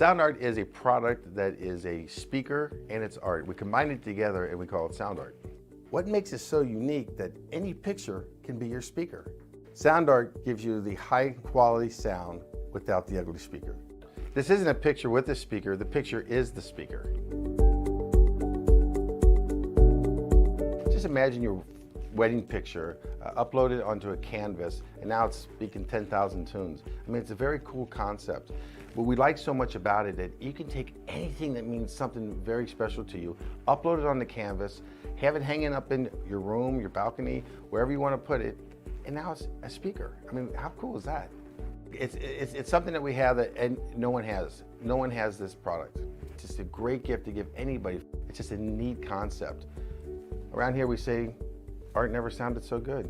Sound art is a product that is a speaker and it's art. We combine it together and we call it sound art. What makes it so unique that any picture can be your speaker? Sound art gives you the high quality sound without the ugly speaker. This isn't a picture with a speaker, the picture is the speaker. Just imagine your wedding picture uploaded onto a canvas and now it's speaking 10,000 tunes. I mean, it's a very cool concept. What we like so much about it that you can take anything that means something very special to you, upload it on the canvas, have it hanging up in your room, your balcony, wherever you want to put it, and now it's a speaker. I mean, how cool is that? It's something that we have that and no one has. No one has this product. It's just a great gift to give anybody. It's just a neat concept. Around here we say, art never sounded so good.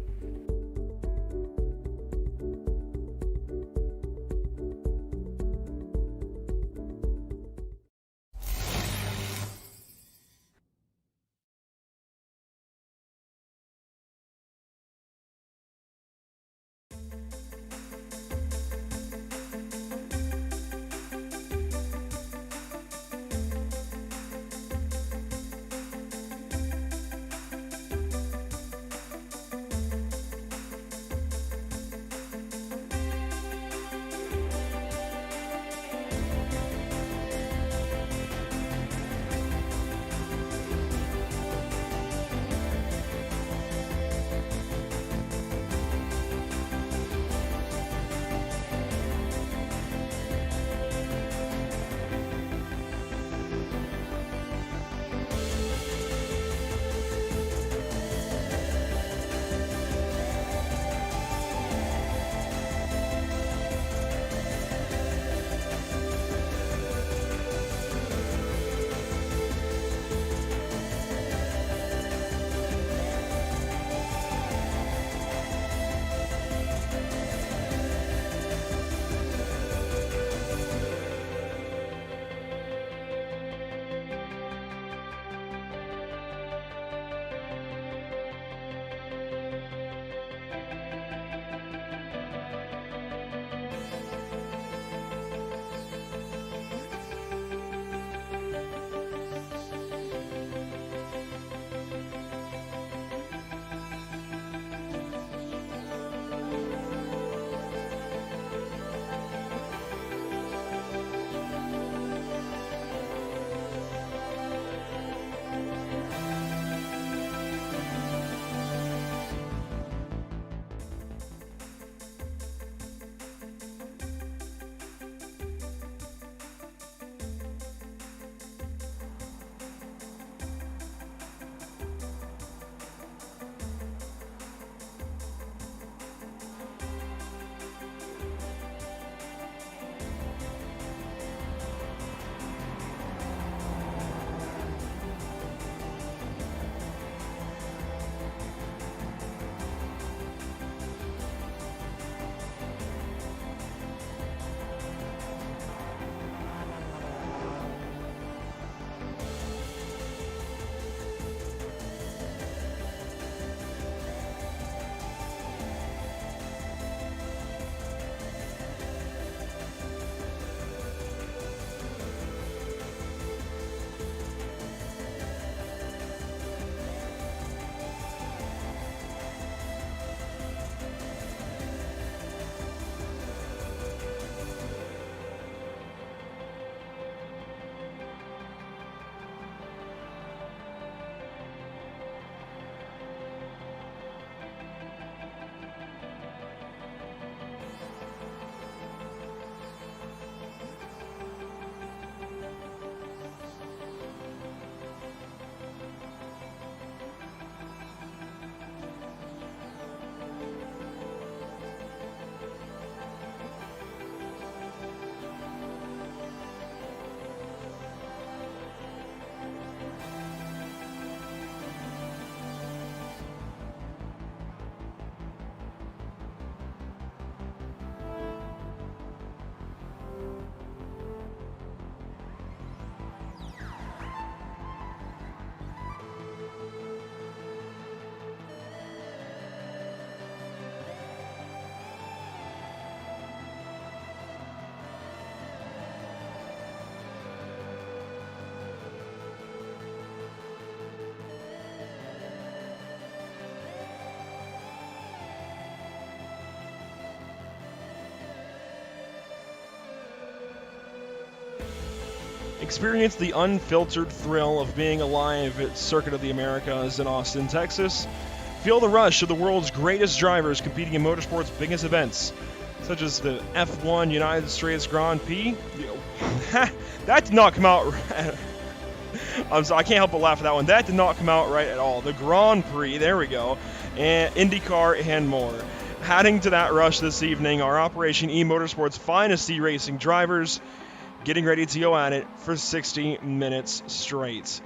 Experience the unfiltered thrill of being alive at Circuit of the Americas in Austin, Texas. Feel the rush of the world's greatest drivers competing in motorsport's biggest events, such as the F1 United States Grand Prix. That did not come out right. I'm sorry, I can't help but laugh at that one. That did not come out right at all. The Grand Prix, there we go, and IndyCar and more. Adding to that rush this evening are Operation eMotorsport's finest eRacing drivers, getting ready to go at it for 60 minutes straight.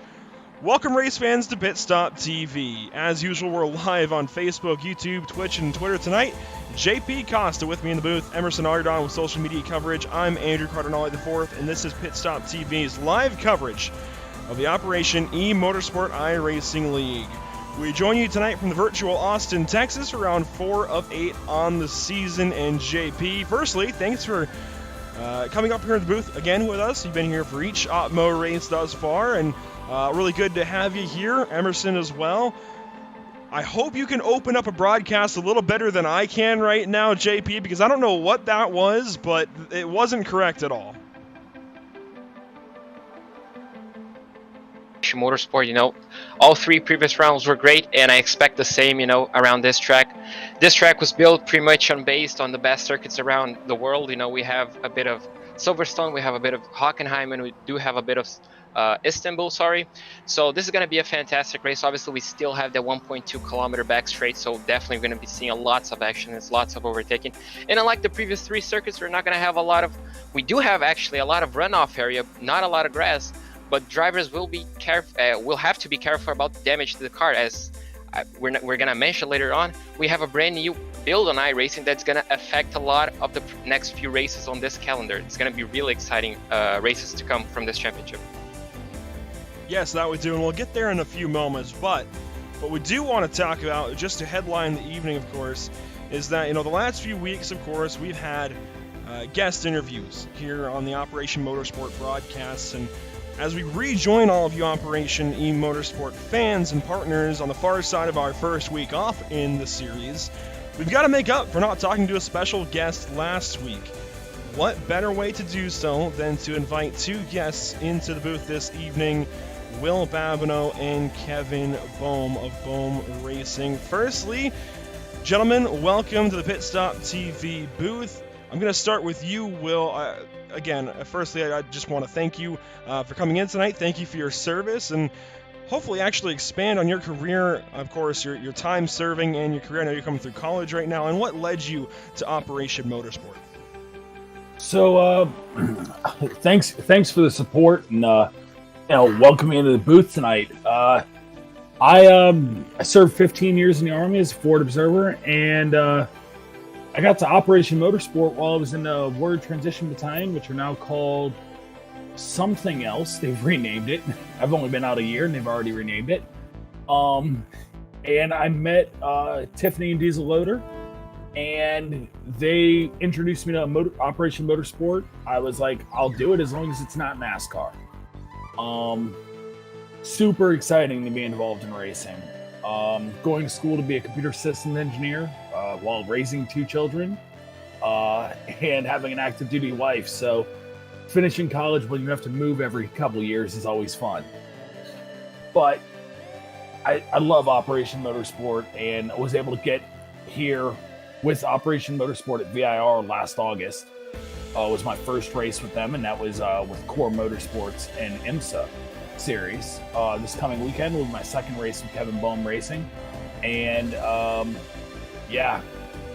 Welcome, race fans, to PitStop TV. As usual, we're live on Facebook, YouTube, Twitch, and Twitter tonight. JP Costa with me in the booth, Emerson Ardon with social media coverage. I'm Andrew Cardinale IV, and this is PitStop TV's live coverage of the Operation eMotorsport iRacing League. We join you tonight from the virtual Austin, Texas, for round 4 of 8 on the season. And JP, firstly, thanks for coming up here in the booth again with us. You've been here for each Opmo race thus far, and really good to have you here. Emerson as well. I hope you can open up a broadcast a little better than I can right now, JP, because I don't know what that was, but it wasn't correct at all. Motorsport, all 3 previous rounds were great, and I expect the same, around this track. This track was built pretty much based on the best circuits around the world. We have a bit of Silverstone, we have a bit of Hockenheim, and we do have a bit of Istanbul, So this is going to be a fantastic race. Obviously, we still have the 1.2 kilometer back straight, so definitely going to be seeing lots of action. There's lots of overtaking. And unlike the previous 3 circuits, we're not going to have we do have actually a lot of runoff area, not a lot of grass, but drivers will be will have to be careful about damage to the car, as we're going to mention later on. We have a brand new build on iRacing that's going to affect a lot of the next few races on this calendar. It's going to be really exciting races to come from this championship. Yes, that we do, and we'll get there in a few moments, but what we do want to talk about, just to headline the evening, of course, is that, the last few weeks, of course, we've had guest interviews here on the Operation Motorsport broadcasts, and as we rejoin all of you Operation eMotorsport fans and partners on the far side of our first week off in the series, we've got to make up for not talking to a special guest last week. What better way to do so than to invite 2 guests into the booth this evening, Will Babineau and Kevin Bohm of Bohm Racing. Firstly, gentlemen, welcome to the PitStop TV booth. I'm going to start with you, Will. Firstly, I just want to thank you for coming in tonight. Thank you for your service, and hopefully actually expand on your career, of course, your time serving and your career. I know you're coming through college right now, and what led you to Operation Motorsport? So, thanks for the support and welcome me into the booth tonight. I served 15 years in the Army as a forward observer, and I got to Operation Motorsport while I was in the Warrior Transition Battalion, which are now called something else. They've renamed it. I've only been out a year, and they've already renamed it. And I met Tiffany and Diesel Loader, and they introduced me to Operation Motorsport. I was like, I'll do it as long as it's not NASCAR. Super exciting to be involved in racing. Going to school to be a computer systems engineer while raising 2 children and having an active duty wife. So finishing college when you have to move every couple of years is always fun. But I love Operation Motorsport, and I was able to get here with Operation Motorsport at VIR last August. It was my first race with them, and that was with Core Motorsports and IMSA series. This coming weekend will be my second race with Kevin Bohm Racing. And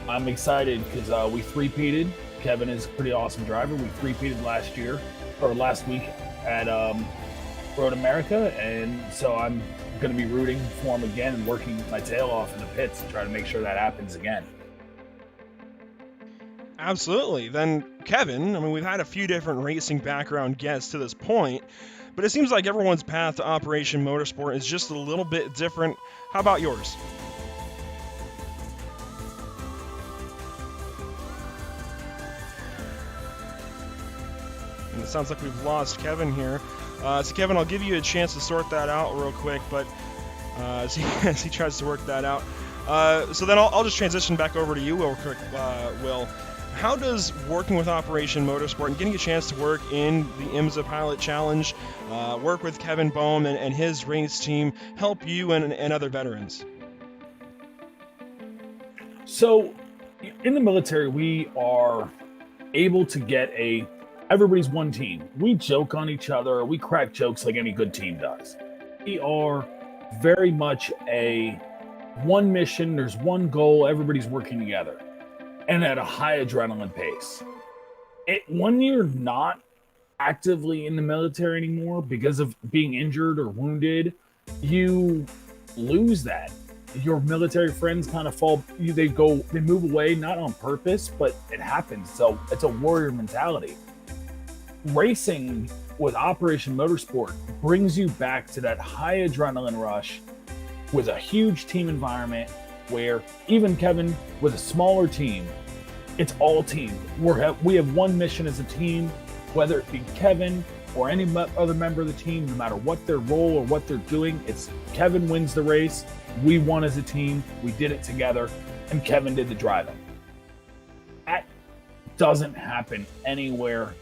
I'm excited because we three-peated. Kevin is a pretty awesome driver. We three-peated last week at Road America, and so I'm going to be rooting for him again and working my tail off in the pits to try to make sure that happens again. Absolutely. Then, Kevin, we've had a few different racing background guests to this point, but it seems like everyone's path to Operation Motorsport is just a little bit different. How about yours? And it sounds like we've lost Kevin here. So, Kevin, I'll give you a chance to sort that out real quick, but as he tries to work that out. So then I'll just transition back over to you real quick, Will. How does working with Operation Motorsport and getting a chance to work in the IMSA Pilot Challenge, work with Kevin Boehm and his race team help you and other veterans? So, in the military, we are able to get everybody's one team. We joke on each other. We crack jokes like any good team does. We are very much a one mission. There's one goal. Everybody's working together, and at a high adrenaline pace. When you're not actively in the military anymore because of being injured or wounded, you lose that. Your military friends kind of they move away, not on purpose, but it happens. So it's a warrior mentality. Racing with Operation Motorsport brings you back to that high adrenaline rush with a huge team environment where even Kevin with a smaller team, it's all team. We have one mission as a team, whether it be Kevin or any other member of the team, no matter what their role or what they're doing, it's Kevin wins the race. We won as a team. We did it together, and Kevin did the driving. That doesn't happen anywhere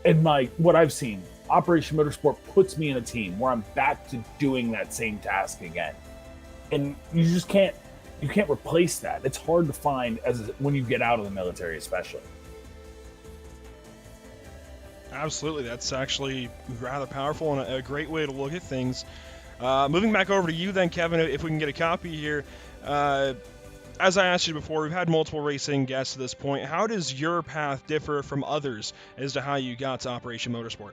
in what I've seen. Operation Motorsport puts me in a team where I'm back to doing that same task again, and you just can't replace that. It's hard to find when you get out of the military, especially. Absolutely, that's actually rather powerful and a great way to look at things. Moving back over to you then, Kevin, if we can get a copy here. As I asked you before, we've had multiple racing guests at this point. How does your path differ from others as to how you got to Operation Motorsport?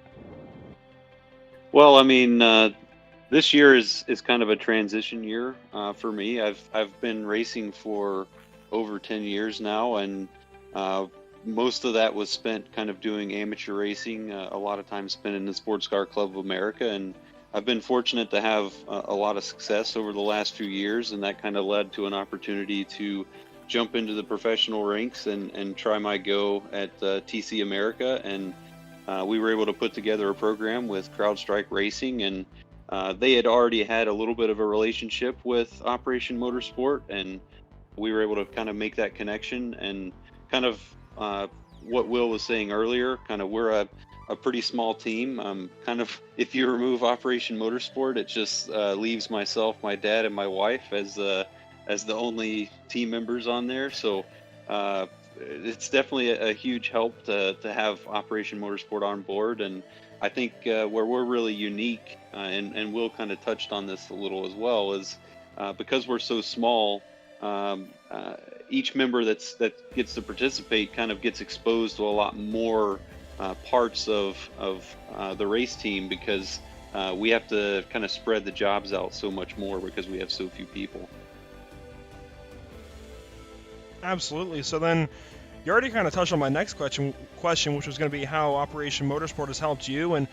Well, I mean, this year is kind of a transition year for me. I've been racing for over 10 years now, and most of that was spent kind of doing amateur racing, a lot of time spent in the Sports Car Club of America, and I've been fortunate to have a lot of success over the last few years, and that kind of led to an opportunity to jump into the professional ranks and try my go at TC America, and we were able to put together a program with CrowdStrike Racing, and they had already had a little bit of a relationship with Operation Motorsport, and we were able to kind of make that connection. And kind of what Will was saying earlier, kind of we're a pretty small team. Kind of, if you remove Operation Motorsport, it just leaves myself, my dad, and my wife as the only team members on there. So it's definitely a huge help to have Operation Motorsport on board. And I think where we're really unique, and Will kind of touched on this a little as well, is because we're so small, each member that gets to participate kind of gets exposed to a lot more parts of the race team, because we have to kind of spread the jobs out so much more because we have so few people. Absolutely. So then you already kind of touched on my next question, which was going to be how Operation Motorsport has helped you and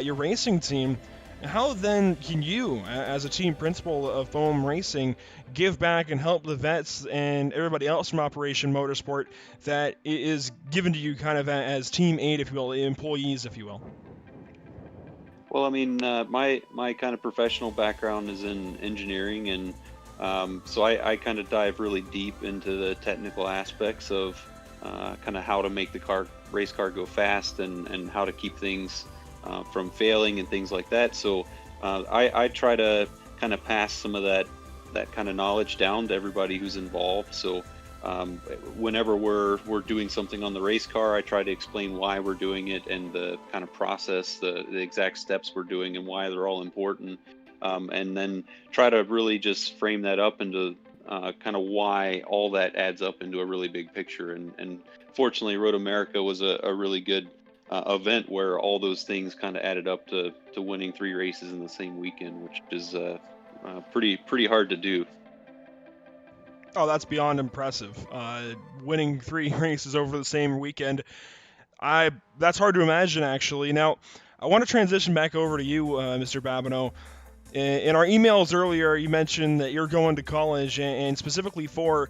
your racing team. How then can you, as a team principal of Boehm Racing, give back and help the vets and everybody else from Operation Motorsport that is given to you kind of as Team 8, if you will, employees, if you will? Well, I mean, my kind of professional background is in engineering, and so I kind of dive really deep into the technical aspects of kind of how to make the race car go fast and how to keep things from failing and things like that. So I try to kind of pass some of that kind of knowledge down to everybody who's involved. So whenever we're doing something on the race car, I try to explain why we're doing it and the kind of process, the exact steps we're doing and why they're all important. And then try to really just frame that up into kind of why all that adds up into a really big picture. And fortunately, Road America was a really good event where all those things kind of added up to winning 3 races in the same weekend, which is pretty hard to do. Oh, that's beyond impressive. Winning 3 races over the same weekend, that's hard to imagine, actually. Now, I want to transition back over to you, Mr. Babineau. In our emails earlier, you mentioned that you're going to college, and specifically for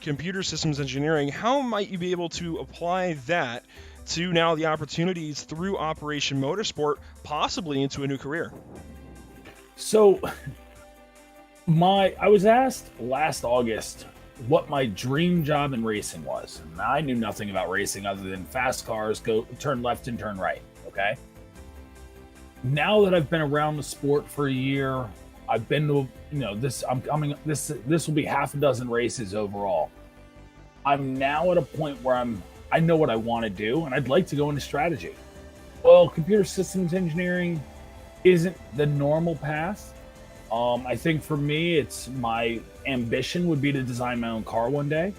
computer systems engineering. How might you be able to apply that to now the opportunities through Operation Motorsport, possibly into a new career? So, I was asked last August what my dream job in racing was. And I knew nothing about racing other than fast cars, go turn left and turn right. Okay. Now that I've been around the sport for a year, I've been to, this will be half a dozen races overall. I'm now at a point where I know what I want to do, and I'd like to go into strategy. Well, computer systems engineering isn't the normal path. I think for me, it's my ambition would be to design my own car one day,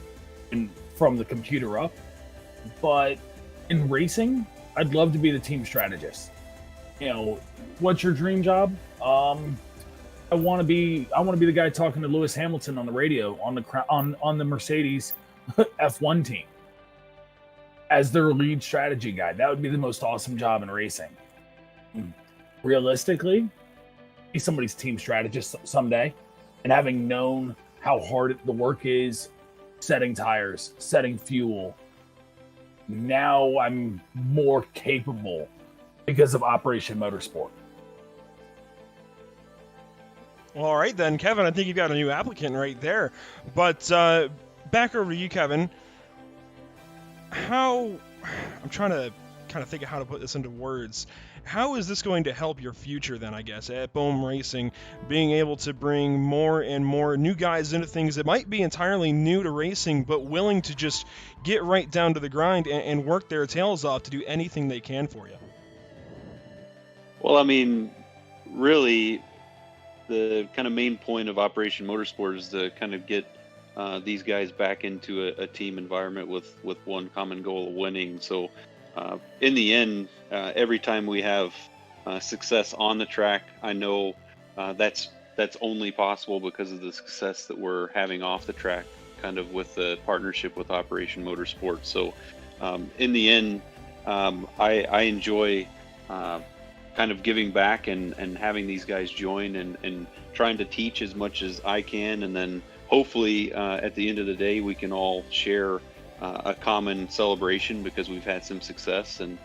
and from the computer up. But in racing, I'd love to be the team strategist. What's your dream job? I want to be the guy talking to Lewis Hamilton on the radio on the Mercedes F1 team as their lead strategy guy. That would be the most awesome job in racing. Realistically, be somebody's team strategist someday, and having known how hard the work is, setting tires, setting fuel, now I'm more capable because of Operation Motorsport. Well, all right then, Kevin, I think you've got a new applicant right there. But back over to you, Kevin. I'm trying to kind of think of how to put this into words. How is this going to help your future then, I guess, at Bohm Racing, being able to bring more and more new guys into things that might be entirely new to racing, but willing to just get right down to the grind and work their tails off to do anything they can for you? Well, I mean, really, the kind of main point of Operation Motorsport is to kind of get these guys back into a team environment with one common goal of winning. So in the end, every time we have success on the track, I know that's only possible because of the success that we're having off the track, kind of with the partnership with Operation Motorsport. So in the end, I enjoy kind of giving back and having these guys join and trying to teach as much as I can, and then hopefully at the end of the day we can all share a common celebration because we've had some success, and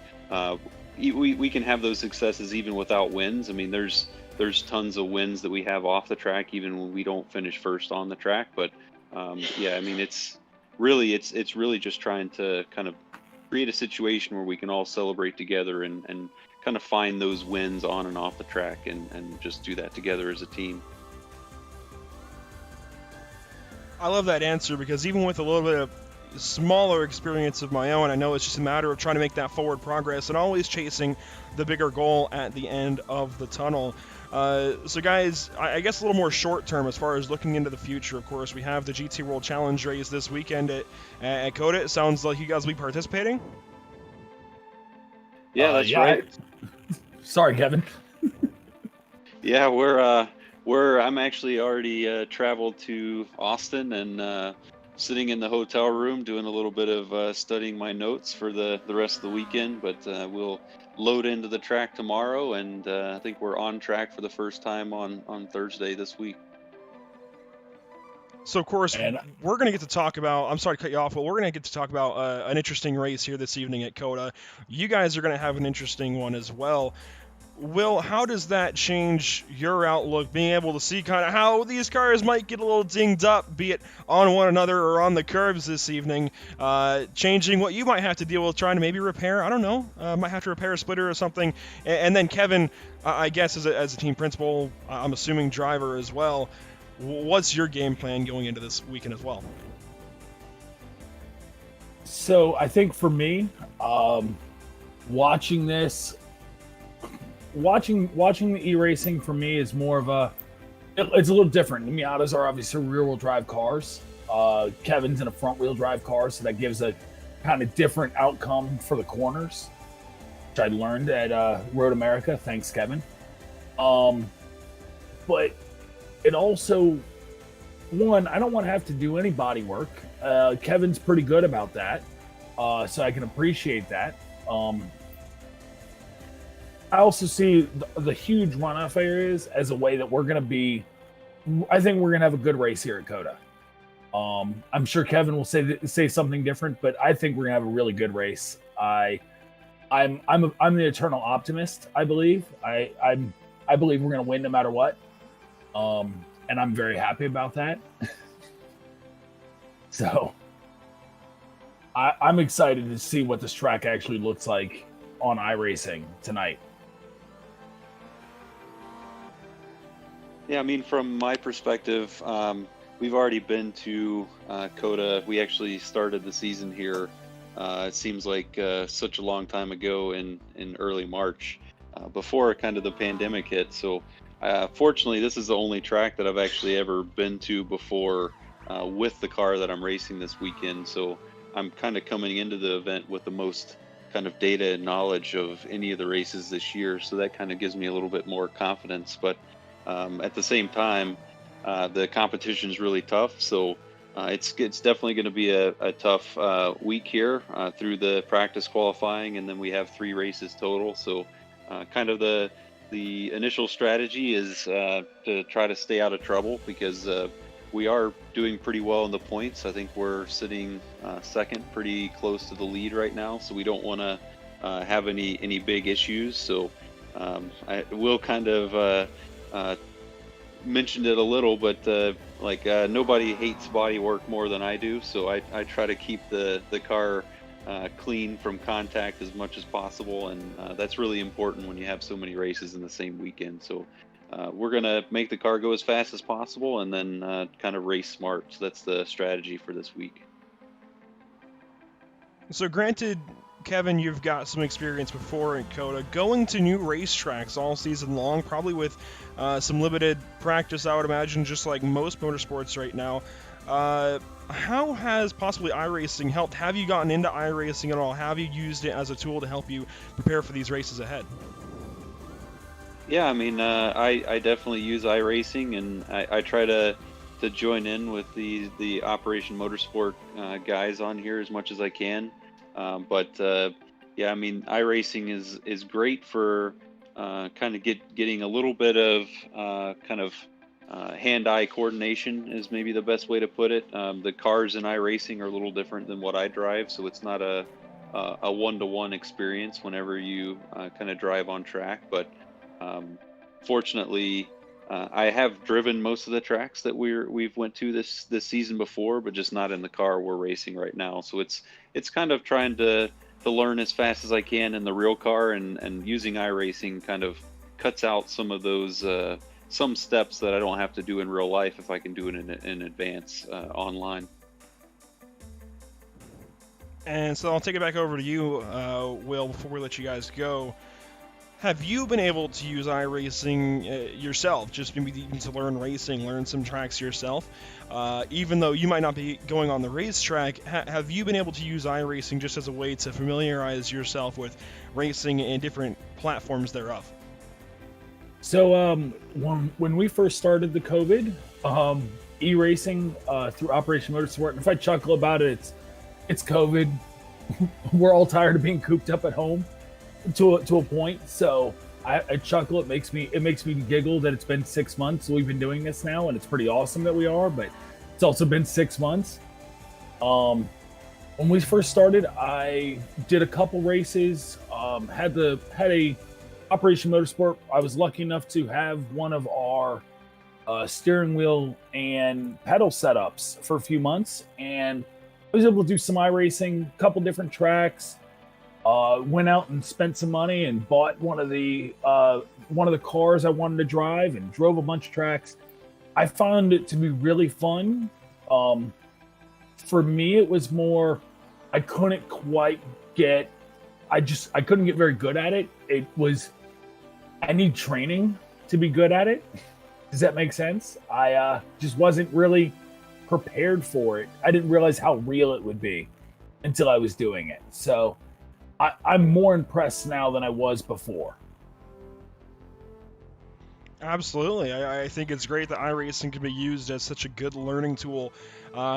we can have those successes even without wins. I mean, there's tons of wins that we have off the track even when we don't finish first on the track, but yeah, I mean, it's really just trying to kind of create a situation where we can all celebrate together and kind of find those wins on and off the track and just do that together as a team. I love that answer, because even with a little bit of smaller experience of my own, I know it's just a matter of trying to make that forward progress and always chasing the bigger goal at the end of the tunnel. So guys, I guess a little more short term as far as looking into the future. Of course, we have the GT World Challenge race this weekend at COTA. It sounds like you guys will be participating. Yeah, that's right. Sorry, Kevin. Yeah, I'm actually already traveled to Austin and sitting in the hotel room doing a little bit of studying my notes for the rest of the weekend, but we'll load into the track tomorrow, and I think we're on track for the first time on Thursday this week. So, of course, we're going to get to talk about, I'm sorry to cut you off, but we're going to get to talk about an interesting race here this evening at COTA. You guys are going to have an interesting one as well. Will, how does that change your outlook, being able to see kind of how these cars might get a little dinged up, be it on one another or on the curbs this evening, changing what you might have to deal with, trying to maybe repair, I don't know, might have to repair a splitter or something. And then Kevin, I guess as a team principal, I'm assuming driver as well, what's your game plan going into this weekend as well? So I think for me, watching this, watching the e-racing for me is more of it's a little different. The Miatas are obviously rear-wheel drive cars. Kevin's in a front-wheel drive car, so that gives a kind of different outcome for the corners, which I learned at Road America. Thanks, Kevin. But it also, one, I don't want to have to do any body work. Kevin's pretty good about that, so I can appreciate that. I also see the huge runoff areas as a way that we're going to be, I think we're going to have a good race here at COTA. I'm sure Kevin will say something different, but I think we're going to have a really good race. I'm the eternal optimist, I believe. I believe we're going to win no matter what. And I'm very happy about that. So I'm excited to see what this track actually looks like on iRacing tonight. Yeah, I mean, from my perspective, we've already been to COTA. We actually started the season here. It seems like such a long time ago in early March, before kind of the pandemic hit. So fortunately, this is the only track that I've actually ever been to before with the car that I'm racing this weekend. So I'm kind of coming into the event with the most kind of data and knowledge of any of the races this year. So that kind of gives me a little bit more confidence. But at the same time, the competition is really tough. So it's definitely going to be a tough week here through the practice qualifying, and then we have 3 races total. So kind of the initial strategy is to try to stay out of trouble, because we are doing pretty well in the points. I think we're sitting second, pretty close to the lead right now. So we don't want to have any big issues. So I will kind of mentioned it a little, but nobody hates body work more than I do. So I try to keep the car clean from contact as much as possible, and that's really important when you have so many races in the same weekend. So we're gonna make the car go as fast as possible, and then kind of race smart. So that's the strategy for this week. So granted, Kevin, you've got some experience before in COTA, going to new racetracks all season long, probably with some limited practice, I would imagine, just like most motorsports right now. How has possibly iRacing helped? Have you gotten into iRacing at all? Have you used it as a tool to help you prepare for these races ahead? Yeah, I mean, I definitely use iRacing, and I try to join in with the Operation Motorsport guys on here as much as I can. Yeah, I mean, iRacing is great for kind of getting a little bit of hand-eye coordination is maybe the best way to put it. The cars in iRacing are a little different than what I drive, so it's not a one-to-one experience whenever you kind of drive on track. But fortunately, I have driven most of the tracks that we've went to this season before, but just not in the car we're racing right now. So it's kind of trying to learn as fast as I can in the real car, and using iRacing kind of cuts out some of those some steps that I don't have to do in real life if I can do it in advance online. And so I'll take it back over to you, Will, before we let you guys go. Have you been able to use iRacing yourself, just maybe even to learn racing, learn some tracks yourself? Even though you might not be going on the racetrack, have you been able to use iRacing just as a way to familiarize yourself with racing and different platforms thereof? So when we first started the COVID, e-racing through Operation Motorsport, and if I chuckle about it, it's COVID. We're all tired of being cooped up at home to a point. So I chuckle. It makes me giggle that it's been 6 months we've been doing this now, and it's pretty awesome that we are. But it's also been 6 months. When we first started, I did a couple races. Had a Operation Motorsport. I was lucky enough to have one of our steering wheel and pedal setups for a few months, and I was able to do some iRacing, a couple different tracks. Went out and spent some money and bought one of the cars I wanted to drive, and drove a bunch of tracks. I found it to be really fun. For me, it was more, I couldn't get very good at it. I need training to be good at it. Does that make sense? I just wasn't really prepared for it. I didn't realize how real it would be until I was doing it. So I'm more impressed now than I was before. Absolutely. I think it's great that iRacing can be used as such a good learning tool,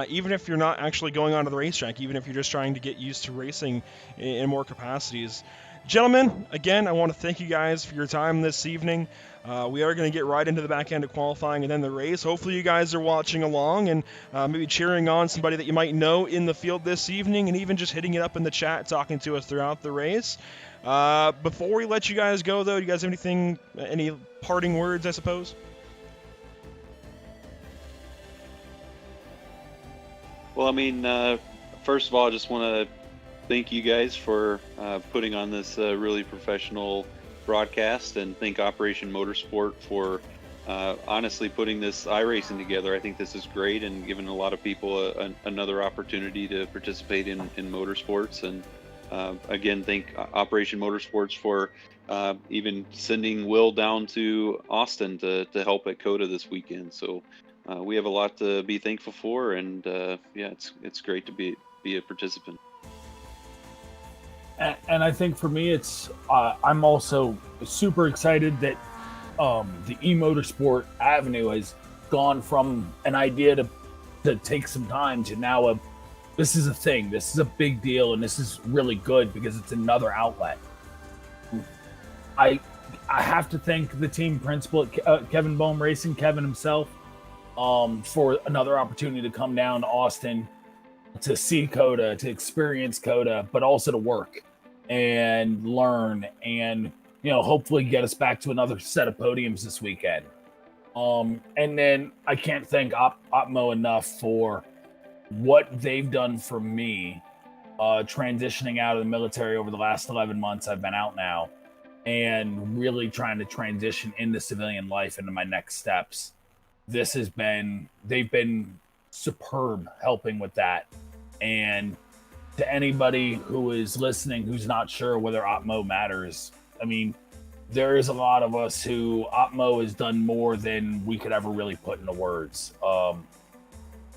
even if you're not actually going onto the racetrack, even if you're just trying to get used to racing in more capacities. Gentlemen, again, I want to thank you guys for your time this evening. We are going to get right into the back end of qualifying and then the race. Hopefully you guys are watching along and maybe cheering on somebody that you might know in the field this evening, and even just hitting it up in the chat, talking to us throughout the race. Before we let you guys go, though, do you guys have any parting words, I suppose? Well, I mean, first of all, I just want to thank you guys for putting on this really professional broadcast, and thank Operation Motorsport for honestly putting this iRacing together. I think this is great and giving a lot of people another opportunity to participate in motorsports. And again, thank Operation Motorsports for even sending Will down to Austin to help at COTA this weekend. So we have a lot to be thankful for, and yeah, it's great to be a participant. And I think for me, it's I'm also super excited that the eMotorsport avenue has gone from an idea to take some time to now this is a thing, this is a big deal, and this is really good because it's another outlet. I have to thank the team principal at Kevin Boehm Racing, Kevin himself, for another opportunity to come down to Austin to see COTA, to experience COTA, but also to work and learn and, you know, hopefully get us back to another set of podiums this weekend. And then I can't thank Opmo enough for what they've done for me, transitioning out of the military over the last 11 months I've been out now, and really trying to transition into civilian life, into my next steps. They've been superb helping with that. And to anybody who is listening who's not sure whether Opmo matters, I mean, there is a lot of us who Opmo has done more than we could ever really put into words.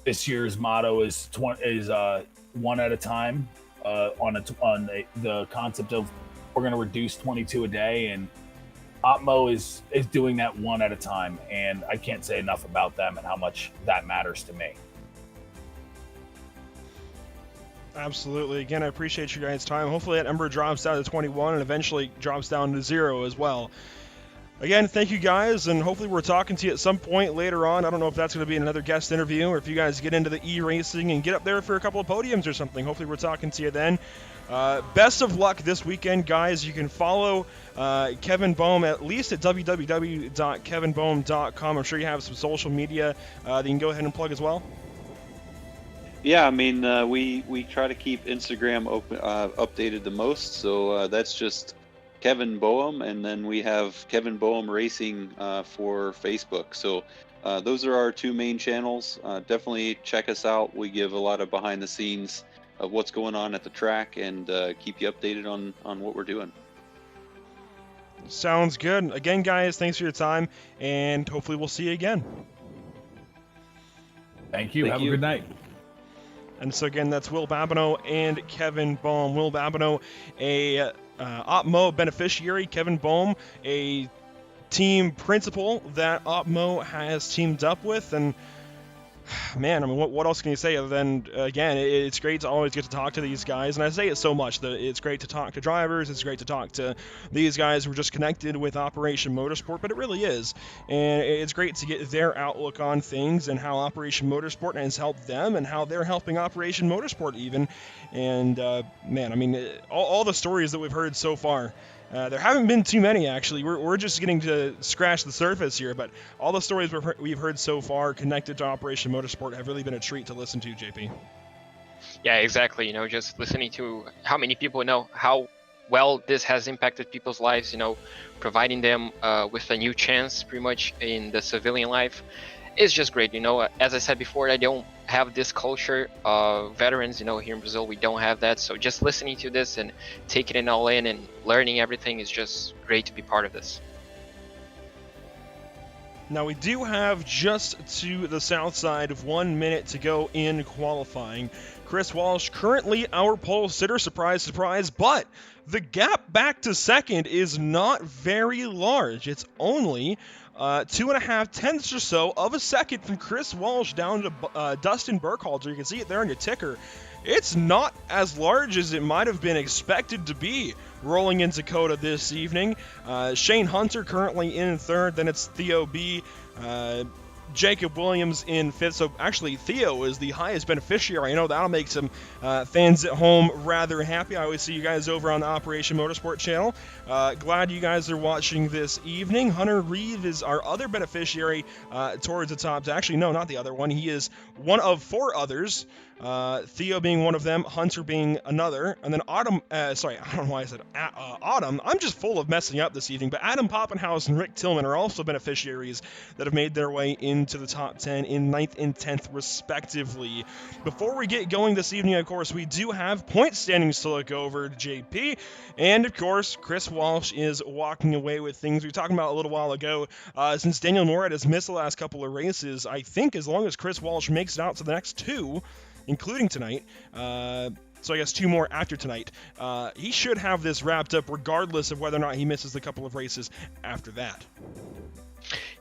This year's motto is one at a time, on the concept of we're going to reduce 22 a day, and Opmo is doing that one at a time, and I can't say enough about them and how much that matters to me. Absolutely. Again, I appreciate you guys' time. Hopefully that number drops down to 21 and eventually drops down to 0 as well. Again, thank you guys, and hopefully we're talking to you at some point later on. I don't know if that's going to be another guest interview, or if you guys get into the e-racing and get up there for a couple of podiums or something. Hopefully we're talking to you then. Best of luck this weekend, guys. You can follow Kevin Boehm at least at www.kevinboehm.com. I'm sure you have some social media that you can go ahead and plug as well. Yeah, I mean, we try to keep Instagram updated the most, so that's just Kevin Boehm, and then we have Kevin Boehm Racing for Facebook. So those are our two main channels. Definitely check us out. We give a lot of behind the scenes of what's going on at the track, and keep you updated on what we're doing. Sounds good. Again, guys, thanks for your time, and hopefully we'll see you again. Thank you. Have a good night. And so again, that's Will Babineau and Kevin Boehm. Will Babineau, a Opmo beneficiary. Kevin Boehm, a team principal that Opmo has teamed up with. And man, I mean, what else can you say other than, again, it's great to always get to talk to these guys. And I say it so much that it's great to talk to drivers. It's great to talk to these guys who are just connected with Operation Motorsport, but it really is. And it's great to get their outlook on things and how Operation Motorsport has helped them and how they're helping Operation Motorsport even. And man, I mean, all the stories that we've heard so far, there haven't been too many, actually. We're just getting to scratch the surface here, but all the stories we've heard so far connected to Operation Motorsport have really been a treat to listen to, JP. Yeah, exactly. You know, just listening to how many people know how well this has impacted people's lives, you know, providing them with a new chance pretty much in the civilian life is just great. You know, as I said before, I don't have this culture of veterans, you know, here in Brazil we don't have that, so just listening to this and taking it all in and learning everything is just great to be part of this. Now we do have just to the south side of 1 minute to go in qualifying. Chris Walsh currently our pole sitter, surprise, surprise, but the gap back to second is not very large. It's only 2.5 tenths or so of a second from Chris Walsh down to Dustin Burkhalter. You can see it there on your ticker. It's not as large as it might have been expected to be rolling into COTA this evening. Shane Hunter currently in third. Then it's Theo B. Jacob Williams in 5th. So actually, Theo is the highest beneficiary. I know that'll make some fans at home rather happy. I always see you guys over on the Operation Motorsport channel. Glad you guys are watching this evening. Hunter Reeve is our other beneficiary towards the top. Actually, no, not the other one. He is one of 4 others. Theo being one of them, Hunter being another, and then Autumn, sorry, I don't know why I said Autumn. I'm just full of messing up this evening, but Adam Poppenhaus and Rick Tillman are also beneficiaries that have made their way into the top 10 in 9th and 10th respectively. Before we get going this evening, of course, we do have point standings to look over, JP, and of course, Chris Walsh is walking away with things we were talking about a little while ago. Since Daniel Norred has missed the last couple of races, I think as long as Chris Walsh makes it out to the next 2, including tonight, so I guess 2 more after tonight, he should have this wrapped up regardless of whether or not he misses a couple of races after that.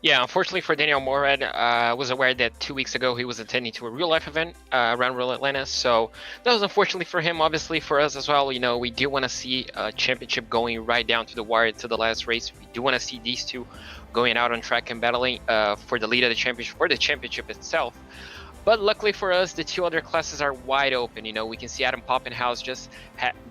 Yeah, unfortunately for Daniel Morad, I was aware that 2 weeks ago he was attending to a real-life event around Real Atlanta, so that was unfortunately for him. Obviously for us as well, you know, we do want to see a championship going right down to the wire to the last race. We do want to see these 2 going out on track and battling for the lead of the championship, for the championship itself. But luckily for us, the 2 other classes are wide open. You know, we can see Adam Poppenhaus just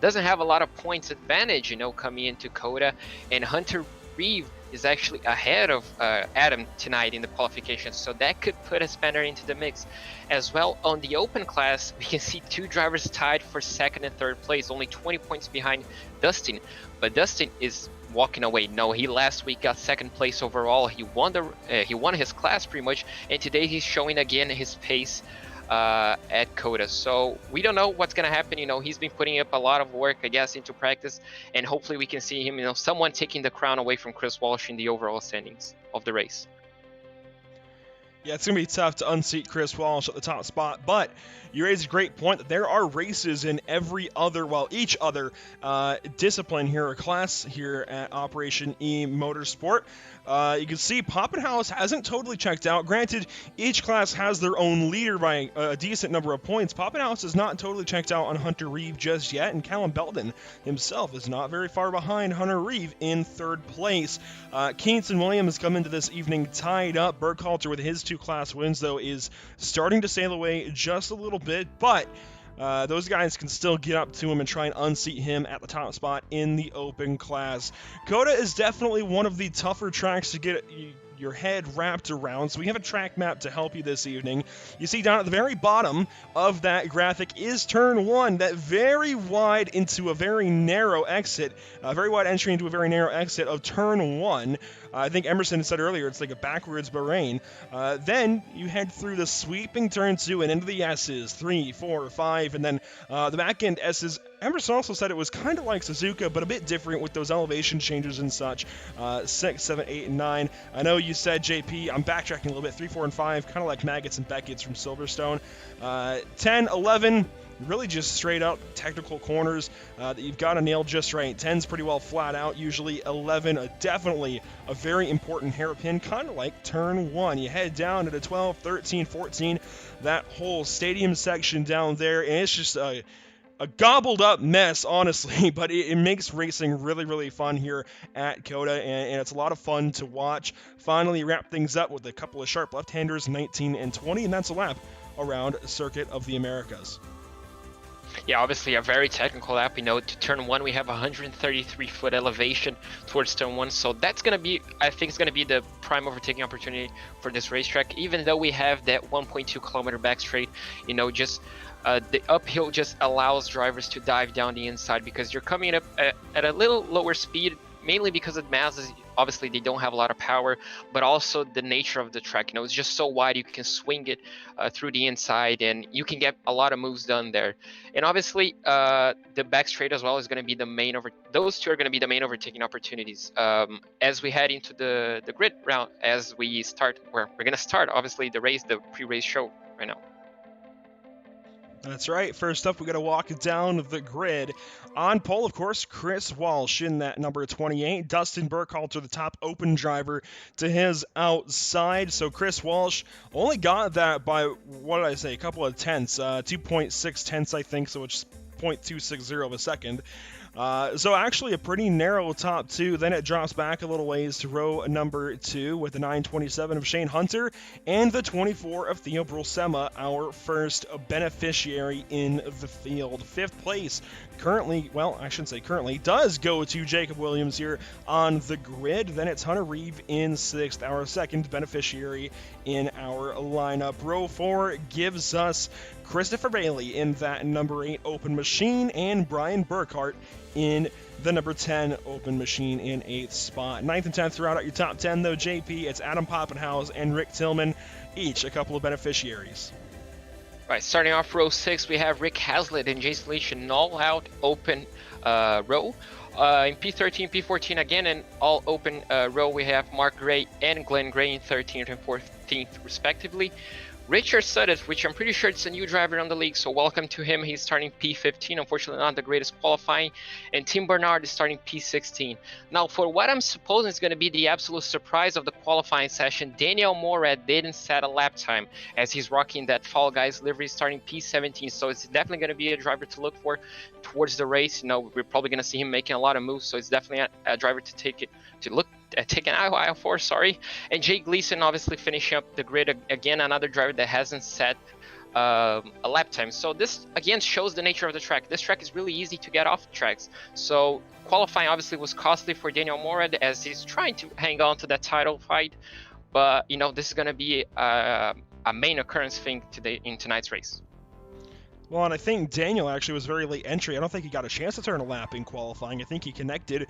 doesn't have a lot of points advantage, you know, coming into COTA, and Hunter Reeve is actually ahead of Adam tonight in the qualifications, so that could put a spanner into the mix. As well, on the open class, we can see 2 drivers tied for 2nd and 3rd place, only 20 points behind Dustin, but Dustin is walking away. No, he last week got 2nd place overall. He won his class pretty much, and today he's showing again his pace at COTA. So we don't know what's gonna happen. You know, he's been putting up a lot of work, I guess, into practice, and hopefully we can see him, you know, someone taking the crown away from Chris Walsh in the overall standings of the race. Yeah, it's going to be tough to unseat Chris Walsh at the top spot, but you raise a great point that there are races in every other, well, each other discipline here, or class here at Operation eMotorsport. You can see Poppenhaus hasn't totally checked out. Granted, each class has their own leader by a decent number of points. Poppenhaus is not totally checked out on Hunter Reeve just yet, and Callum Belton himself is not very far behind Hunter Reeve in 3rd place. Keenson Williams come into this evening tied up. Burkhalter with his 2 class wins, though, is starting to sail away just a little bit, but those guys can still get up to him and try and unseat him at the top spot in the open class. COTA is definitely one of the tougher tracks to get your head wrapped around, so we have a track map to help you this evening. You see down at the very bottom of that graphic is turn 1, that very wide into a very narrow exit, a very wide entry into a very narrow exit of turn 1. I think Emerson said earlier it's like a backwards Bahrain. Then you head through the sweeping turn 2 and into the S's, 3, 4, 5, and then the back end S's. Emerson also said it was kind of like Suzuka, but a bit different with those elevation changes and such. 6, 7, 8, and 9. I know you said, JP, I'm backtracking a little bit, 3, 4, and 5, kind of like Maggots and Beckett's from Silverstone. 10, 11, really just straight out technical corners that you've got to nail just right. 10's pretty well flat out usually. 11, definitely a very important hairpin, kind of like turn 1. You head down to the 12, 13, 14, that whole stadium section down there, and it's just a gobbled up mess, honestly, but it makes racing really, really fun here at COTA, and it's a lot of fun to watch. Finally wrap things up with a couple of sharp left-handers, 19 and 20, and that's a lap around Circuit of the Americas. Yeah, obviously a very technical lap. You know, to turn 1 we have 133-foot elevation towards turn 1, so that's going to be, I think it's going to be the prime overtaking opportunity for this racetrack, even though we have that 1.2 kilometer back straight. You know, just the uphill just allows drivers to dive down the inside because you're coming up at a little lower speed, mainly because of Mazdas. Obviously they don't have a lot of power, but also the nature of the track. You know, it's just so wide, you can swing it through the inside, and you can get a lot of moves done there. And obviously the back straight as well is going to be the main those 2 are going to be the main overtaking opportunities as we head into the grid round, as we start where we're going to start obviously the race, the pre-race show right now. That's right. First up, we got to walk down the grid. On pole, of course, Chris Walsh in that number 28. Dustin Burkhalter, the top open driver, to his outside. So Chris Walsh only got that by, what did I say, a couple of tenths, 2.6 tenths, I think, so it's 0.260 of a second. So actually a pretty narrow top 2. Then it drops back a little ways to row number 2 with the 927 of Shane Hunter and the 24 of Theo Brulsema, our first beneficiary in the field. 5th place currently, well, I shouldn't say currently, does go to Jacob Williams here on the grid. Then it's Hunter Reeve in 6th, our second beneficiary in our lineup. Row 4 gives us Christopher Bailey in that number 8 open machine and Brian Burkhart in the number 10 open machine in 8th spot. 9th and 10th throughout your top 10, though, JP, it's Adam Poppenhaus and Rick Tillman, each a couple of beneficiaries. Right, starting off row 6, we have Rick Hazlitt and Jason Leach in all-out open row. In P13, P14 again, in all open row, we have Mark Gray and Glenn Gray in 13th and 14th respectively. Richard Sudduth, which I'm pretty sure it's a new driver on the league, so welcome to him. He's starting P15, unfortunately not the greatest qualifying. And Tim Bernard is starting P16. Now, for what I'm supposing is going to be the absolute surprise of the qualifying session, Daniel Morad didn't set a lap time as he's rocking that Fall Guys livery starting P17. So it's definitely going to be a driver to look for towards the race. You know, we're probably going to see him making a lot of moves, so it's definitely a driver to take an eye for, sorry. And Jay Gleason obviously finishing up the grid again, another driver that hasn't set a lap time. So this again shows the nature of the track. This track is really easy to get off tracks. So qualifying obviously was costly for Daniel Morad as he's trying to hang on to that title fight. But you know, this is going to be a main occurrence thing today in tonight's race. Well, and I think Daniel actually was very late entry. I don't think he got a chance to turn a lap in qualifying. I think he connected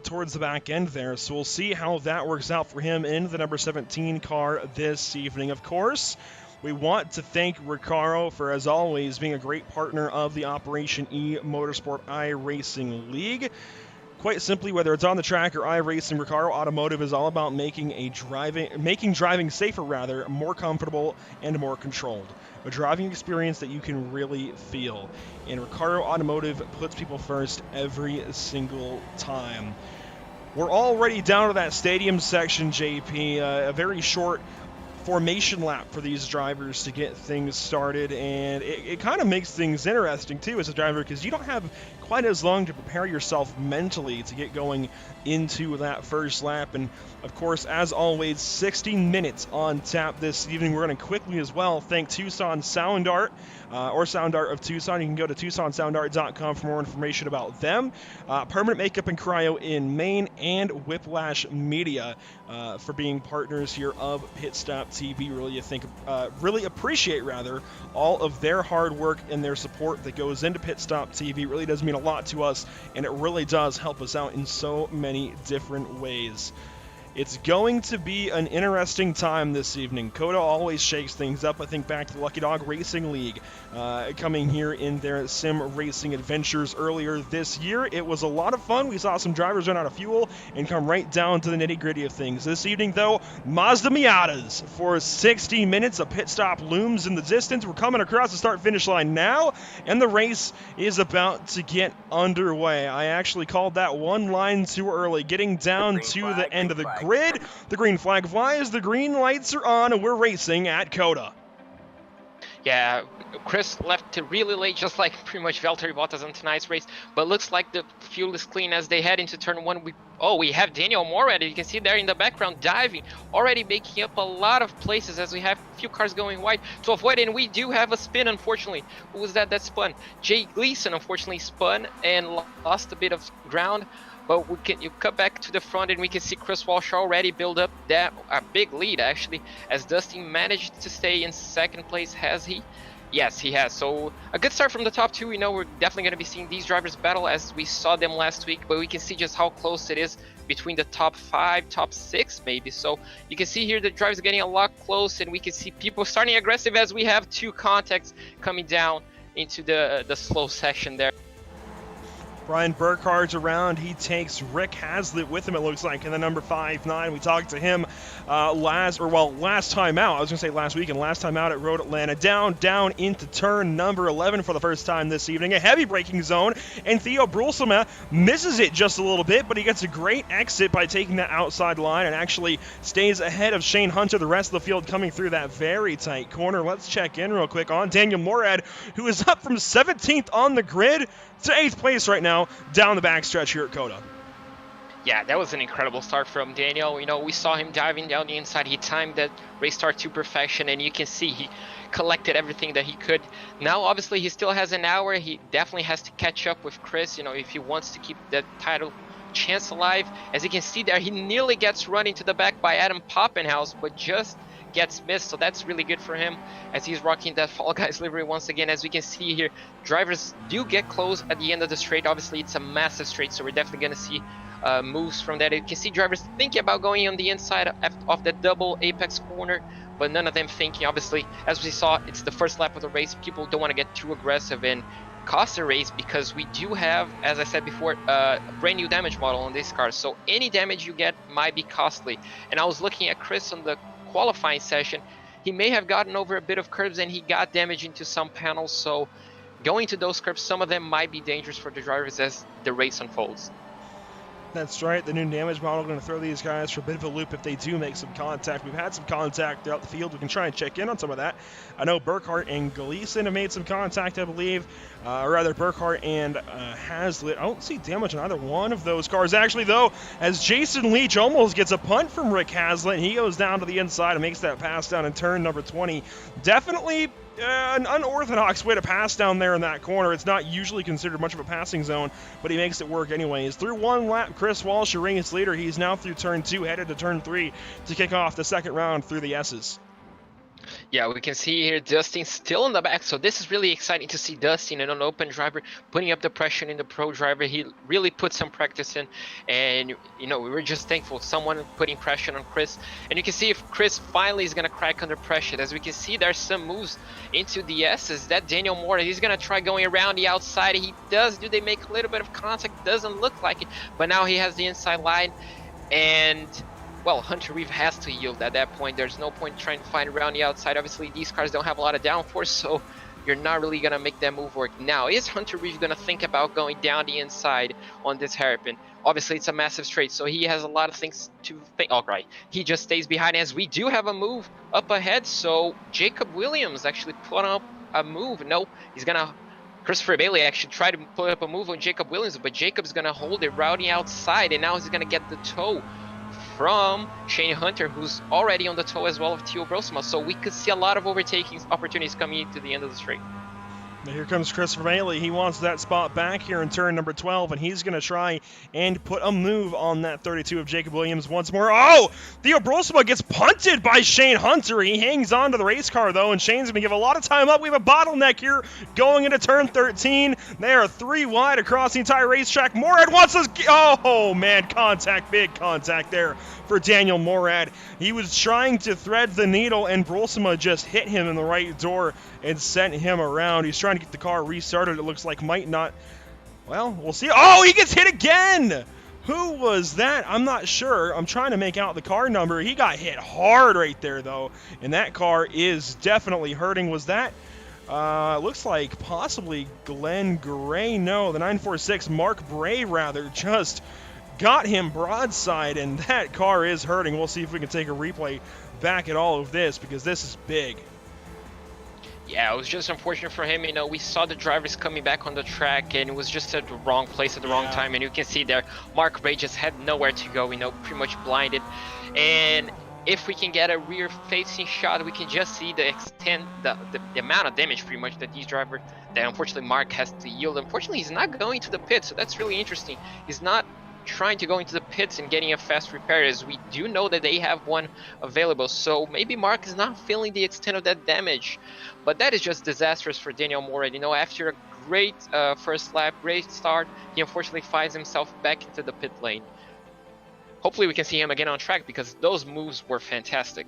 towards the back end there. So we'll see how that works out for him in the number 17 car this evening. Of course, we want to thank RECARO for, as always, being a great partner of the Operation eMotorsport iRacing League. Quite simply, whether it's on the track or iRacing, RECARO Automotive is all about making driving safer, more comfortable and more controlled. A driving experience that you can really feel. And RECARO Automotive puts people first every single time. We're already down to that stadium section, JP. A very short formation lap for these drivers to get things started, and it kind of makes things interesting too as a driver, because you don't have quite as long to prepare yourself mentally to get going into that first lap. And of course, as always, 60 minutes on tap this evening. We're going to quickly as well thank Tucson Sound Art, or Sound Art of Tucson. You can go to TucsonSoundArt.com for more information about them. Permanent Makeup and Cryo in Maine, and Whiplash Media for being partners here of PitStop TV. Really appreciate all of their hard work and their support that goes into PitStop TV. It really does mean a lot to us, and it really does help us out in so many different ways. It's going to be an interesting time this evening. COTA always shakes things up. I think back to the Lucky Dog Racing League coming here in their sim racing adventures earlier this year. It was a lot of fun. We saw some drivers run out of fuel and come right down to the nitty-gritty of things. This evening, though, Mazda Miatas for 60 minutes. A pit stop looms in the distance. We're coming across the start-finish line now, and the race is about to get underway. I actually called that one line too early. Getting down to the end of the grid. The green flag flies, the green lights are on, and we're racing at COTA. Yeah, Chris left it really late, just like pretty much Valtteri Bottas on tonight's race. But looks like the fuel is clean as they head into turn 1. We have Daniel Morad. You can see there in the background diving, already making up a lot of places as we have a few cars going wide to avoid it. And we do have a spin, unfortunately. Who was that spun? Jay Gleason, unfortunately, spun and lost a bit of ground. But you cut back to the front and we can see Chris Walsh already build up a big lead, actually, as Dustin managed to stay in second place. Has he? Yes, he has. So a good start from the top 2. We know we're definitely going to be seeing these drivers battle as we saw them last week, but we can see just how close it is between the top 5, top 6 maybe. So you can see here the drivers are getting a lot close, and we can see people starting aggressive as we have 2 contacts coming down into the slow section there. Brian Burkhart's around. He takes Rick Hazlitt with him, it looks like, in the number 5-9. We talked to him last time out. I was going to say last week, and last time out at Road Atlanta. Down into turn number 11 for the first time this evening. A heavy braking zone, and Theo Brulsema misses it just a little bit, but he gets a great exit by taking that outside line and actually stays ahead of Shane Hunter. The rest of the field coming through that very tight corner. Let's check in real quick on Daniel Morad, who is up from 17th on the grid to 8th place right now. now down the backstretch here at Coda. Yeah, that was an incredible start from Daniel. You know, we saw him diving down the inside. He timed that race start to perfection, and you can see he collected everything that he could. Now, obviously, he still has an hour. He definitely has to catch up with Chris, you know, if he wants to keep that title chance alive. As you can see there, he nearly gets run into the back by Adam Poppenhaus, but just gets missed, so that's really good for him as he's rocking that Fall Guys livery once again. As we can see here, drivers do get close at the end of the straight. Obviously, it's a massive straight, so we're definitely going to see moves from that. You can see drivers thinking about going on the inside of that double apex corner, but none of them thinking. Obviously, as we saw, it's the first lap of the race. People don't want to get too aggressive and cost the race, because we do have, as I said before, a brand new damage model on this car, so any damage you get might be costly. And I was looking at Chris on the qualifying session. He may have gotten over a bit of curves and he got damage into some panels, so going to those curves, some of them might be dangerous for the drivers as the race unfolds. That's right, the new damage model going to throw these guys for a bit of a loop if they do make some contact. We've had some contact throughout the field. We can try and check in on some of that. I know Burkhart and Gleason have made some contact, I believe. Or rather, Burkhart and Hazlitt. I don't see damage on either one of those cars, actually, though, as Jason Leach almost gets a punt from Rick Hazlitt. He goes down to the inside and makes that pass down in turn number 20. Definitely an unorthodox way to pass down there in that corner. It's not usually considered much of a passing zone, but he makes it work anyways. Through one lap, Chris Walsh, your ring's leader. He's now through turn 2, headed to turn 3 to kick off the second round through the S's. Yeah, we can see here Dustin still in the back, so this is really exciting to see Dustin and an open driver putting up the pressure in the pro driver. He really put some practice in, and you know, we were just thankful someone putting pressure on Chris. And you can see if Chris finally is going to crack under pressure. As we can see, there's some moves into the S's. That Daniel Moore, he's going to try going around the outside. He does. Do they make a little bit of contact? Doesn't look like it, but now he has the inside line, and well, Hunter Reeve has to yield at that point. There's no point trying to find around the outside. Obviously, these cars don't have a lot of downforce, so you're not really going to make that move work. Now, is Hunter Reeve going to think about going down the inside on this hairpin? Obviously, it's a massive straight, so he has a lot of things to think. All right, he just stays behind as we do have a move up ahead, so Jacob Williams actually put up a move. No, he's going to... Christopher Bailey actually tried to put up a move on Jacob Williams, but Jacob's going to hold it routing outside, and now he's going to get the tow from Shane Hunter, who's already on the tow as well of Theo Brosma. So we could see a lot of overtaking opportunities coming into the end of the straight. Here comes Christopher Bailey. He wants that spot back here in turn number 12, and he's going to try and put a move on that 32 of Jacob Williams once more. Oh! Theo Brosma gets punted by Shane Hunter. He hangs on to the race car, though, and Shane's going to give a lot of time up. We have a bottleneck here going into turn 13. They are 3 wide across the entire racetrack. Morad wants us... Oh, man, contact, big contact there for Daniel Morad. He was trying to thread the needle, and Brosma just hit him in the right door and sent him around. He's trying to get the car restarted. It looks like might not. Well, we'll see. Oh, he gets hit again! Who was that? I'm not sure. I'm trying to make out the car number. He got hit hard right there, though, and that car is definitely hurting. Was that... looks like possibly Glenn Gray. No, the 946, Mark Bray, rather, just got him broadside, and that car is hurting. We'll see if we can take a replay back at all of this, because this is big. Yeah, it was just unfortunate for him. You know, we saw the drivers coming back on the track, and it was just at the wrong place at the wrong time. And you can see there, Mark Bray just had nowhere to go, you know, pretty much blinded. And if we can get a rear-facing shot, we can just see the extent, the amount of damage pretty much that these drivers, that unfortunately Mark has to yield. Unfortunately, he's not going to the pit, so that's really interesting. He's not trying to go into the pits and getting a fast repair, as we do know that they have one available. So maybe Mark is not feeling the extent of that damage, but that is just disastrous for Daniel Morad. You know, after a great first lap, great start, he unfortunately finds himself back into the pit lane. Hopefully we can see him again on track, because those moves were fantastic.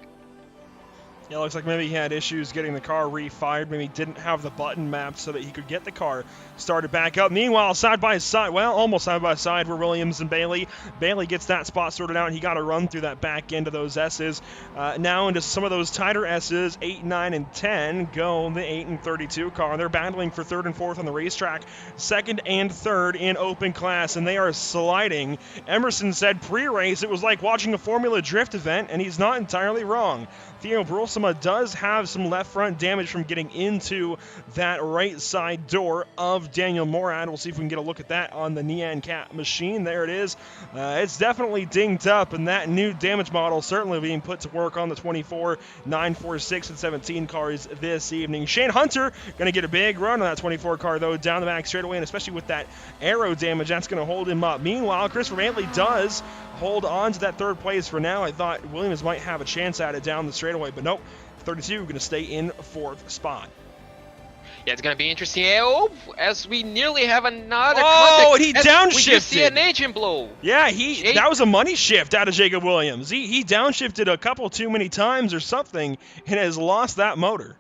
Yeah, looks like maybe he had issues getting the car refired. Maybe didn't have the button mapped so that he could get the car started back up. Meanwhile, side by side, well, almost side by side were Williams and Bailey. Bailey gets that spot sorted out, and he got to run through that back end of those S's. Now into some of those tighter S's, 8, 9, and 10 go the 8 and 32 car. They're battling for 3rd and 4th on the racetrack, 2nd and 3rd in open class, and they are sliding. Emerson said pre-race it was like watching a Formula Drift event, and he's not entirely wrong. Theo Brulsema does have some left front damage from getting into that right side door of Daniel Morad. We'll see if we can get a look at that on the Neon Cat machine. There it is. It's definitely dinged up, and that new damage model certainly being put to work on the 24, 9, 4, 6, and 17 cars this evening. Shane Hunter going to get a big run on that 24 car, though, down the back straightaway, and especially with that aero damage, that's going to hold him up. Meanwhile, Christopher Mantley does hold on to that third place for now. I thought Williams might have a chance at it down the straightaway, but nope. 32 going to stay in fourth spot. Yeah, it's going to be interesting. Oh, as we nearly have another contact. And he downshifted. We just see an engine blow. Yeah, that was a money shift out of Jacob Williams. He downshifted a couple too many times or something and has lost that motor.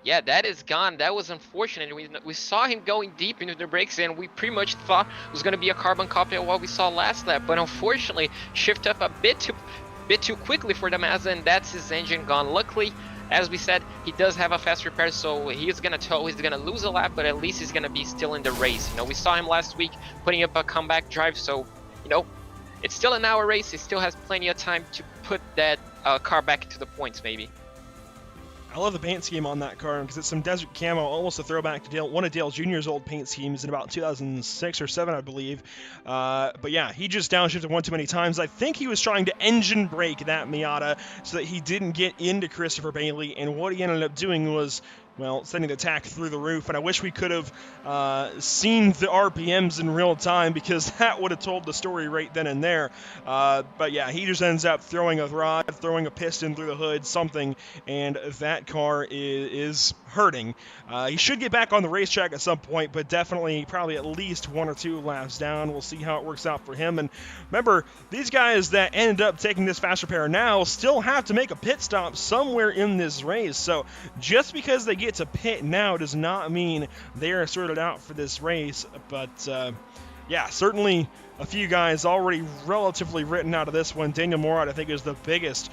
Yeah, that is gone. That was unfortunate. We saw him going deep into the brakes, and we pretty much thought it was going to be a carbon copy of what we saw last lap. But unfortunately, shift up a bit too quickly for the Mazda, and that's his engine gone. Luckily, as we said, he does have a fast repair, so he's going to tow. He's going to lose a lap, but at least he's going to be still in the race. You know, we saw him last week putting up a comeback drive, so, you know, it's still an hour race. He still has plenty of time to put that car back into the points, maybe. I love the paint scheme on that car because it's some desert camo, almost a throwback to one of Dale Jr.'s old paint schemes in about 2006 or 7, I believe. But yeah, he just downshifted one too many times. I think he was trying to engine brake that Miata so that he didn't get into Christopher Bailey, and what he ended up doing was, well, sending the attack through the roof, and I wish we could have seen the RPMs in real time because that would have told the story right then and there. But yeah, he just ends up throwing a rod, throwing a piston through the hood, something, and that car is hurting. He should get back on the racetrack at some point, but definitely probably at least 1 or 2 laps down. We'll see how it works out for him. And remember, these guys that ended up taking this fast repair now still have to make a pit stop somewhere in this race. So just because they get to pit now does not mean they are sorted out for this race. But yeah, certainly a few guys already relatively written out of this one. Daniel Morad, I think, is the biggest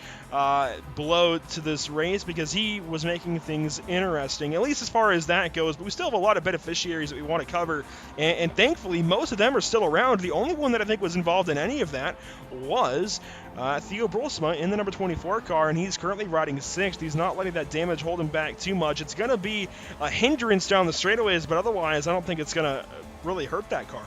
blow to this race because he was making things interesting, at least as far as that goes. But we still have a lot of beneficiaries that we want to cover, and thankfully most of them are still around. The only one that I think was involved in any of that was Theo Brulsema in the number 24 car, and he's currently riding 6th. He's not letting that damage hold him back too much. It's going to be a hindrance down the straightaways, but otherwise I don't think it's going to really hurt that car.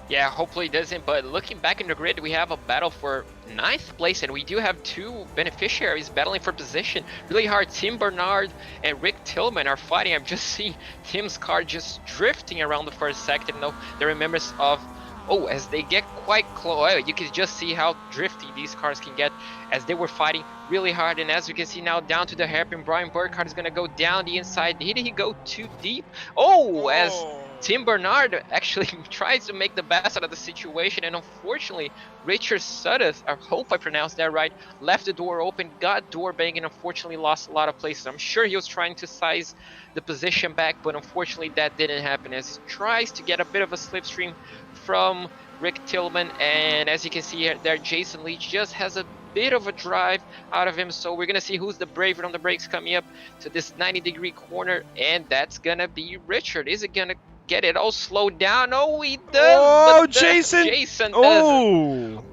Yeah, hopefully it doesn't, but looking back in the grid, we have a battle for 9th place, and we do have 2 beneficiaries battling for position. Really hard. Tim Bernard and Rick Tillman are fighting. I'm just seeing Tim's car just drifting around the first sector. No, the remembrance of, oh, as they get quite close, you can just see how drifty these cars can get as they were fighting really hard. And as you can see now, down to the hairpin, Brian Burkhardt is going to go down the inside. Did he go too deep? Oh, as Tim Bernard actually tries to make the best out of the situation, and unfortunately, Richard Sudduth, I hope I pronounced that right, left the door open, got door banging, and unfortunately lost a lot of places. I'm sure he was trying to size the position back, but unfortunately that didn't happen as he tries to get a bit of a slipstream from Rick Tillman, and as you can see here, there, Jason Leach just has a bit of a drive out of him, so we're gonna see who's the braver on the brakes coming up to this 90-degree corner, and that's gonna be Richard. Is it gonna get it all slowed down? Oh, he does. Oh, Jason does.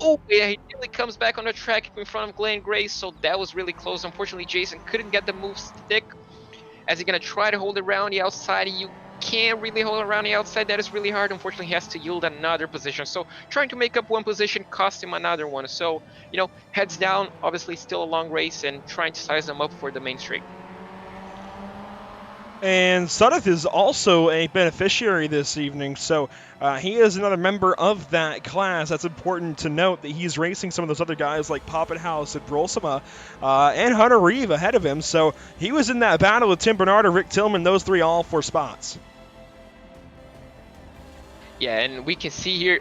Oh, yeah, he nearly comes back on the track in front of Glenn Grace, so that was really close. Unfortunately, Jason couldn't get the move stick as he's gonna try to hold it around the outside. You can't really hold around the outside. That is really hard. Unfortunately, he has to yield another position, so trying to make up one position cost him another one. So, you know, heads down, obviously still a long race, and trying to size them up for the main straight. And Sudduth is also a beneficiary this evening, so he is another member of that class. That's important to note that he's racing some of those other guys like Poppenhouse and Brulsema and Hunter Reeve ahead of him. So he was in that battle with Tim Bernard and Rick Tillman, those 3 all for spots. Yeah, and we can see here,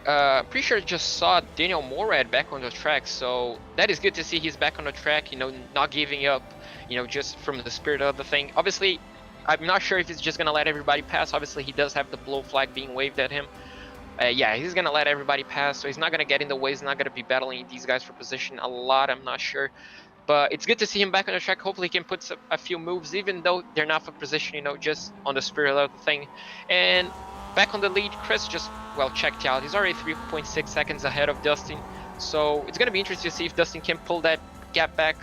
pretty sure I just saw Daniel Morad back on the track, so that is good to see he's back on the track, you know, not giving up, you know, just from the spirit of the thing. Obviously, I'm not sure if he's just going to let everybody pass. Obviously, he does have the blow flag being waved at him. Yeah, he's going to let everybody pass, so he's not going to get in the way. He's not going to be battling these guys for position a lot, I'm not sure. But it's good to see him back on the track. Hopefully, he can put a few moves, even though they're not for position, you know, just on the spirit of the thing. And back on the lead, Chris just, well, checked out. He's already 3.6 seconds ahead of Dustin. So it's going to be interesting to see if Dustin can pull that gap back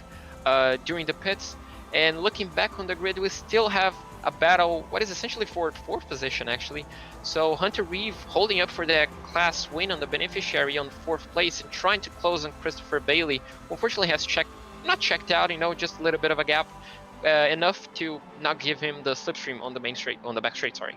during the pits. And looking back on the grid, we still have a battle, what is essentially for fourth position actually. So Hunter Reeve holding up for that class win on the beneficiary on fourth place and trying to close on Christopher Bailey, who unfortunately has not checked out, just a little bit of a gap, enough to not give him the slipstream on the back straight, sorry.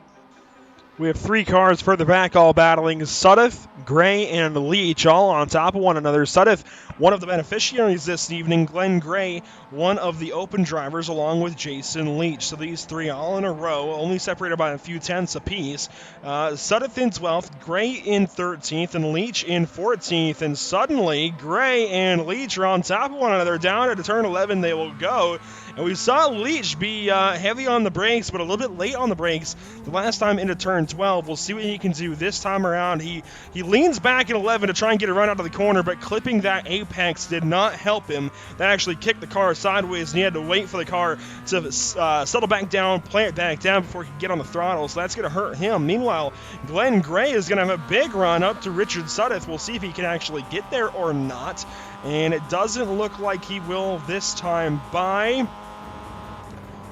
We have 3 cars further back all battling. Sudduth, Gray, and Leach all on top of one another. Sudduth, one of the beneficiaries this evening. Glenn Gray, one of the open drivers, along with Jason Leach. So these 3 all in a row, only separated by a few tenths apiece. Sudduth in 12th, Gray in 13th, and Leach in 14th. And suddenly, Gray and Leach are on top of one another. Down at turn 11 they will go. And we saw Leach be heavy on the brakes, but a little bit late on the brakes the last time into turn 12. We'll see what he can do this time around. He leans back in 11 to try and get a run out of the corner, but clipping that apex did not help him. That actually kicked the car sideways, and he had to wait for the car to settle back down, play it back down before he could get on the throttle, so that's going to hurt him. Meanwhile, Glenn Gray is going to have a big run up to Richard Sudduth. We'll see if he can actually get there or not, and it doesn't look like he will this time by...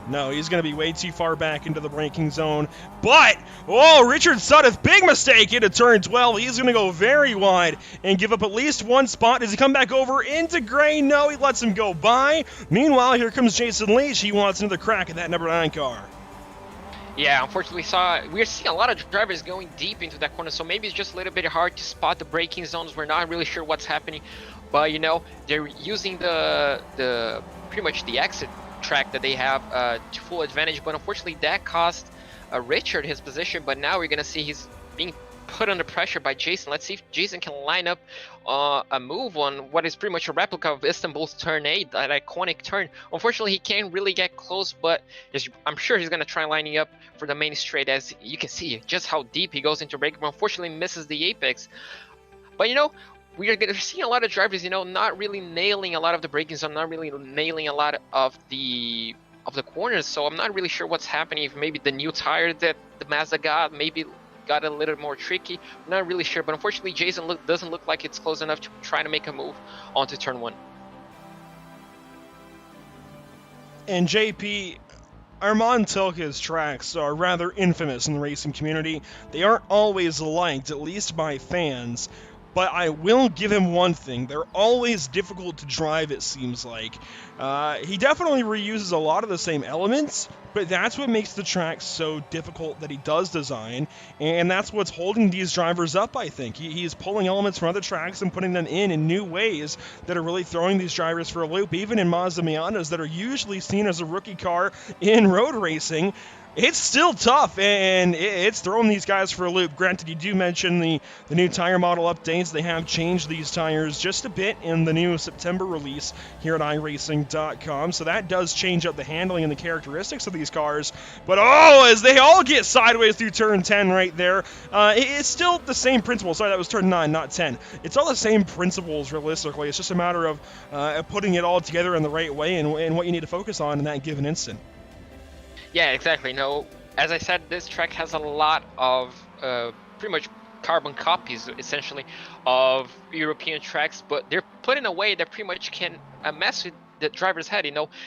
No, he's going to be way too far back into the braking zone. But, Richard Sudduth, big mistake into turn 12. He's going to go very wide and give up at least one spot. Does he come back over into Gray? No, he lets him go by. Meanwhile, here comes Jason Leach. He wants another crack at that number 9 car. Yeah, unfortunately we're seeing a lot of drivers going deep into that corner, so maybe it's just a little bit hard to spot the braking zones. We're not really sure what's happening, but they're using the pretty much the exit track that they have to full advantage, but unfortunately that cost Richard his position. But now we're gonna see he's being put under pressure by Jason. Let's see if Jason can line up a move on what is pretty much a replica of Istanbul's turn 8, that iconic turn. Unfortunately, he can't really get close, but I'm sure he's gonna try lining up for the main straight. As you can see just how deep he goes into braking, but unfortunately misses the apex. But we're seeing a lot of drivers, not really nailing a lot of the braking zone, not really nailing a lot of the corners. So I'm not really sure what's happening. If maybe the new tire that the Mazda got maybe got a little more tricky. I'm not really sure. But unfortunately, Jason doesn't look like it's close enough to try to make a move onto turn 1. And JP, Armand Tilke's tracks are rather infamous in the racing community. They aren't always liked, at least by fans. But I will give him one thing. They're always difficult to drive, it seems like. He definitely reuses a lot of the same elements, but that's what makes the track so difficult that he does design, and that's what's holding these drivers up, I think. He's pulling elements from other tracks and putting them in new ways that are really throwing these drivers for a loop, even in Mazda Miatas that are usually seen as a rookie car in road racing. It's still tough, and it's throwing these guys for a loop. Granted, you do mention the new tire model updates. They have changed these tires just a bit in the new September release here at iRacing.com, so that does change up the handling and the characteristics of these cars. But, as they all get sideways through turn 10 right there, it's still the same principle. Sorry, that was turn 9, not 10. It's all the same principles, realistically. It's just a matter of putting it all together in the right way and what you need to focus on in that given instant. Yeah, exactly. As I said, this track has a lot of pretty much carbon copies, essentially, of European tracks, but they're put in a way that pretty much can mess with the driver's head.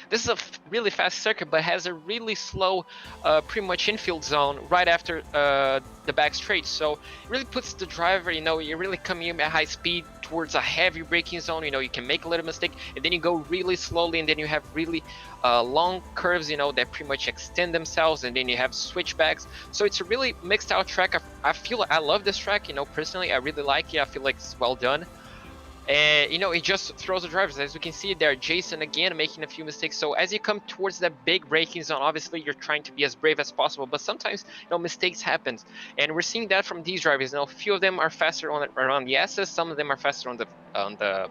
This is a really fast circuit, but has a really slow pretty much infield zone right after the back straight, so it really puts the driver, you're really coming in at high speed towards a heavy braking zone. You can make a little mistake, and then you go really slowly, and then you have really long curves, that pretty much extend themselves, and then you have switchbacks. So it's a really mixed out track. I love this track, personally. I really like it. I feel like it's well done. And it just throws the drivers. As we can see there, Jason again making a few mistakes. So as you come towards that big braking zone, obviously you're trying to be as brave as possible, but sometimes mistakes happen, and we're seeing that from these drivers. A few of them are faster around the S's, some of them are faster on the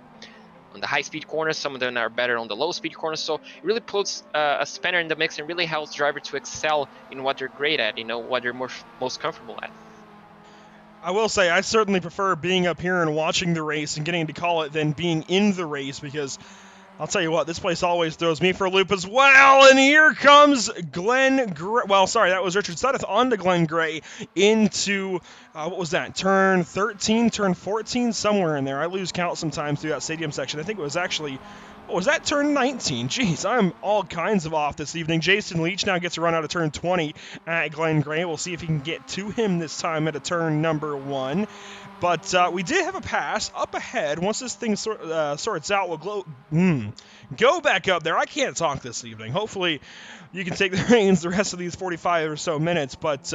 high speed corners, some of them are better on the low speed corners. So it really puts a spanner in the mix and really helps driver to excel in what they're great at, what they're most comfortable at. I will say, I certainly prefer being up here and watching the race and getting to call it than being in the race, because I'll tell you what, this place always throws me for a loop as well. And here comes Glenn Gray. Well, sorry, that was Richard Sudduth onto Glenn Gray into, what was that, turn 13, turn 14, somewhere in there. I lose count sometimes through that stadium section. I think it was actually, Oh, is that turn 19? Jeez, I'm all kinds of off this evening. Jason Leach now gets a run out of turn 20 at Glen Gray. We'll see if he can get to him this time at a turn number 1. But we did have a pass up ahead. Once this thing sorts out, we'll go back up there. I can't talk this evening. Hopefully you can take the reins the rest of these 45 or so minutes. But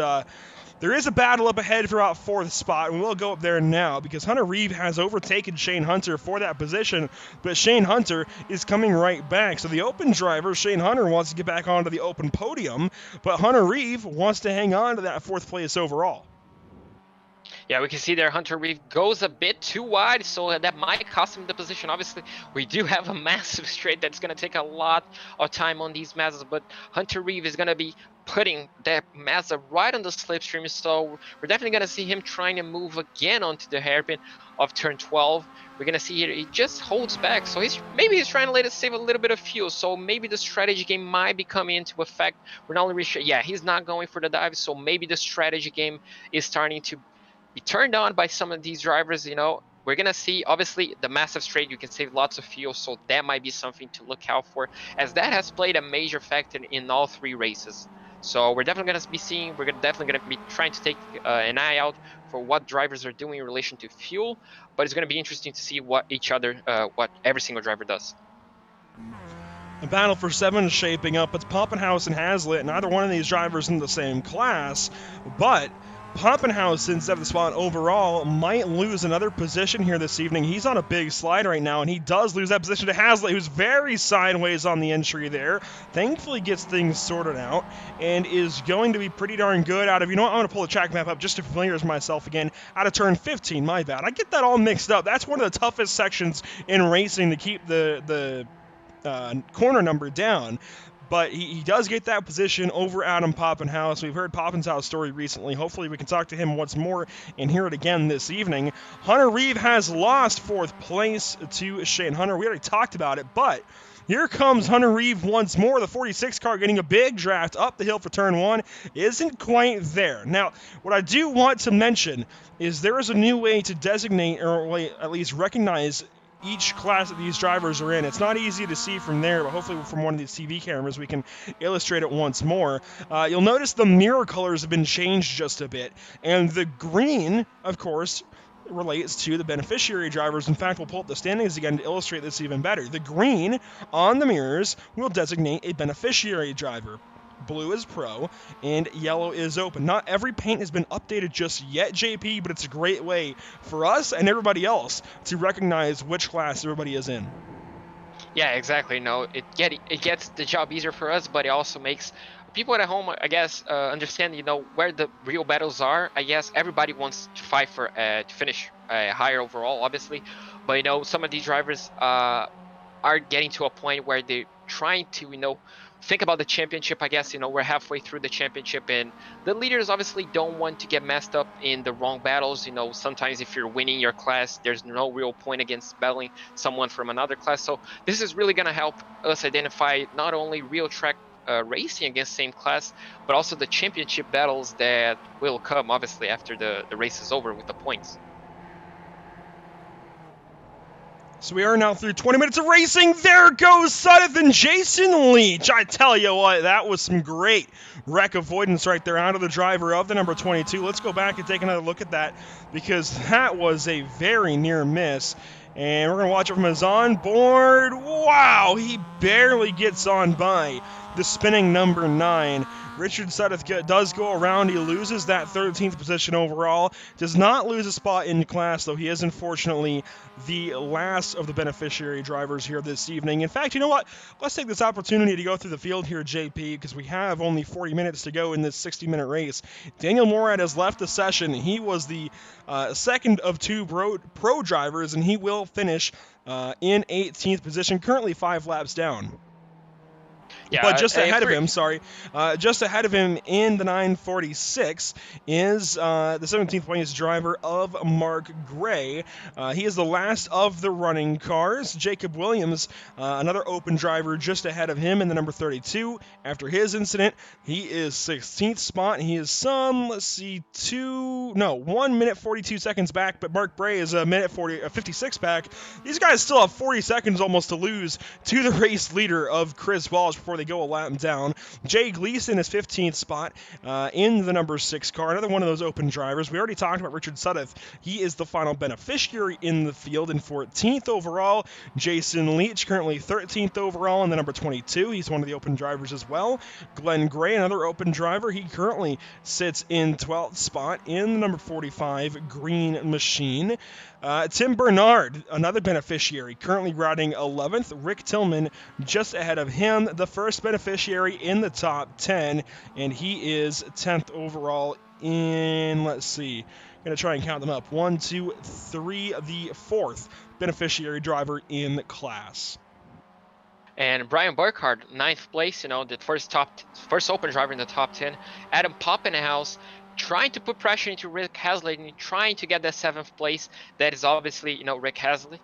there is a battle up ahead for about 4th spot, and we'll go up there now because Hunter Reeve has overtaken Shane Hunter for that position, but Shane Hunter is coming right back. So the open driver, Shane Hunter, wants to get back onto the open podium, but Hunter Reeve wants to hang on to that 4th place overall. Yeah, we can see there Hunter Reeve goes a bit too wide, so that might cost him the position. Obviously, we do have a massive straight that's going to take a lot of time on these Mazdas, but Hunter Reeve is going to be putting that Mazda right on the slipstream, so we're definitely going to see him trying to move again onto the hairpin of turn 12. We're going to see here, he just holds back, so maybe he's trying to let us save a little bit of fuel, so maybe the strategy game might be coming into effect. We're not really sure. Yeah, he's not going for the dive, so maybe the strategy game is starting to be turned on by some of these drivers. You know, we're gonna see obviously the massive straight, you can save lots of fuel, so that might be something to look out for, as that has played a major factor in all 3 races. So we're definitely gonna be seeing, definitely gonna be trying to take an eye out for what drivers are doing in relation to fuel, but it's gonna be interesting to see what what every single driver does. The battle for 7 is shaping up. It's Poppenhaus and Hazlitt. Neither one of these drivers in the same class, but Poppenhaus in 7th spot overall might lose another position here this evening. He's on a big slide right now, and he does lose that position to Hazlitt, who's very sideways on the entry there. Thankfully gets things sorted out and is going to be pretty darn good out of, you know what, I'm going to pull the track map up just to familiarize myself again, out of turn 15, my bad. I get that all mixed up. That's one of the toughest sections in racing to keep the corner number down. But he does get that position over Adam Poppenhaus. We've heard Poppenhaus' story recently. Hopefully we can talk to him once more and hear it again this evening. Hunter Reeve has lost 4th place to Shane Hunter. We already talked about it, but here comes Hunter Reeve once more. The 46 car getting a big draft up the hill for turn 1 isn't quite there. Now, what I do want to mention is there is a new way to designate, or at least recognize, each class that these drivers are in. It's not easy to see from there, but hopefully from one of these TV cameras we can illustrate it once more. You'll notice the mirror colors have been changed just a bit, and the green, of course, relates to the beneficiary drivers. In fact, we'll pull up the standings again to illustrate this even better. The green on the mirrors will designate a beneficiary driver. Blue is pro, and yellow is open. Not every paint has been updated just yet, JP, but it's a great way for us and everybody else to recognize which class everybody is in. Yeah, exactly. No, it gets the job easier for us, but it also makes people at home, I guess, understand, you know, where the real battles are. I guess everybody wants to fight for to finish higher overall, obviously, but you know, some of these drivers are getting to a point where they're trying to, you know, think about the championship. I guess, you know, we're halfway through the championship, and the leaders obviously don't want to get messed up in the wrong battles. You know, sometimes if you're winning your class, there's no real point against battling someone from another class. So this is really going to help us identify not only real track racing against same class, but also the championship battles that will come obviously after the race is over with the points. So we are now through 20 minutes of racing. There goes Sudeth and Jason Leach. I tell you what, that was some great wreck avoidance right there out of the driver of the number 22. Let's go back and take another look at that, because that was a very near miss. And we're going to watch it from his onboard. Wow, he barely gets on by the spinning number 9. Richard Sudeth does go around. He loses that 13th position overall. Does not lose a spot in class, though. He is, unfortunately, the last of the beneficiary drivers here this evening. In fact, you know what? Let's take this opportunity to go through the field here, JP, because we have only 40 minutes to go in this 60-minute race. Daniel Morad has left the session. He was the second of 2 pro drivers, and he will finish in 18th position, currently 5 laps down. Yeah, But just ahead of for- him, just ahead of him in the 946 is the 17th place driver of Mark Gray. He is the last of the running cars. Jacob Williams, another open driver, just ahead of him in the number 32. After his incident, he is 16th spot. He is 1 minute 42 seconds back, but Mark Gray is a minute 56 back. These guys still have 40 seconds almost to lose to the race leader of Chris Walsh before they go a lap down. Jay Gleason is 15th spot in the number 6 car, another one of those open drivers. We already talked about Richard Sudduth. He is the final beneficiary in the field in 14th overall. Jason Leach currently 13th overall in the number 22. He's one of the open drivers as well. Glenn Gray, another open driver. He currently sits in 12th spot in the number 45 Green Machine. Tim Bernard, another beneficiary, currently riding 11th. Rick Tillman just ahead of him, the first beneficiary in the top 10, and he is 10th overall in, let's see, going to try and count them up. 1, 2, 3, the 4th beneficiary driver in the class. And Brian Burkhardt, 9th place, the first open driver in the top 10. Adam Poppenhaus trying to put pressure into Rick Haslett and trying to get that 7th place. That is obviously, Rick Haslett.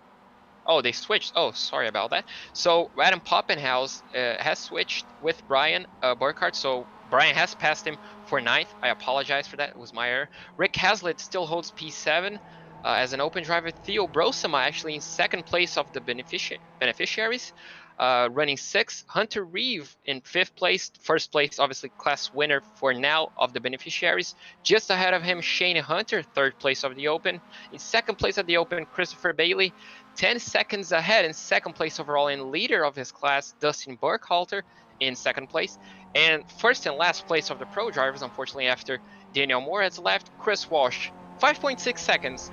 Oh, they switched. Oh, sorry about that. So Adam Poppenhaus has switched with Brian Burkhardt. So Brian has passed him for 9th. I apologize for that. It was my error. Rick Haslett still holds P7 as an open driver. Theo Brosema actually in 2nd place of the beneficiaries. Running 6th. Hunter Reeve in 5th place. 1st place, obviously, class winner for now of the beneficiaries. Just ahead of him, Shane Hunter, 3rd place of the Open. In 2nd place at the Open, Christopher Bailey. 10 seconds ahead in 2nd place overall and leader of his class, Dustin Burkhalter in 2nd place. And 1st and last place of the pro drivers, unfortunately, after Daniel Moore has left, Chris Walsh, 5.6 seconds.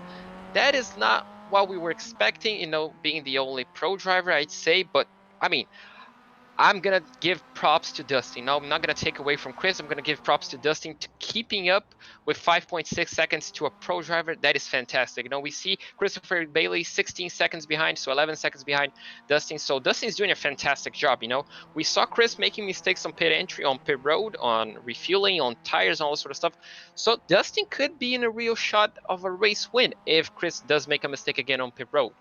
That is not what we were expecting, being the only pro driver, I'd say, but I mean, I'm going to give props to Dustin. No, I'm not going to take away from Chris. I'm going to give props to Dustin to keeping up with 5.6 seconds to a pro driver. That is fantastic. We see Christopher Bailey 16 seconds behind, so 11 seconds behind Dustin. So Dustin's doing a fantastic job, We saw Chris making mistakes on pit entry, on pit road, on refueling, on tires, and all that sort of stuff. So Dustin could be in a real shot of a race win if Chris does make a mistake again on pit road.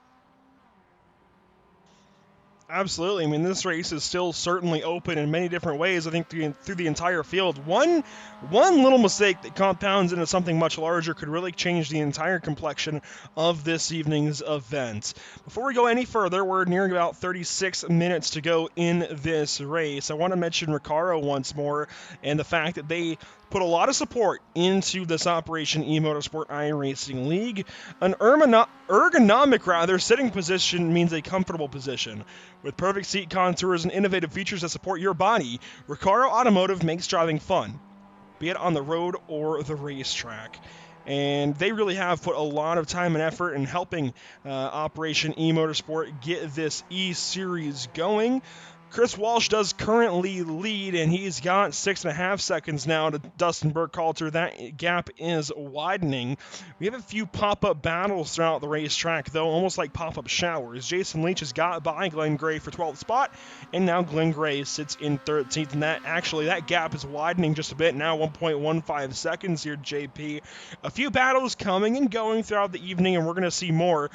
Absolutely. I mean, this race is still certainly open in many different ways, I think, through the entire field. One little mistake that compounds into something much larger could really change the entire complexion of this evening's event. Before we go any further, we're nearing about 36 minutes to go in this race. I want to mention RECARO once more and the fact that they put a lot of support into this Operation eMotorsport iRacing League. An ergonomic sitting position means a comfortable position. With perfect seat contours and innovative features that support your body, RECARO Automotive makes driving fun, be it on the road or the racetrack. And they really have put a lot of time and effort in helping Operation eMotorsport get this E-Series going. Chris Walsh does currently lead, and he's got 6.5 seconds now to Dustin Burkhalter. That gap is widening. We have a few pop-up battles throughout the racetrack, though, almost like pop-up showers. Jason Leach has got by Glenn Gray for 12th spot, and now Glenn Gray sits in 13th, and that gap is widening just a bit now, 1.15 seconds here, JP. A few battles coming and going throughout the evening, and we're going to see more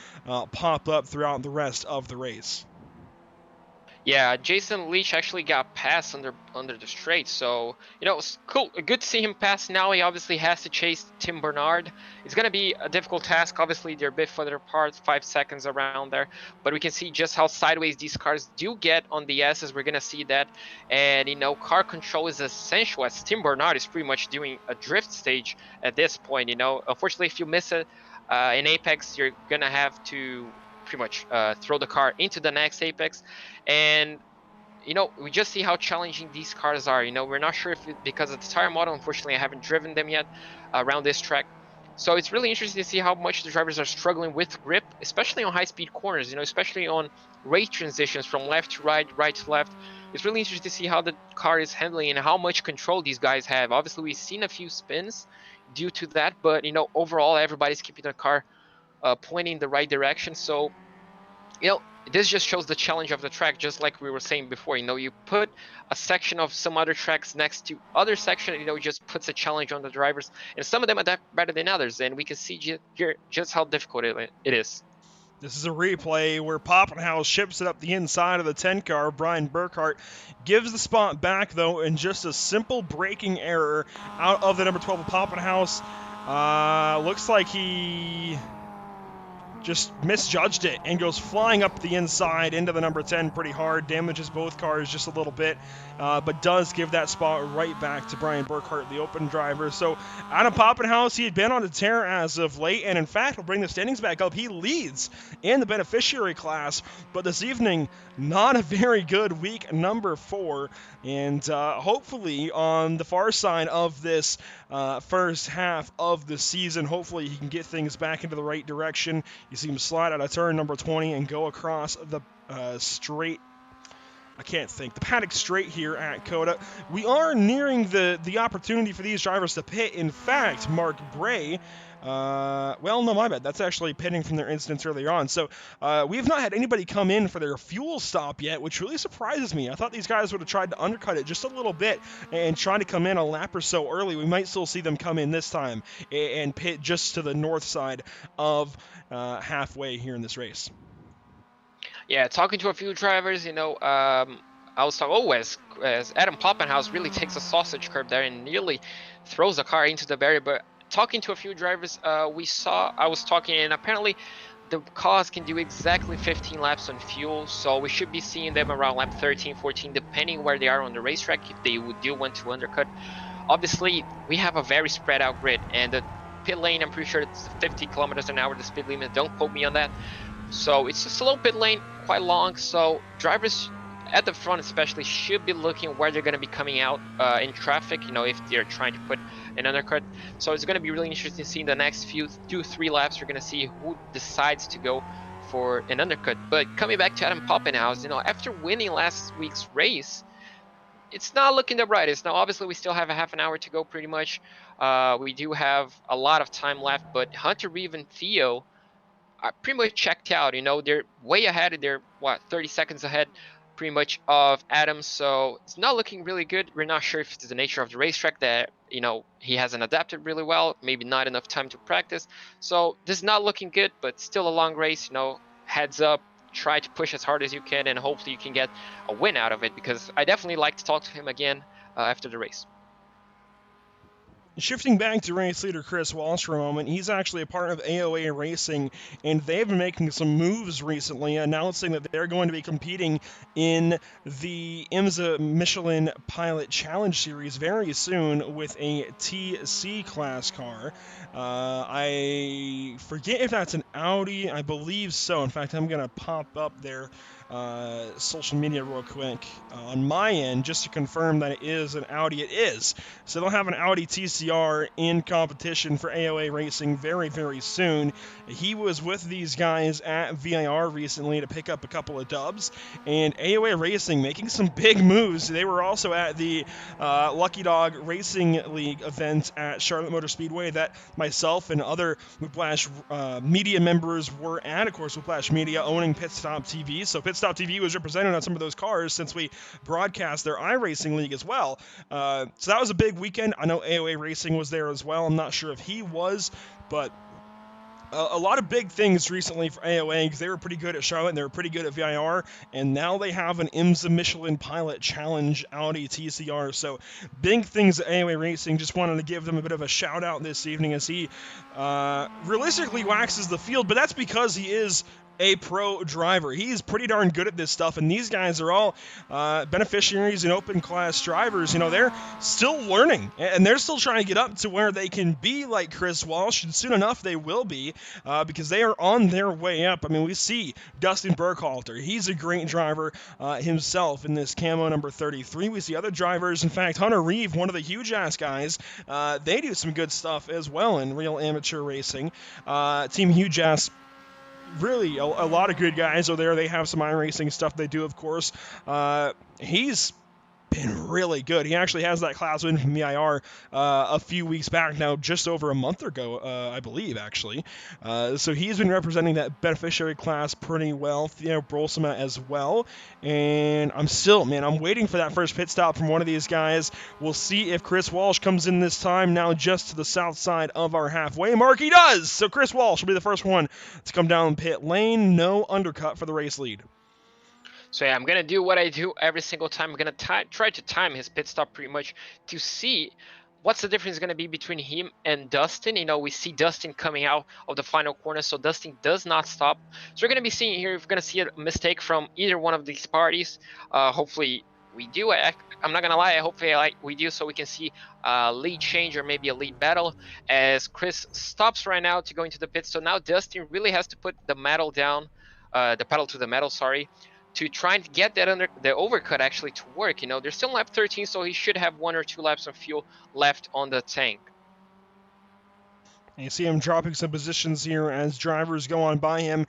pop up throughout the rest of the race. Yeah, Jason Leach actually got passed under the straight, so it's cool. Good to see him pass. Now he obviously has to chase Tim Bernard. It's gonna be a difficult task. Obviously, they're a bit further apart, 5 seconds around there, but we can see just how sideways these cars do get on the S's. We're gonna see that, and car control is essential as Tim Bernard is pretty much doing a drift stage at this point. Unfortunately, if you miss an apex, you're gonna have to pretty much throw the car into the next apex. And we just see how challenging these cars are. We're not sure if because of the tire model. Unfortunately, I haven't driven them yet around this track, so it's really interesting to see how much the drivers are struggling with grip, especially on high-speed corners, especially on rate transitions from left to right, right to left. It's really interesting to see how the car is handling and how much control these guys have. Obviously, we've seen a few spins due to that, but overall everybody's keeping the car pointing in the right direction. So this just shows the challenge of the track, just like we were saying before. You put a section of some other tracks next to other section, just puts a challenge on the drivers, and some of them adapt better than others, and we can see here just how difficult it is. This is a replay where Poppenhaus ships it up the inside of the 10 car. Brian Burkhart gives the spot back, though, in just a simple braking error out of the number 12 of Poppenhaus. Looks like he just misjudged it and goes flying up the inside into the number 10 pretty hard, damages both cars just a little bit, but does give that spot right back to Brian Burkhart, the open driver. So Adam Poppenhaus, he had been on a tear as of late, and in fact, we'll bring the standings back up. He leads in the beneficiary class, but this evening, not a very good week number 4, and hopefully on the far side of this first half of the season, hopefully he can get things back into the right direction. You see him slide out of turn number 20 and go across the straight. I can't think. The paddock straight here at COTA. We are nearing the opportunity for these drivers to pit. In fact, Mark Bray, well, no, my bad. That's actually pitting from their instance earlier on. So we have not had anybody come in for their fuel stop yet, which really surprises me. I thought these guys would have tried to undercut it just a little bit and try to come in a lap or so early. We might still see them come in this time and pit just to the north side of halfway here in this race. Yeah, talking to a few drivers, I was talking, as Adam Poppenhaus really takes a sausage curve there and nearly throws the car into the barrier. But talking to a few drivers, I was talking, and apparently the cars can do exactly 15 laps on fuel, so we should be seeing them around lap 13, 14, depending where they are on the racetrack, if they do want to undercut. Obviously, we have a very spread out grid, and the pit lane, I'm pretty sure it's 50 kilometers an hour, the speed limit. Don't quote me on that. So it's a slow pit lane, quite long, so drivers at the front especially should be looking where they're going to be coming out in traffic, if they're trying to put an undercut. So it's going to be really interesting to see in the next 2-3 laps. We're going to see who decides to go for an undercut. But coming back to Adam Poppenhaus, after winning last week's race, it's not looking the brightest. Now, obviously, we still have a half an hour to go pretty much. We do have a lot of time left, but Hunter, Reeve, and Theo are pretty much checked out. They're way ahead. They're 30 seconds ahead pretty much of Adam, so it's not looking really good. We're not sure if it's the nature of the racetrack that he hasn't adapted really well, maybe not enough time to practice. So this is not looking good, but still a long race. Heads up, try to push as hard as you can, and hopefully you can get a win out of it, because I definitely like to talk to him again after the race. Shifting back to race leader Chris Walsh for a moment, he's actually a part of AOA Racing, and they've been making some moves recently, announcing that they're going to be competing in the IMSA Michelin Pilot Challenge Series very soon with a TC class car. I forget if that's an Audi. I believe so. In fact, I'm going to pop up their social media real quick on my end just to confirm that it is an Audi. It is. So they'll have an Audi TCR in competition for AOA Racing very, very soon. He was with these guys at VIR recently to pick up a couple of dubs, and AOA Racing making some big moves. They were also at the Lucky Dog Racing League event at Charlotte Motor Speedway that myself and other Whiplash Media members were at. Of course, Whiplash Media owning PitStop TV, so PitStop TV was represented on some of those cars since we broadcast their iRacing League as well. So that was a big weekend. I know AOA Racing was there as well. I'm not sure if he was, but a lot of big things recently for AOA, because they were pretty good at Charlotte and they were pretty good at VIR, and now they have an IMSA Michelin Pilot Challenge Audi TCR. So big things at AOA Racing. Just wanted to give them a bit of a shout out this evening as he realistically waxes the field, but that's because he is a pro driver. He's pretty darn good at this stuff, and these guys are all beneficiaries and open class drivers. They're still learning, and they're still trying to get up to where they can be like Chris Walsh, and soon enough they will be, because they are on their way up. I mean, we see Dustin Burkhalter. He's a great driver himself in this camo number 33. We see other drivers. In fact, Hunter Reeve, one of the huge ass guys, they do some good stuff as well in real amateur racing. Team Huge Ass, really a lot of good guys are there. They have some iRacing stuff they do, of course. He's been really good. He actually has that class win from the IR a few weeks back now, just over a month ago, I believe, actually. So he's been representing that beneficiary class pretty well. Theo Brolsema as well. And I'm waiting for that first pit stop from one of these guys. We'll see if Chris Walsh comes in this time, now just to the south side of our halfway mark. He does! So Chris Walsh will be the first one to come down pit lane. No undercut for the race lead. So yeah, I'm gonna do what I do every single time. I'm gonna try to time his pit stop pretty much to see what's the difference gonna be between him and Dustin. You know, we see Dustin coming out of the final corner, so Dustin does not stop. So we're gonna be seeing here, we're gonna see a mistake from either one of these parties. Hopefully we do. I'm not gonna lie, hopefully we do, so we can see a lead change or maybe a lead battle as Chris stops right now to go into the pit. So now Dustin really has to put the pedal to the metal, sorry, to try and get that the overcut actually to work. You know, there's still lap 13, so he should have 1 or 2 laps of fuel left on the tank. And you see him dropping some positions here as drivers go on by him.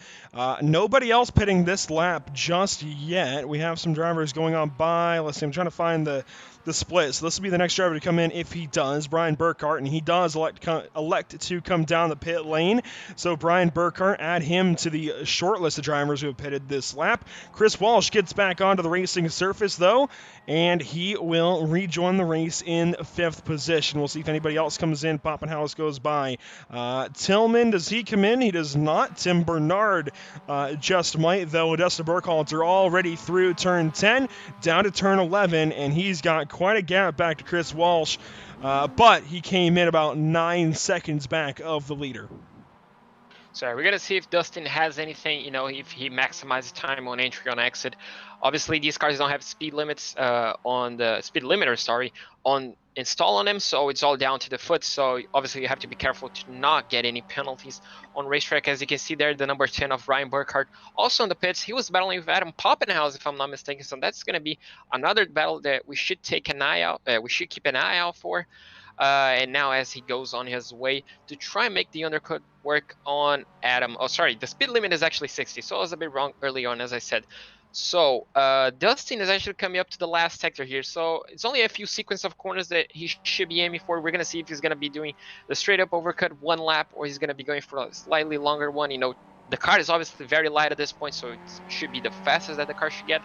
Nobody else pitting this lap just yet. We have some drivers going on by. Let's see, I'm trying to find the split. So this will be the next driver to come in if he does, Brian Burkhart, and he does elect to come down the pit lane. So Brian Burkhart, add him to the short list of drivers who have pitted this lap. Chris Walsh gets back onto the racing surface, though, and he will rejoin the race in 5th position. We'll see if anybody else comes in. Poppenhaus goes by. Tillman, does he come in? He does not. Tim Bernard just might, though. Dustin Burkhalter already through turn 10, down to turn 11, and he's got quite a gap back to Chris Walsh, but he came in about 9 seconds back of the leader. So we're gonna see if Dustin has anything, you know, if he maximizes time on entry, on exit. Obviously, these cars don't have speed limits on the speed limiter, sorry, install on them, so it's all down to the foot. So obviously, you have to be careful to not get any penalties on racetrack. As you can see there, the number 10 of Ryan Burkhart also in the pits. He was battling with Adam Poppenhaus, if I'm not mistaken. So that's going to be another battle that we should take an eye out. We should keep an eye out for. And now as he goes on his way to try and make the undercut work on Adam. Oh, sorry, the speed limit is actually 60, so I was a bit wrong early on, as I said. So Dustin is actually coming up to the last sector here, so it's only a few sequence of corners that he should be aiming for. We're going to see if he's going to be doing the straight up overcut 1 lap, or he's going to be going for a slightly longer one. You know, the car is obviously very light at this point, so it should be the fastest that the car should get.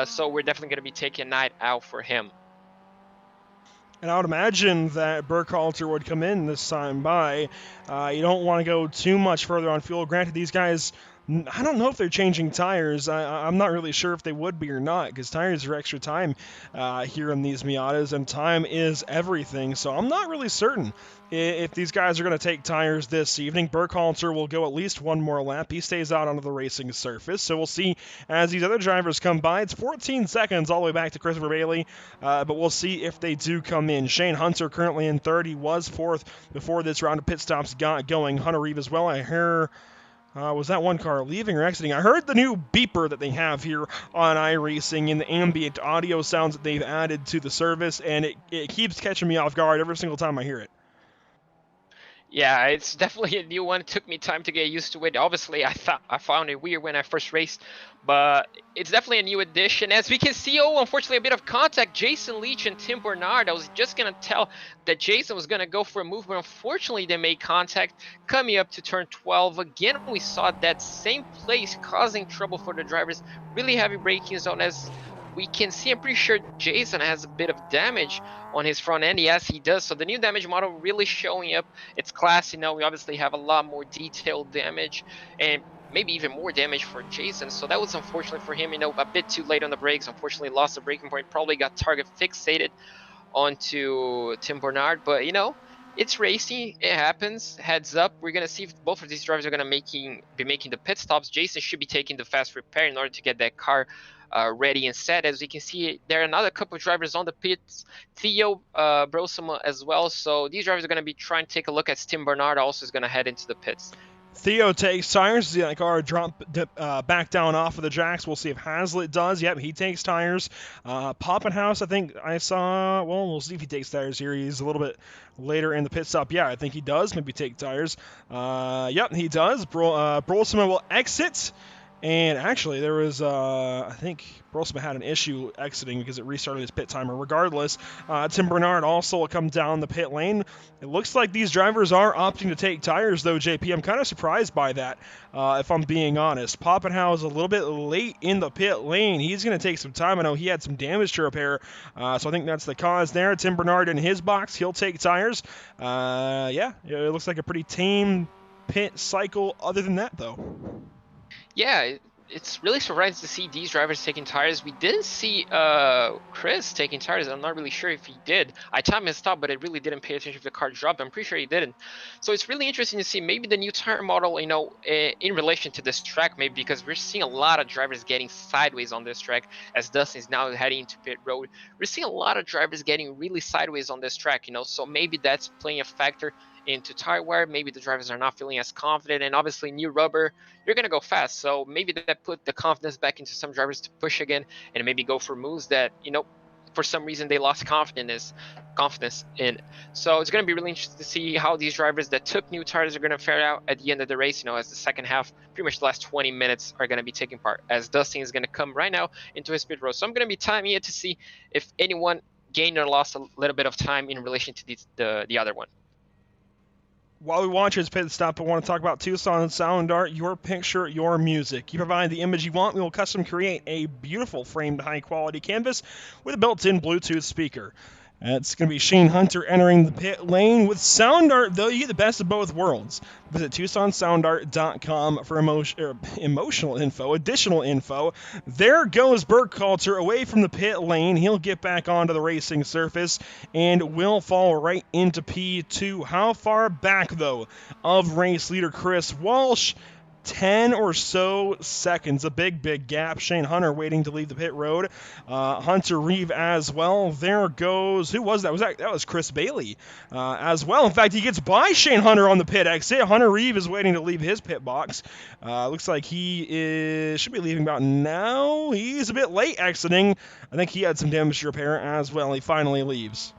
So we're definitely going to be taking a night out for him. And I would imagine that Burkhalter would come in this time by. You don't want to go too much further on fuel. Granted, these guys, I don't know if they're changing tires. I'm not really sure if they would be or not, because tires are extra time here in these Miatas, and time is everything. So I'm not really certain if these guys are going to take tires this evening. Burkhalter will go at least 1 more lap. He stays out onto the racing surface. So we'll see as these other drivers come by. It's 14 seconds all the way back to Christopher Bailey, but we'll see if they do come in. Shane Hunter currently in 3rd. He was 4th before this round of pit stops got going. Hunter Reeve as well. I hear... was that one car leaving or exiting? I heard the new beeper that they have here on iRacing in the ambient audio sounds that they've added to the service, and it keeps catching me off guard every single time I hear it. Yeah, it's definitely a new one. It took me time to get used to it. Obviously, I found it weird when I first raced, but it's definitely a new addition. As we can see, unfortunately, a bit of contact. Jason Leach and Tim Bernard. I was just going to tell that Jason was going to go for a move, but unfortunately, they made contact coming up to turn 12. Again, we saw that same place causing trouble for the drivers. Really heavy braking zone, as we can see. I'm pretty sure Jason has a bit of damage on his front end. Yes, he does. So the new damage model really showing up its class. You know, we obviously have a lot more detailed damage and maybe even more damage for Jason. So that was unfortunate for him, you know, a bit too late on the brakes. Unfortunately lost the braking point, probably got target fixated onto Tim Bernard. But, you know, it's racing. It happens. Heads up. We're going to see if both of these drivers are going to be making the pit stops. Jason should be taking the fast repair in order to get that car ready and set. As we can see, there are another couple of drivers on the pits, Theo Brolsema as well. So these drivers are going to be trying to take a look at Tim Bernard. Also is going to head into the pits. Theo takes tires. See that car drop back down off of the jacks. We'll see if Hazlitt does. Yep, he takes tires. Poppenhaus, I think I saw. Well, we'll see if he takes tires here. He's a little bit later in the pit stop. Yeah, I think he does. Maybe take tires. Yep, he does. Brolsema will exit. And actually, there was, I think Brosma had an issue exiting because it restarted his pit timer. Regardless, Tim Bernard also will come down the pit lane. It looks like these drivers are opting to take tires, though, JP. I'm kind of surprised by that, if I'm being honest. Poppenhau is a little bit late in the pit lane. He's going to take some time. I know he had some damage to repair, so I think that's the cause there. Tim Bernard in his box, he'll take tires. Yeah, it looks like a pretty tame pit cycle other than that, though. Yeah, it's really surprising to see these drivers taking tires. We didn't see Chris taking tires. I'm not really sure if he did. I timed his stop, but I really didn't pay attention if the car dropped. I'm pretty sure he didn't. So it's really interesting to see maybe the new tire model, you know, in relation to this track, maybe because we're seeing a lot of drivers getting sideways on this track as Dustin's now heading into pit road. We're seeing a lot of drivers getting really sideways on this track, you know, so maybe that's playing a factor into tire wear. Maybe the drivers are not feeling as confident, and obviously new rubber, you're going to go fast, so maybe that put the confidence back into some drivers to push again and maybe go for moves that, you know, for some reason they lost confidence in. So it's going to be really interesting to see how these drivers that took new tires are going to fare out at the end of the race, you know, as the second half, pretty much the last 20 minutes are going to be taking part, as Dustin is going to come right now into his pit road. So I'm going to be timing it to see if anyone gained or lost a little bit of time in relation to the other one. While we watch his pit stop, I want to talk about Tucson Sound Art, your picture, your music. You provide the image you want, we will custom create a beautiful framed high-quality canvas with a built-in Bluetooth speaker. It's going to be Shane Hunter entering the pit lane. With Sound Art, though, you get the best of both worlds. Visit TucsonSoundArt.com for emotional info, additional info. There goes Burkhalter away from the pit lane. He'll get back onto the racing surface and will fall right into P2. How far back, though, of race leader Chris Walsh? 10 or so seconds, a big gap. Shane Hunter waiting to leave the pit road. Hunter Reeve as well. There goes, who was that? That was Chris Bailey as well. In fact, he gets by Shane Hunter on the pit exit. Hunter Reeve is waiting to leave his pit box. Looks like he should be leaving about now. He's a bit late exiting. I think he had some damage to repair as well. He finally leaves.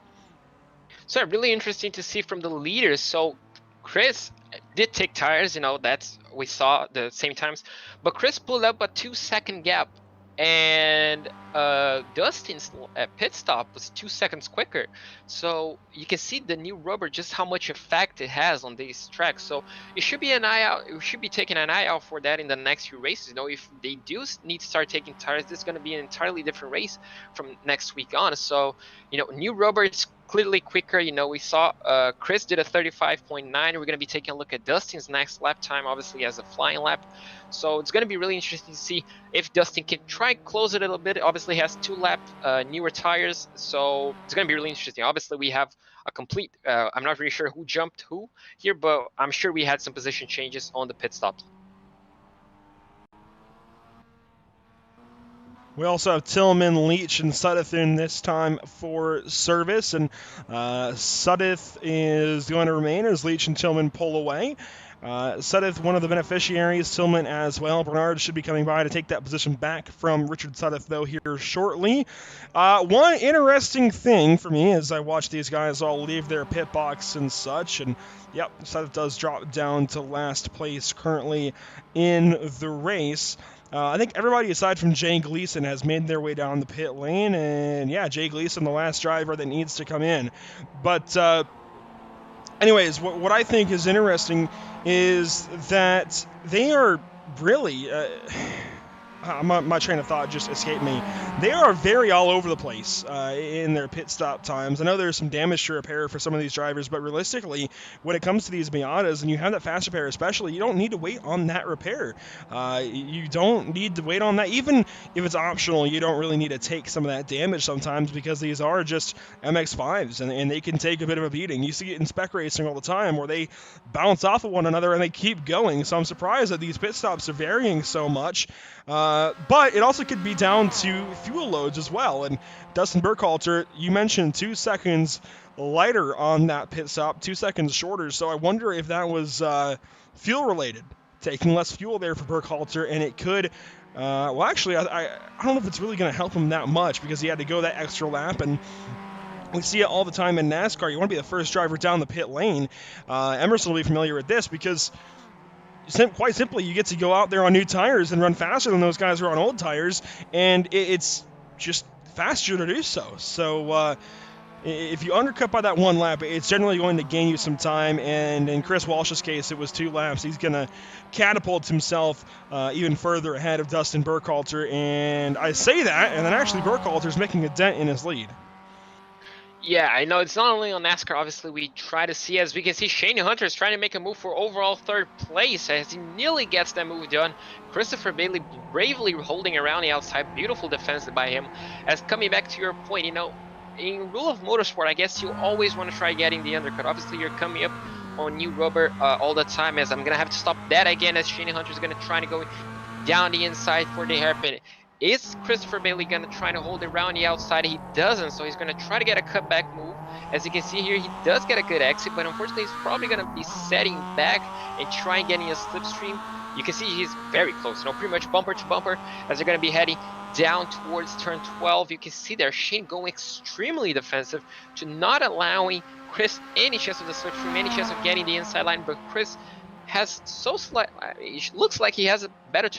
So really interesting to see from the leaders. So Chris did take tires, you know, that's we saw the same times, but Chris pulled up a 2-second gap, and Dustin's pit stop was 2 seconds quicker. So you can see the new rubber, just how much effect it has on these tracks. So it should be an eye out. We should be taking an eye out for that in the next few races. You know, if they do need to start taking tires, this is going to be an entirely different race from next week on. So, you know, new rubber is clearly quicker. You know, we saw Chris did a 35.9. We're going to be taking a look at Dustin's next lap time, obviously as a flying lap. So it's going to be really interesting to see if Dustin can try and close it a little bit. Obviously he has 2-lap newer tires, so it's going to be really interesting. Obviously we have a complete, I'm not really sure who jumped who here, but I'm sure we had some position changes on the pit stops. We also have Tillman, Leach, and Sudduth in this time for service, and Sudduth is going to remain as Leach and Tillman pull away. Sudduth, one of the beneficiaries, Tillman as well. Bernard should be coming by to take that position back from Richard Sudduth, though, here shortly. One interesting thing for me as I watch these guys all leave their pit box and such, and yep, Sudduth does drop down to last place currently in the race. I think everybody aside from Jay Gleason has made their way down the pit lane, and yeah, Jay Gleason, the last driver that needs to come in. But anyways, what I think is interesting is that they are really, my train of thought just escaped me. They are very all over the place in their pit stop times. I know there's some damage to repair for some of these drivers, but realistically, when it comes to these Miatas and you have that fast repair especially, you don't need to wait on that repair. You don't need to wait on that. Even if it's optional, you don't really need to take some of that damage sometimes, because these are just MX-5s and they can take a bit of a beating. You see it in spec racing all the time where they bounce off of one another and they keep going. So I'm surprised that these pit stops are varying so much. But it also could be down to fuel loads as well. And Dustin Burkhalter, you mentioned 2 seconds lighter on that pit stop, 2 seconds shorter. So I wonder if that was fuel related, taking less fuel there for Burkhalter, and it could. Well, actually, I don't know if it's really going to help him that much, because he had to go that extra lap, and we see it all the time in NASCAR. You want to be the first driver down the pit lane. Emerson will be familiar with this, because quite simply, you get to go out there on new tires and run faster than those guys who are on old tires, and it's just faster to do so. So if you undercut by that one lap, it's generally going to gain you some time, and in Chris Walsh's case, it was 2 laps. He's going to catapult himself even further ahead of Dustin Burkhalter, and I say that, and then actually Burkhalter's making a dent in his lead. Yeah, I know it's not only on NASCAR. Obviously, we try to see, as we can see, Shane Hunter is trying to make a move for overall 3rd place as he nearly gets that move done. Christopher Bailey bravely holding around the outside. Beautiful defense by him. As coming back to your point, you know, in rule of motorsport, I guess you always want to try getting the undercut. Obviously, you're coming up on new rubber all the time, as I'm going to have to stop that again, as Shane Hunter is going to try to go down the inside for the hairpin. Is Christopher Bailey going to try to hold it around the outside? He doesn't, so he's going to try to get a cutback move. As you can see here, he does get a good exit, but unfortunately he's probably going to be setting back and trying getting a slipstream. You can see he's very close, you know, pretty much bumper to bumper, as they're going to be heading down towards turn 12. You can see there Shane going extremely defensive to not allowing Chris any chance of the slipstream, any chance of getting the inside line, but Chris has so slight, it looks like he has a better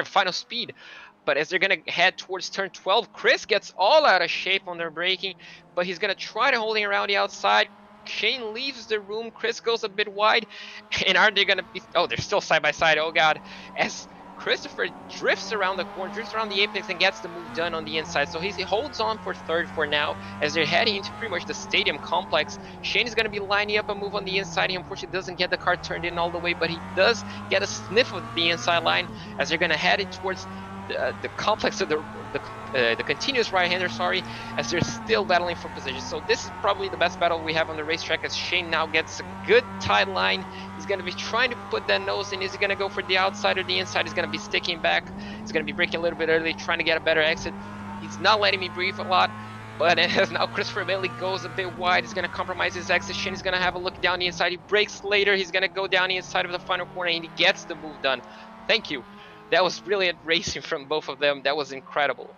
final speed. But as they're going to head towards turn 12, Chris gets all out of shape on their braking, but he's going to try to holding around the outside. Shane leaves the room, Chris goes a bit wide, and are they going to be, oh, they're still side by side, oh god, as Christopher drifts around the corner, drifts around the apex, and gets the move done on the inside. So he holds on for 3rd for now, as they're heading into pretty much the stadium complex. Shane is going to be lining up a move on the inside. He unfortunately doesn't get the car turned in all the way, but he does get a sniff of the inside line, as they're going to head it towards the complex of the continuous right-hander, as they're still battling for position. So this is probably the best battle we have on the racetrack, as Shane now gets a good tight line. He's going to be trying to put that nose in. Is he going to go for the outside or the inside? He's going to be sticking back. He's going to be braking a little bit early, trying to get a better exit. He's not letting me breathe a lot. But as now Christopher Bailey goes a bit wide, he's going to compromise his exit. Shane is going to have a look down the inside. He brakes later. He's going to go down the inside of the final corner, and he gets the move done. Thank you. That was brilliant racing from both of them. That was incredible.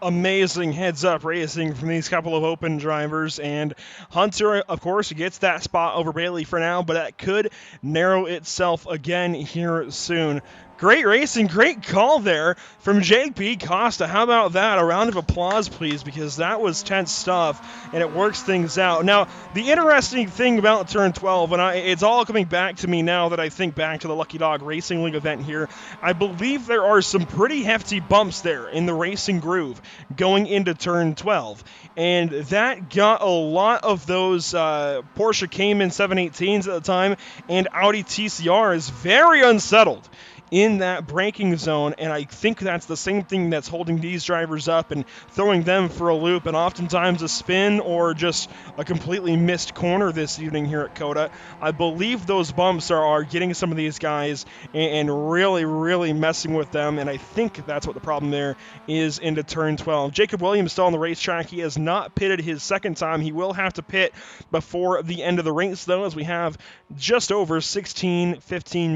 Amazing heads-up racing from these couple of open drivers, and Hunter, of course, gets that spot over Bailey for now, but that could narrow itself again here soon. Great racing, great call there from Jake B. Costa. How about that? A round of applause, please, because that was tense stuff, and it works things out. Now, the interesting thing about turn 12, and it's all coming back to me now that I think back to the Lucky Dog Racing League event here, I believe there are some pretty hefty bumps there in the racing groove going into turn 12, and that got a lot of those Porsche Cayman 718s at the time and Audi TCRs very unsettled in that braking zone, and I think that's the same thing that's holding these drivers up and throwing them for a loop, and oftentimes a spin or just a completely missed corner this evening here at COTA. I believe those bumps are getting some of these guys and really, really messing with them, and I think that's what the problem there is into turn 12. Jacob Williams still on the racetrack. He has not pitted his second time. He will have to pit before the end of the race, though, as we have just over 15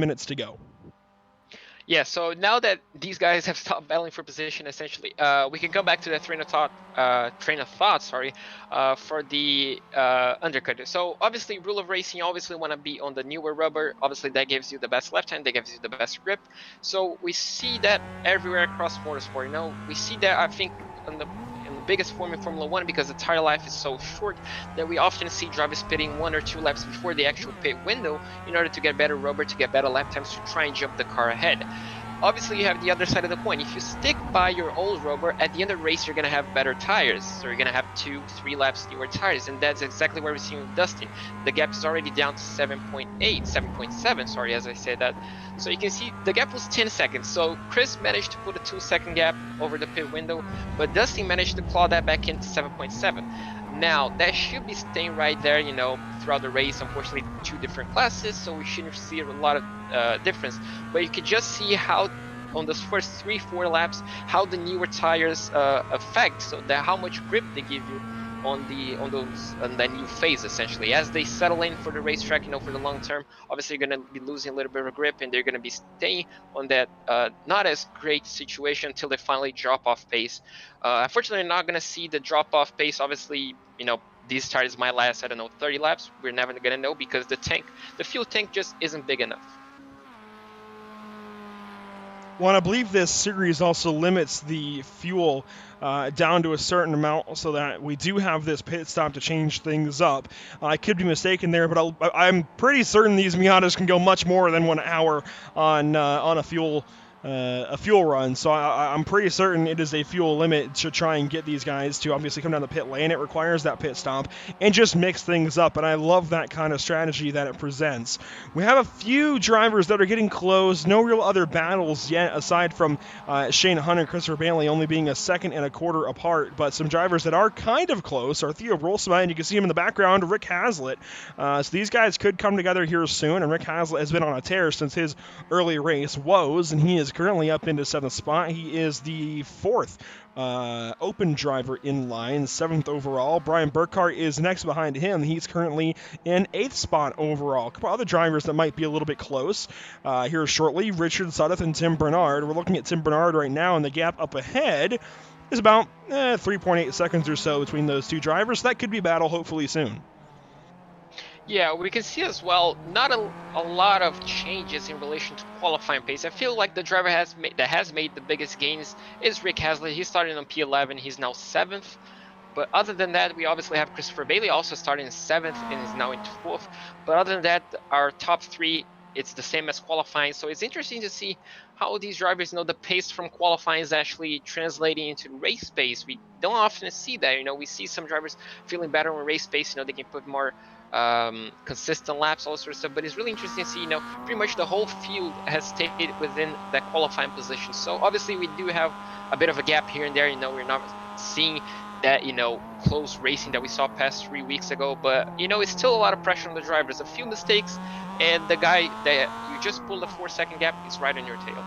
minutes to go. Yeah, so now that these guys have stopped battling for position, essentially, we can come back to that train of thought, for the undercut. So obviously, rule of racing, you obviously want to be on the newer rubber. Obviously, that gives you the best left hand, that gives you the best grip. So we see that everywhere across motorsport. You know, we see that, I think, in the biggest form in Formula 1, because the tire life is so short that we often see drivers pitting 1 or 2 laps before the actual pit window in order to get better rubber, to get better lap times, to try and jump the car ahead. Obviously, you have the other side of the coin. If you stick by your old rubber, at the end of the race, you're going to have better tires. So you're going to have 2-3 laps newer tires, and that's exactly what we're seeing with Dustin. The gap is already down to 7.7, sorry, as I said that. So you can see the gap was 10 seconds. So Chris managed to put a 2-second gap over the pit window, but Dustin managed to claw that back into 7.7. Now, that should be staying right there, you know, throughout the race. Unfortunately, 2 different classes, so we shouldn't see a lot of difference. But you can just see how, on those first 3-4 laps, how the newer tires affect, so that how much grip they give you on that new phase, essentially. As they settle in for the racetrack, you know, for the long term, obviously you're going to be losing a little bit of grip, and they're going to be staying on that not as great situation until they finally drop off pace. Unfortunately, you're not going to see the drop off pace. Obviously, you know, these tires might last, I don't know, 30 laps. We're never gonna know because the fuel tank just isn't big enough. Well, I believe this series also limits the fuel down to a certain amount so that we do have this pit stop to change things up. I could be mistaken there, but I'm pretty certain these Miatas can go much more than 1 hour on a fuel run. So I'm pretty certain it is a fuel limit to try and get these guys to obviously come down the pit lane. It requires that pit stop and just mix things up, and I love that kind of strategy that it presents. We have a few drivers that are getting close. No real other battles yet aside from Shane Hunt and Christopher Bailey only being a second and a quarter apart, but some drivers that are kind of close are Theo Brolsma, and you can see him in the background, Rick Hazlitt. So these guys could come together here soon, and Rick Hazlitt has been on a tear since his early race woes, and he is currently up into 7th spot. He is the 4th open driver in line, 7th overall. Brian Burkhart is next behind him. He's currently in 8th spot overall. A couple other drivers that might be a little bit close here shortly, Richard Sudduth and Tim Bernard. We're looking at Tim Bernard right now, and the gap up ahead is about 3.8 seconds or so between those two drivers. That could be a battle hopefully soon. Yeah, we can see as well not a lot of changes in relation to qualifying pace. I feel like the driver that has made the biggest gains is Rick Hazlitt. He started on P11, he's now 7th. But other than that, we obviously have Christopher Bailey also starting in 7th and is now in 4th. But other than that, our top 3, it's the same as qualifying. So it's interesting to see how these drivers, the pace from qualifying is actually translating into race pace. We don't often see that. We see some drivers feeling better on race pace. They can put more consistent laps, all sorts of stuff. But it's really interesting to see, pretty much the whole field has stayed within that qualifying position. So obviously we do have a bit of a gap here and there. We're not seeing that, close racing that we saw past 3 weeks ago. But, it's still a lot of pressure on the drivers. A few mistakes, and the guy that you just pulled a 4-second gap is right on your tail.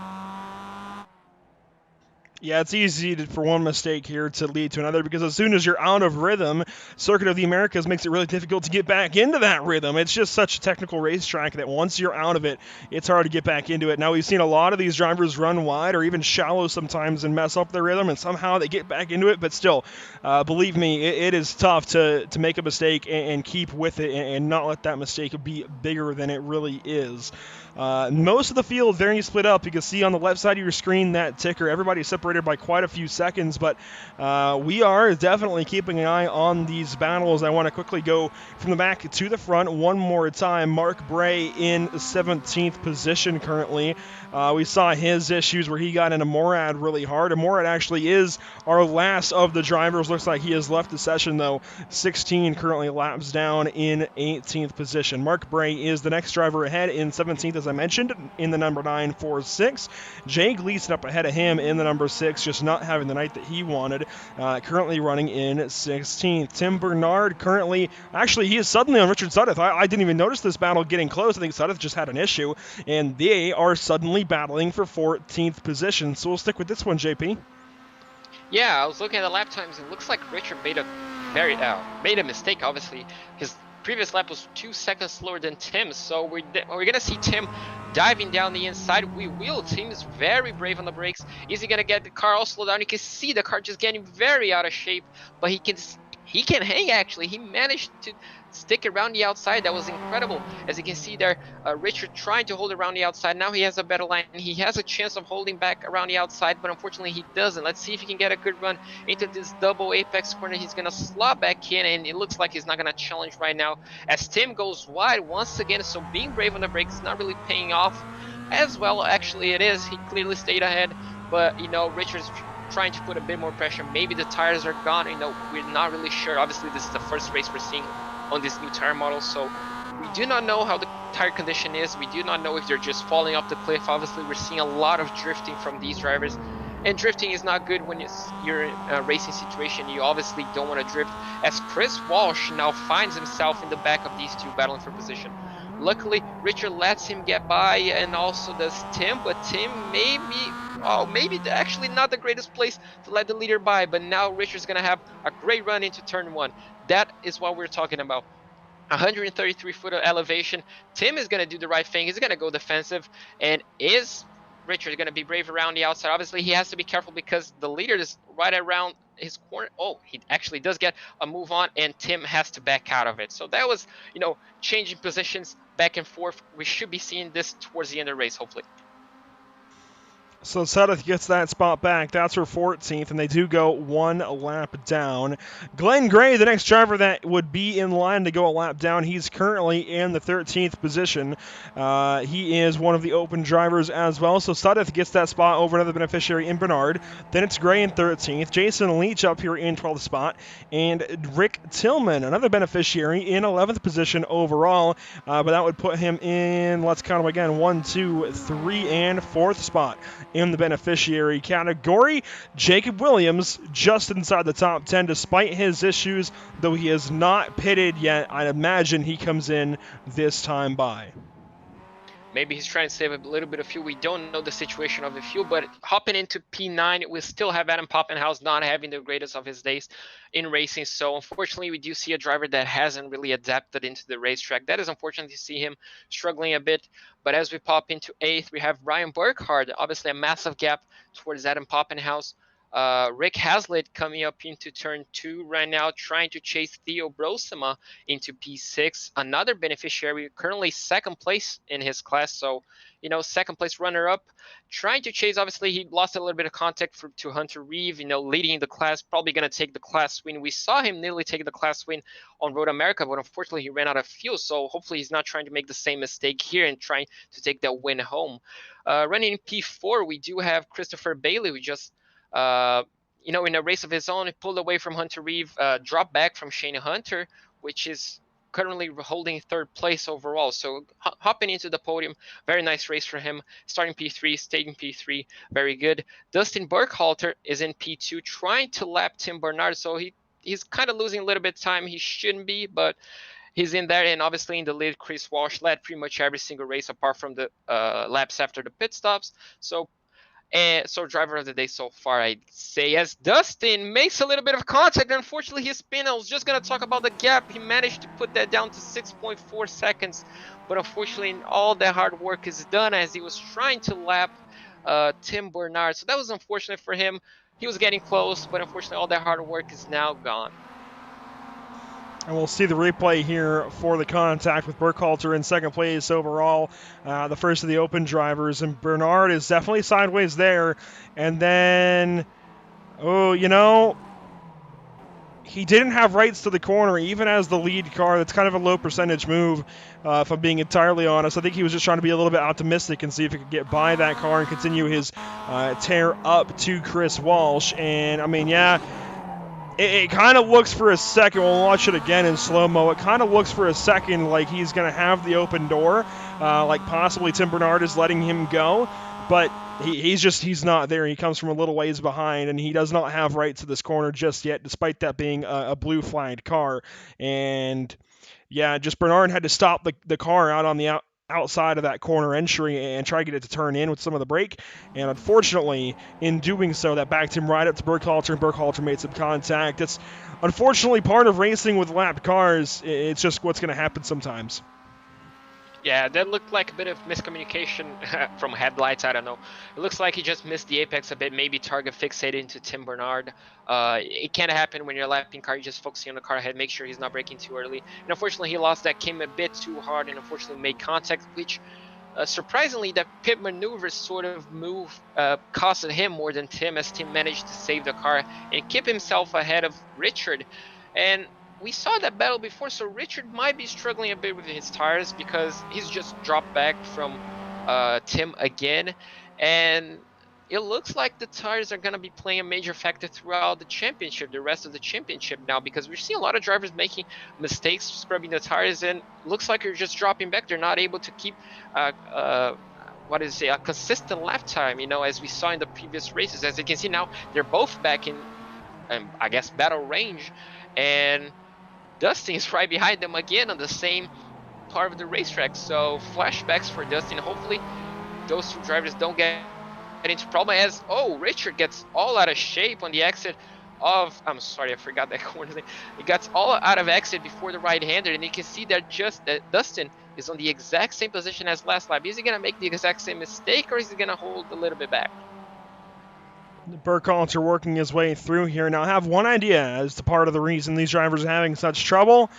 Yeah, it's easy for one mistake here to lead to another, because as soon as you're out of rhythm, Circuit of the Americas makes it really difficult to get back into that rhythm. It's just such a technical racetrack that once you're out of it, it's hard to get back into it. Now, we've seen a lot of these drivers run wide or even shallow sometimes and mess up their rhythm, and somehow they get back into it. But still, believe me, it is tough to make a mistake and keep with it and not let that mistake be bigger than it really is. Most of the field very split up. You can see on the left side of your screen that ticker. Everybody's separated by quite a few seconds, but we are definitely keeping an eye on these battles. I want to quickly go from the back to the front one more time. Mark Bray in 17th position currently. We saw his issues where he got into Morad really hard, and Morad actually is our last of the drivers. Looks like he has left the session, though. 16 currently laps down in 18th position. Mark Bray is the next driver ahead in 17th, as I mentioned, in the number 946. Jay Gleason up ahead of him in the number 6, just not having the night that he wanted. Currently running in 16th. Tim Bernard currently, actually, he is suddenly on Richard Sudduth. I didn't even notice this battle getting close. I think Sudduth just had an issue, and they are suddenly battling for 14th position. So we'll stick with this one, JP. Yeah, I was looking at the lap times. It looks like Richard made a mistake, obviously. His previous lap was 2 seconds slower than Tim's, so we're gonna see Tim diving down the inside. Tim is very brave on the brakes. Is he gonna get the car all slowed down? You can see the car just getting very out of shape, but he can hang. Actually, he managed to stick around the outside. That was incredible. As you can see there, Richard trying to hold around the outside. Now he has a better line. He has a chance of holding back around the outside, but unfortunately he doesn't. Let's see if he can get a good run into this double apex corner. He's going to slot back in, and it looks like he's not going to challenge right now as Tim goes wide once again. So being brave on the brakes is not really paying off as well. Actually, it is. He clearly stayed ahead, but Richard's trying to put a bit more pressure. Maybe the tires are gone. We're not really sure. Obviously, this is the first race we're seeing on this new tire model, so we do not know how the tire condition is. We do not know if they're just falling off the cliff. Obviously, we're seeing a lot of drifting from these drivers, and drifting is not good when you're in a racing situation. You obviously don't want to drift, as Chris Walsh now finds himself in the back of these two battling for position. Luckily, Richard lets him get by, and also does Tim, but Tim maybe actually not the greatest place to let the leader by, but now Richard's going to have a great run into turn 1. That is what we're talking about. 133 foot of elevation. Tim is going to do the right thing. He's going to go defensive and is Richard is going to be brave around the outside. Obviously, he has to be careful because the leader is right around his corner. Oh, he actually does get a move on, and Tim has to back out of it. So that was, changing positions back and forth. We should be seeing this towards the end of the race, hopefully. So Sudduth gets that spot back. That's her 14th, and they do go one lap down. Glenn Gray, the next driver that would be in line to go a lap down, he's currently in the 13th position. He is one of the open drivers as well. So Sudduth gets that spot over another beneficiary in Bernard. Then it's Gray in 13th. Jason Leach up here in 12th spot. And Rick Tillman, another beneficiary, in 11th position overall. But that would put him in, let's count them again, 1, 2, 3, and 4th spot in the beneficiary category. Jacob Williams just inside the top 10 despite his issues, though he is not pitted yet. I'd imagine he comes in this time by. Maybe he's trying to save a little bit of fuel. We don't know the situation of the fuel, but hopping into P9, we still have Adam Poppenhaus not having the greatest of his days in racing. So unfortunately, we do see a driver that hasn't really adapted into the racetrack. That is unfortunate to see him struggling a bit. But as we pop into 8th, we have Brian Burkhardt, obviously a massive gap towards Adam Poppenhaus. Rick Hazlitt coming up into turn 2 right now, trying to chase Theo Brosema into P6. Another beneficiary, currently 2nd place in his class. So, 2nd place runner-up, trying to chase. Obviously, he lost a little bit of contact to Hunter Reeve, leading the class, probably going to take the class win. We saw him nearly take the class win on Road America, but unfortunately, he ran out of fuel. So hopefully, he's not trying to make the same mistake here and trying to take that win home. Running in P4, we do have Christopher Bailey, who just in a race of his own, he pulled away from Hunter Reeve, dropped back from Shane Hunter, which is currently holding 3rd place overall. So hopping into the podium, very nice race for him. Starting P3, staying P3, very good. Dustin Burkhalter is in P2, trying to lap Tim Bernard. So he's kind of losing a little bit of time. He shouldn't be, but he's in there. And obviously in the lead, Chris Walsh led pretty much every single race apart from the laps after the pit stops. So driver of the day so far, I'd say, as Dustin makes a little bit of contact. Unfortunately, his spin, I was just going to talk about the gap. He managed to put that down to 6.4 seconds. But unfortunately, all that hard work is done as he was trying to lap Tim Bernard. So that was unfortunate for him. He was getting close, but unfortunately, all that hard work is now gone. And we'll see the replay here for the contact with Burkhalter in 2nd place overall, the first of the open drivers. And Bernard is definitely sideways there. And then, he didn't have rights to the corner, even as the lead car. That's kind of a low percentage move, if I'm being entirely honest. I think he was just trying to be a little bit optimistic and see if he could get by that car and continue his tear up to Chris Walsh. And, it kind of looks for a second, we'll watch it again in slow-mo, it kind of looks for a second like he's going to have the open door, like possibly Tim Bernard is letting him go, but he's not there. He comes from a little ways behind, and he does not have rights to this corner just yet, despite that being a blue-flagged car. And, just Bernard had to stop the car out on the outside of that corner entry and try to get it to turn in with some of the brake, and unfortunately in doing so that backed him right up to Burkhalter, and Burkhalter made some contact. It's unfortunately part of racing with lapped cars. It's just what's going to happen sometimes. Yeah, that looked like a bit of miscommunication from headlights. I don't know. It looks like he just missed the apex a bit, maybe target fixated into Tim Bernard. It can't happen when you're a lapping car. You're just focusing on the car ahead, make sure he's not braking too early. And unfortunately, he lost that, came a bit too hard, and unfortunately made contact, which surprisingly, that pit maneuver sort of move costed him more than Tim, as Tim managed to save the car and keep himself ahead of Richard. And we saw that battle before, so Richard might be struggling a bit with his tires because he's just dropped back from Tim again. And it looks like the tires are going to be playing a major factor throughout the championship, the rest of the championship now, because we're seeing a lot of drivers making mistakes, scrubbing the tires, and looks like they're just dropping back. They're not able to keep a consistent lap time, as we saw in the previous races. As you can see now, they're both back in, I guess, battle range, and Dustin is right behind them again on the same part of the racetrack. So flashbacks for Dustin. Hopefully those two drivers don't get into problem, as Richard gets all out of shape on the exit of, I'm sorry, I forgot that corner thing. He gets all out of exit before the right-hander, and you can see that Dustin is on the exact same position as last lap. Is he going to make the exact same mistake, or is he going to hold a little bit back? Burkhalter working his way through here. Now, I have one idea as to part of the reason these drivers are having such trouble.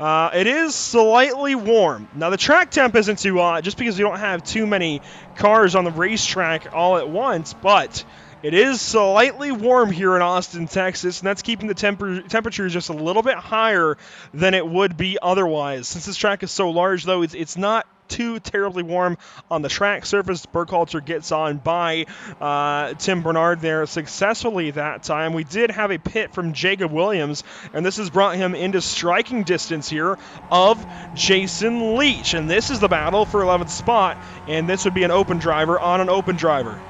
It is slightly warm. Now, the track temp isn't too hot just because we don't have too many cars on the racetrack all at once, but it is slightly warm here in Austin, Texas, and that's keeping the temperature just a little bit higher than it would be otherwise. Since this track is so large, though, it's not too terribly warm on the track surface. Burkhalter gets on by Tim Bernard there successfully that time. We did have a pit from Jacob Williams, and this has brought him into striking distance here of Jason Leach. And this is the battle for 11th spot, and this would be an open driver on an open driver.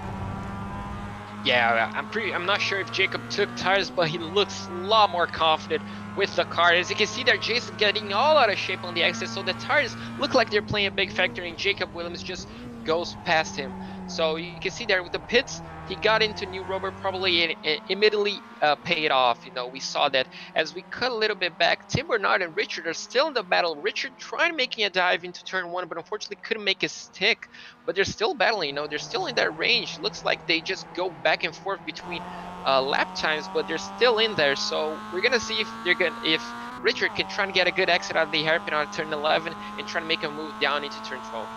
Yeah, I'm not sure if Jacob took tires, but he looks a lot more confident with the car. As you can see there, Jason getting all out of shape on the exit, so the tires look like they're playing a big factor, and Jacob Williams just goes past him. So you can see there with the pits, he got into new rubber, probably immediately paid off. You know, we saw that as we cut a little bit back. Tim Bernard and Richard are still in the battle. Richard tried making a dive into turn 1, but unfortunately couldn't make it stick. But they're still battling, you know, they're still in that range. Looks like they just go back and forth between lap times, but they're still in there. So we're gonna see if Richard can try and get a good exit out of the hairpin on turn 11 and try to make a move down into turn 12.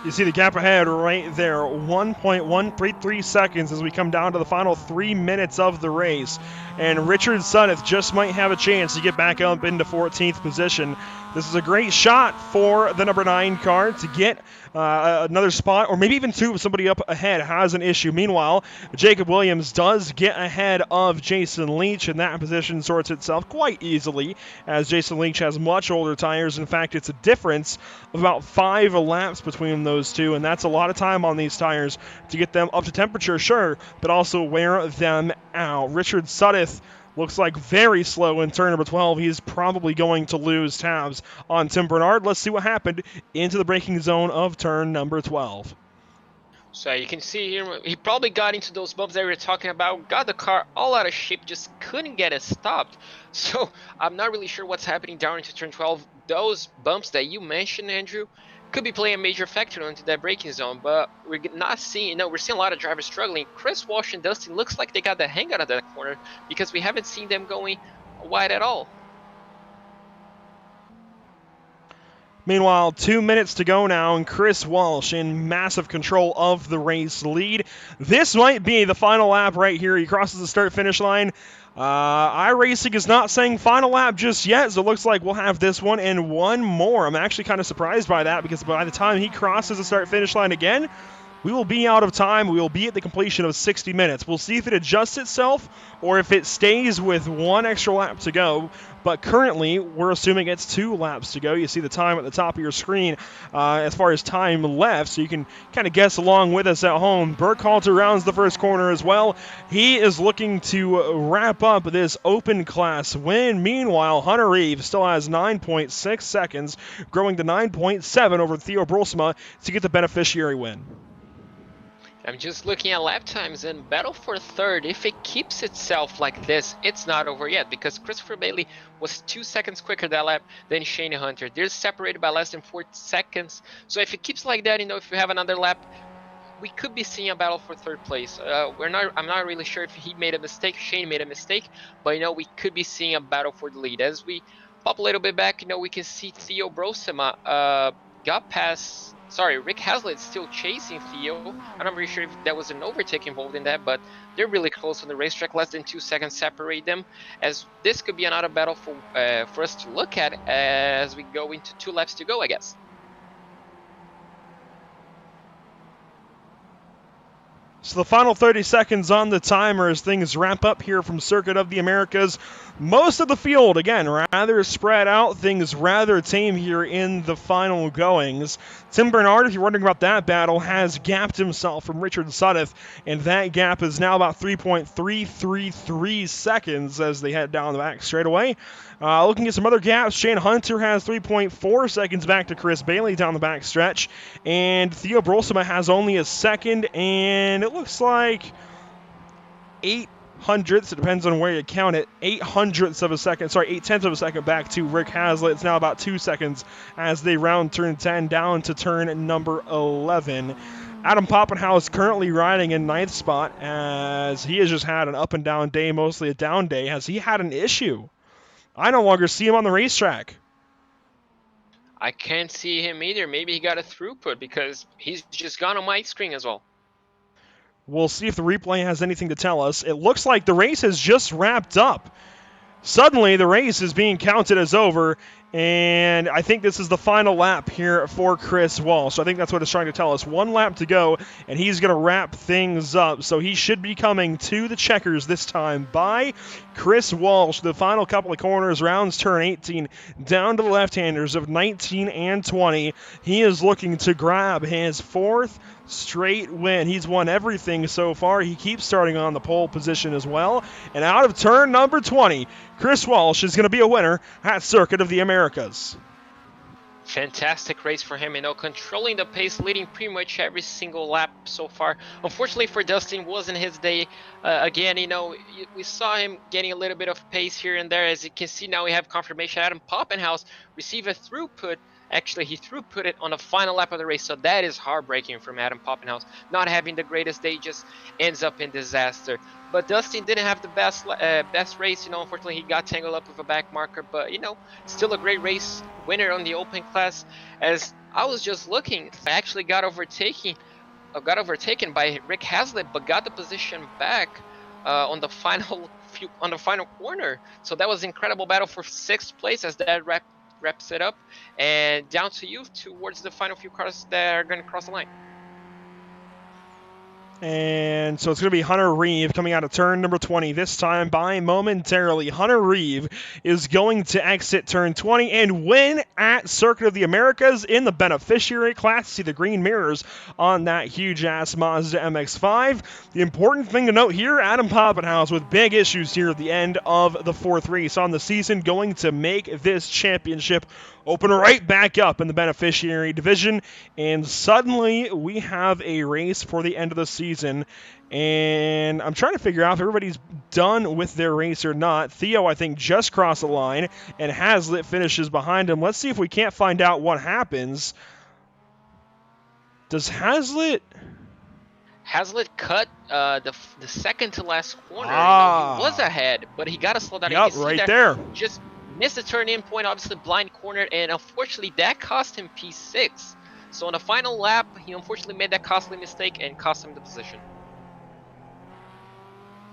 You see the gap ahead right there, 1.133 seconds as we come down to the final 3 minutes of the race. And Richard Sunneth just might have a chance to get back up into 14th position. This is a great shot for the number 9 car to get another spot, or maybe even 2 if somebody up ahead has an issue. Meanwhile, Jacob Williams does get ahead of Jason Leach, and that position sorts itself quite easily as Jason Leach has much older tires. In fact, it's a difference of about 5 laps between those two, and that's a lot of time on these tires to get them up to temperature, sure, but also wear them out. Richard Suddeth looks like very slow in turn number 12. He's probably going to lose tabs on Tim Bernard. Let's see what happened into the braking zone of turn number 12. So you can see here, he probably got into those bumps that we were talking about, got the car all out of shape, just couldn't get it stopped. So I'm not really sure what's happening down into turn 12. Those bumps that you mentioned, Andrew, could be playing a major factor into that braking zone, but we're not seeing, you know, we're seeing a lot of drivers struggling. Chris Walsh and Dustin looks like they got the hang out of that corner because we haven't seen them going wide at all. Meanwhile, 2 minutes to go now, and Chris Walsh in massive control of the race lead. This might be the final lap right here. He crosses the start-finish line. iRacing is not saying final lap just yet, so it looks like we'll have this one and one more. I'm actually kind of surprised by that because by the time he crosses the start-finish line again, we will be out of time. We will be at the completion of 60 minutes. We'll see if it adjusts itself or if it stays with 1 extra lap to go. But currently, we're assuming it's 2 laps to go. You see the time at the top of your screen as far as time left, so you can kind of guess along with us at home. Burkhalter rounds the first corner as well. He is looking to wrap up this open class win. Meanwhile, Hunter Reeves still has 9.6 seconds, growing to 9.7 over Theo Brolsma to get the beneficiary win. I'm just looking at lap times, and battle for third, if it keeps itself like this, it's not over yet, because Christopher Bailey was 2 seconds quicker that lap than Shane Hunter. They're separated by less than 4 seconds. So if it keeps like that, you know, if we have another lap, we could be seeing a battle for third place. I'm not really sure if he made a mistake, Shane made a mistake, but, you know, we could be seeing a battle for the lead. As we pop a little bit back, you know, we can see Theo Brolsma got past. Sorry, Rick Hazlitt's still chasing Theo. I'm not really sure if there was an overtake involved in that, but they're really close on the racetrack. Less than 2 seconds separate them. As this could be another battle for us to look at as we go into 2 laps to go, I guess. So the final 30 seconds on the timer as things wrap up here from Circuit of the Americas. Most of the field, again, rather spread out, things rather tame here in the final goings. Tim Bernard, if you're wondering about that battle, has gapped himself from Richard Suddeth, and that gap is now about 3.333 seconds as they head down the back straightaway. Looking at some other gaps, Shane Hunter has 3.4 seconds back to Chris Bailey down the back stretch, and Theo Brolsma has only a second, and it looks like 8 hundredths, it depends on where you count it, 8 tenths of a second back to Rick Hazlitt. It's now about 2 seconds as they round turn 10 down to turn number 11. Adam Poppenhaus currently riding in 9th spot as he has just had an up and down day, mostly a down day. Has he had an issue? I no longer see him on the racetrack. I can't see him either. Maybe he got a throughput because he's just gone on my screen as well. We'll see if the replay has anything to tell us. It looks like the race has just wrapped up. Suddenly, the race is being counted as over, and I think this is the final lap here for Chris Walsh. I think that's what it's trying to tell us. 1 lap to go, and he's going to wrap things up. So he should be coming to the checkers this time by Chris Walsh. The final couple of corners, rounds turn 18, down to the left-handers of 19 and 20. He is looking to grab his 4th straight win. He's won everything so far. He keeps starting on the pole position as well. And out of turn number 20, Chris Walsh is going to be a winner at Circuit of the Americas. Fantastic race for him, controlling the pace, leading pretty much every single lap so far. Unfortunately for Dustin, wasn't his day. Again, we saw him getting a little bit of pace here and there. As you can see now, we have confirmation. Adam Poppenhaus received a throughput. Actually, he throughput it on the final lap of the race, so that is heartbreaking from Adam Poppenhaus. Not having the greatest day just ends up in disaster. But Dustin didn't have the best race. Unfortunately, he got tangled up with a back marker. But, still a great race. Winner on the open class. As I was just looking, I actually got overtaken by Rick Hazlitt, but got the position back on the final corner. So that was an incredible battle for 6th place as that wraps it up. And down to you towards the final few cars that are going to cross the line. And so it's going to be Hunter Reeve coming out of turn number 20, this time by momentarily. Hunter Reeve is going to exit turn 20 and win at Circuit of the Americas in the beneficiary class. See the green mirrors on that huge-ass Mazda MX-5. The important thing to note here, Adam Poppenhaus with big issues here at the end of the 4th race on the season, going to make this championship open right back up in the beneficiary division, and suddenly we have a race for the end of the season. And I'm trying to figure out if everybody's done with their race or not. Theo, I think, just crossed the line, and Hazlitt finishes behind him. Let's see if we can't find out what happens. Does Hazlitt cut the second to last corner. He was ahead, but he got to slow down. Yep, right there. Just missed the turn-in point, obviously blind corner, and unfortunately that cost him P6. So on the final lap, he unfortunately made that costly mistake and cost him the position.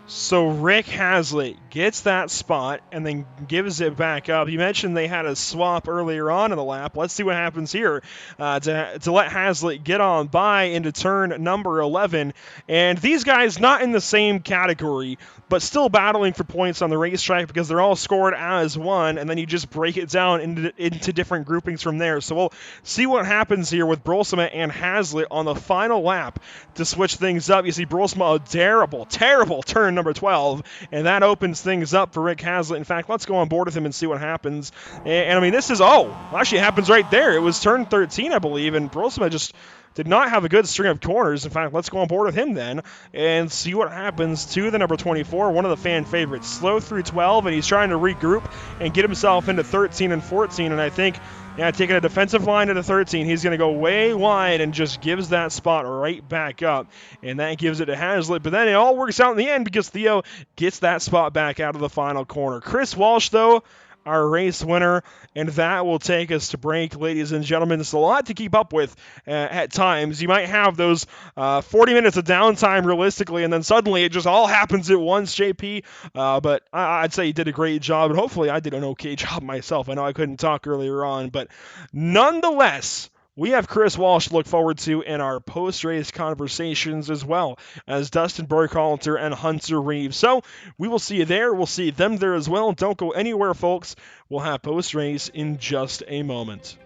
So Rick Hazlitt gets that spot and then gives it back up. You mentioned they had a swap earlier on in the lap. Let's see what happens here to let Hazlitt get on by into turn number 11. And these guys not in the same category, but still battling for points on the racetrack because they're all scored as one, and then you just break it down into different groupings from there. So we'll see what happens here with Brolsma and Hazlitt on the final lap to switch things up. You see Brolsma, a terrible turn number 12, and that opens things up for Rick Hazlitt. In fact, let's go on board with him and see what happens. And I mean, this is, actually it happens right there. It was turn 13, I believe, and Brolsma just did not have a good string of corners. In fact, let's go on board with him then and see what happens to the number 24, one of the fan favorites. Slow through 12, and he's trying to regroup and get himself into 13 and 14, and I think, taking a defensive line to 13, he's going to go way wide and just gives that spot right back up, and that gives it to Hazlitt. But then it all works out in the end because Theo gets that spot back out of the final corner. Chris Walsh, though, our race winner, and that will take us to break, ladies and gentlemen. It's a lot to keep up with at times. You might have those 40 minutes of downtime realistically, and then suddenly it just all happens at once, JP. But I'd say you did a great job, and hopefully I did an okay job myself. I know I couldn't talk earlier on, but nonetheless, we have Chris Walsh to look forward to in our post-race conversations as well as Dustin Burkhalter and Hunter Reeves. So we will see you there. We'll see them there as well. Don't go anywhere, folks. We'll have post-race in just a moment.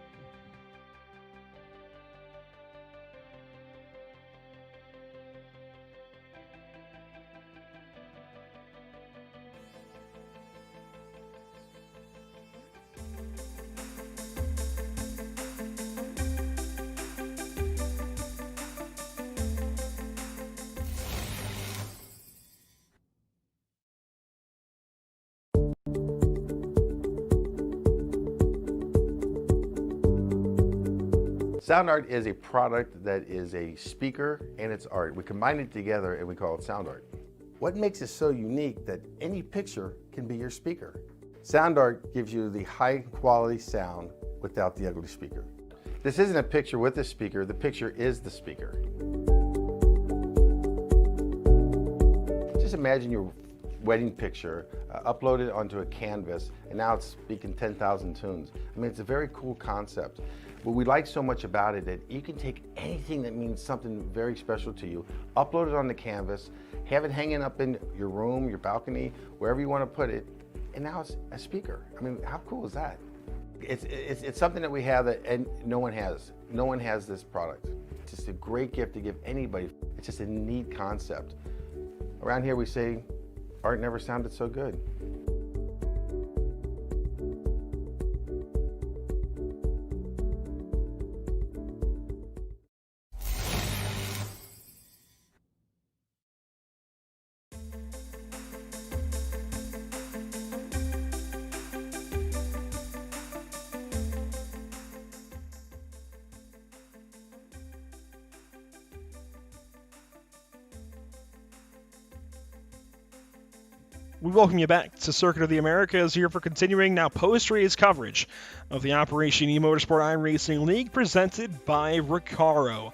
Sound art is a product that is a speaker and it's art. We combine it together and we call it sound art. What makes it so unique that any picture can be your speaker? Sound art gives you the high quality sound without the ugly speaker. This isn't a picture with a speaker, the picture is the speaker. Just imagine your wedding picture uploaded onto a canvas and now it's speaking 10,000 tunes. I mean, it's a very cool concept. What we like so much about it that you can take anything that means something very special to you, upload it on the canvas, have it hanging up in your room, your balcony, wherever you want to put it, and now it's a speaker. I mean, how cool is that? It's something that we have that and no one has. No one has this product. It's just a great gift to give anybody. It's just a neat concept. Around here we say, art never sounded so good. We welcome you back to Circuit of the Americas here for continuing now post-race coverage of the Operation eMotorsport iRacing League presented by RECARO.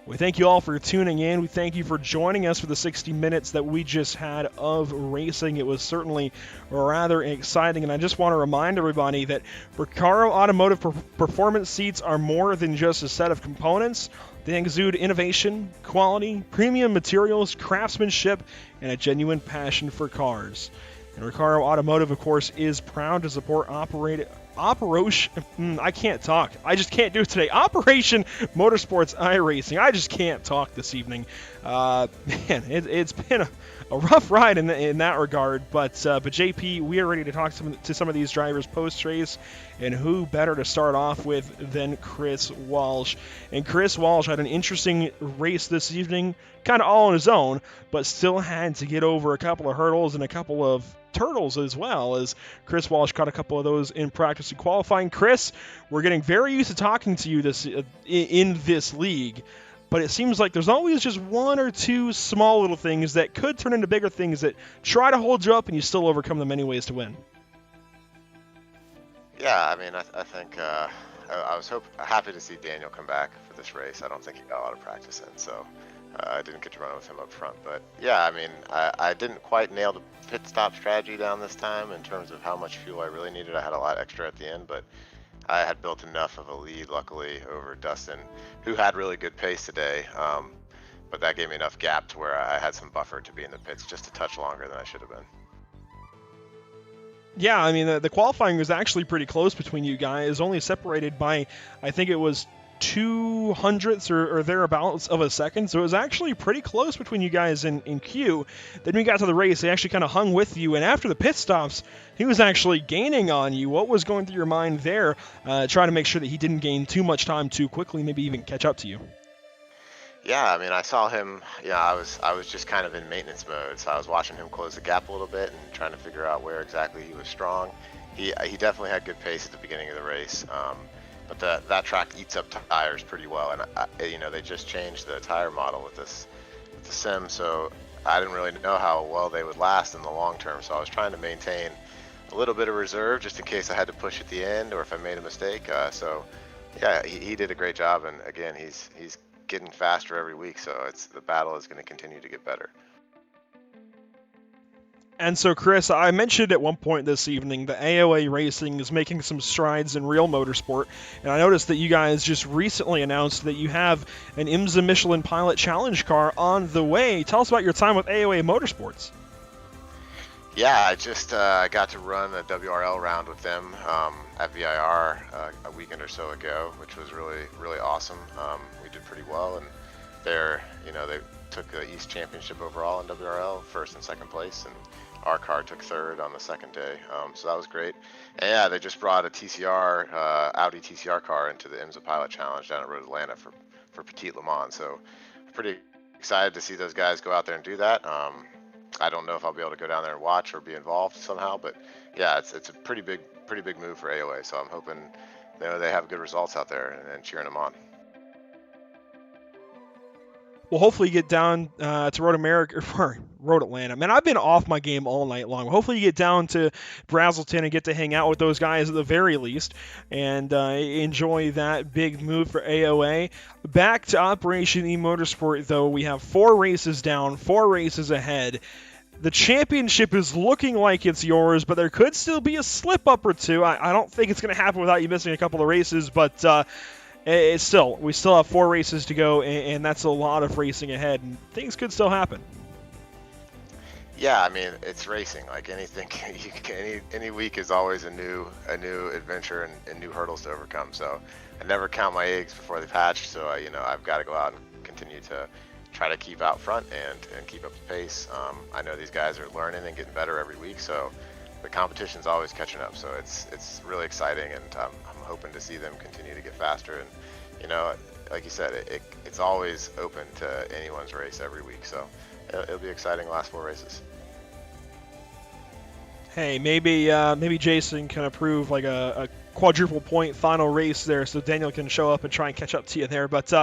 We thank you all for tuning in. We thank you for joining us for the 60 minutes that we just had of racing. It was certainly rather exciting, and I just want to remind everybody that RECARO automotive performance seats are more than just a set of components. They exude innovation, quality, premium materials, craftsmanship, and a genuine passion for cars. And RECARO Automotive, of course, is proud to support Operation Motorsport's iRacing. I just can't talk this evening. Man, it's been a rough ride in that regard. But JP, we are ready to talk to some of these drivers post-race, and who better to start off with than Chris Walsh. And Chris Walsh had an interesting race this evening, kind of all on his own, but still had to get over a couple of hurdles and a couple of turtles as well, as Chris Walsh caught a couple of those in practice and qualifying. Chris, we're getting very used to talking to you in this league, but it seems like there's always just one or two small little things that could turn into bigger things that try to hold you up, and you still overcome them many ways to win. Yeah, I mean, I think I was happy to see Daniel come back for this race. I don't think he got a lot of practice in, so I didn't get to run with him up front. But yeah, I mean, I didn't quite nail the pit stop strategy down this time in terms of how much fuel I really needed. I had a lot extra at the end, but I had built enough of a lead, luckily, over Dustin, who had really good pace today. But that gave me enough gap to where I had some buffer to be in the pits just a touch longer than I should have been. Yeah, I mean, the qualifying was actually pretty close between you guys, only separated by, I think it was 200ths or thereabouts of a second, so it was actually pretty close between you guys in Q. Then we got to the race, they actually kind of hung with you, and after the pit stops, he was actually gaining on you. What was going through your mind there, trying to make sure that he didn't gain too much time too quickly, maybe even catch up to you? Yeah, I mean, I saw him, I was just kind of in maintenance mode, so I was watching him close the gap a little bit and trying to figure out where exactly he was strong. He definitely had good pace at the beginning of the race, but that track eats up tires pretty well, and they just changed the tire model with the sim, so I didn't really know how well they would last in the long term, so I was trying to maintain a little bit of reserve just in case I had to push at the end or if I made a mistake. So yeah, he did a great job, and again, he's getting faster every week, so the battle is going to continue to get better. And so, Chris, I mentioned at one point this evening that AOA Racing is making some strides in real motorsport, and I noticed that you guys just recently announced that you have an IMSA Michelin Pilot Challenge car on the way. Tell us about your time with AOA Motorsports. Yeah, I just got to run a WRL round with them at VIR a weekend or so ago, which was really, really awesome. We did pretty well, and they took the East Championship overall in WRL, first and second place, and our car took third on the second day. So that was great. And yeah, they just brought a TCR, Audi TCR car into the IMSA Pilot Challenge down at Road Atlanta for Petit Le Mans. So I'm pretty excited to see those guys go out there and do that. I don't know if I'll be able to go down there and watch or be involved somehow, but yeah, it's a pretty big move for AOA. So I'm hoping they have good results out there and cheering them on. we'll hopefully get down to Road America or Road Atlanta. Man, I've been off my game all night long. Hopefully you get down to Brazelton and get to hang out with those guys at the very least and enjoy that big move for AOA. Back to Operation eMotorsport, though, we have 4 races down, 4 races ahead. The championship is looking like it's yours, but there could still be a slip-up or two. I don't think it's going to happen without you missing a couple of races, but we still have 4 races to go, and that's a lot of racing ahead, and things could still happen. Yeah, I mean, it's racing. Like anything, any week is always a new adventure and new hurdles to overcome. So I never count my eggs before they've hatched. So I've got to go out and continue to try to keep out front and keep up the pace. I know these guys are learning and getting better every week, so the competition's always catching up. So it's really exciting, and I'm hoping to see them continue to get faster. And like you said, it's always open to anyone's race every week. So it'll be exciting last 4 races. Hey, maybe Jason can approve like a quadruple point final race there, so Daniel can show up and try and catch up to you there. But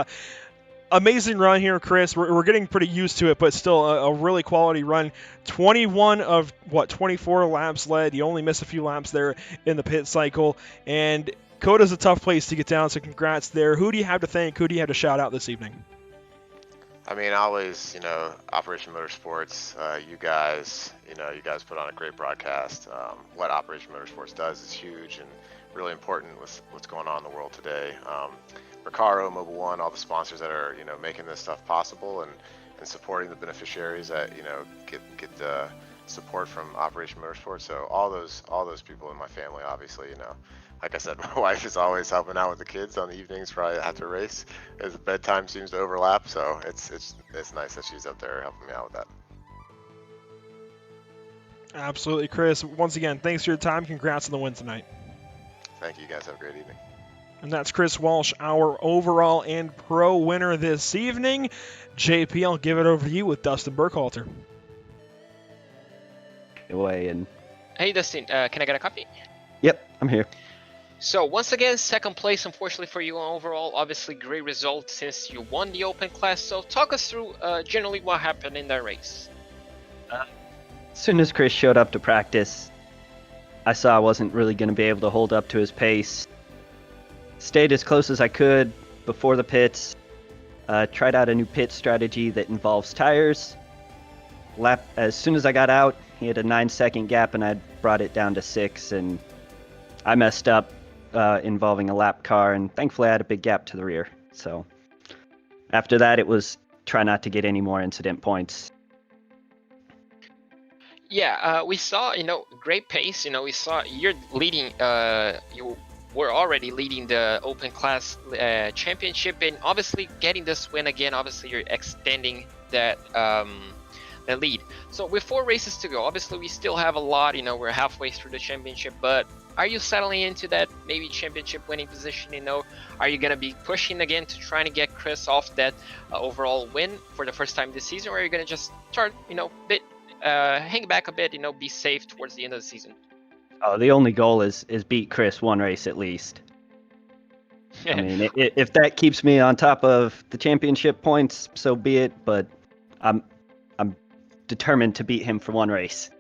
amazing run here, Chris. We're getting pretty used to it, but still a really quality run. 21 of 24 laps led. You only missed a few laps there in the pit cycle, and Coda's a tough place to get down, so congrats there. Who do you have to thank? Who do you have to shout out this evening? I mean, always, Operation Motorsports, you guys put on a great broadcast. What Operation Motorsports does is huge and really important with what's going on in the world today. RECARO, Mobile One, all the sponsors that are, making this stuff possible and supporting the beneficiaries that, get the support from Operation Motorsport. So all those people in my family, obviously, like I said, my wife is always helping out with the kids on the evenings probably after race as the bedtime seems to overlap. So it's nice that she's up there helping me out with that. Absolutely, Chris. Once again, thanks for your time. Congrats on the win tonight. Thank you, guys. Have a great evening. And that's Chris Walsh, our overall and pro winner this evening. JP, I'll give it over to you with Dustin Burkhalter. Hey, Dustin, can I get a copy? Yep, I'm here. So once again, second place, unfortunately for you overall. Obviously, great result since you won the open class. So talk us through generally what happened in that race. As soon as Chris showed up to practice, I saw I wasn't really going to be able to hold up to his pace. Stayed as close as I could before the pits. Tried out a new pit strategy that involves tires. As soon as I got out, he had a 9-second gap, and I brought it down to 6, and I messed up involving a lap car, and thankfully I had a big gap to the rear. So after that, it was try not to get any more incident points. Yeah, we saw, great pace. We saw you're leading, you were already leading the open class championship, and obviously getting this win again, obviously you're extending that the lead. So with 4 races to go, obviously we still have a lot, we're halfway through the championship, but are you settling into that maybe championship winning position? Are you going to be pushing again to trying to get Chris off that overall win for the first time this season, or are you going to just start, hang back a bit, be safe towards the end of the season? Oh, the only goal is beat Chris 1 race at least. I mean, if that keeps me on top of the championship points, so be it. But I'm determined to beat him for 1 race.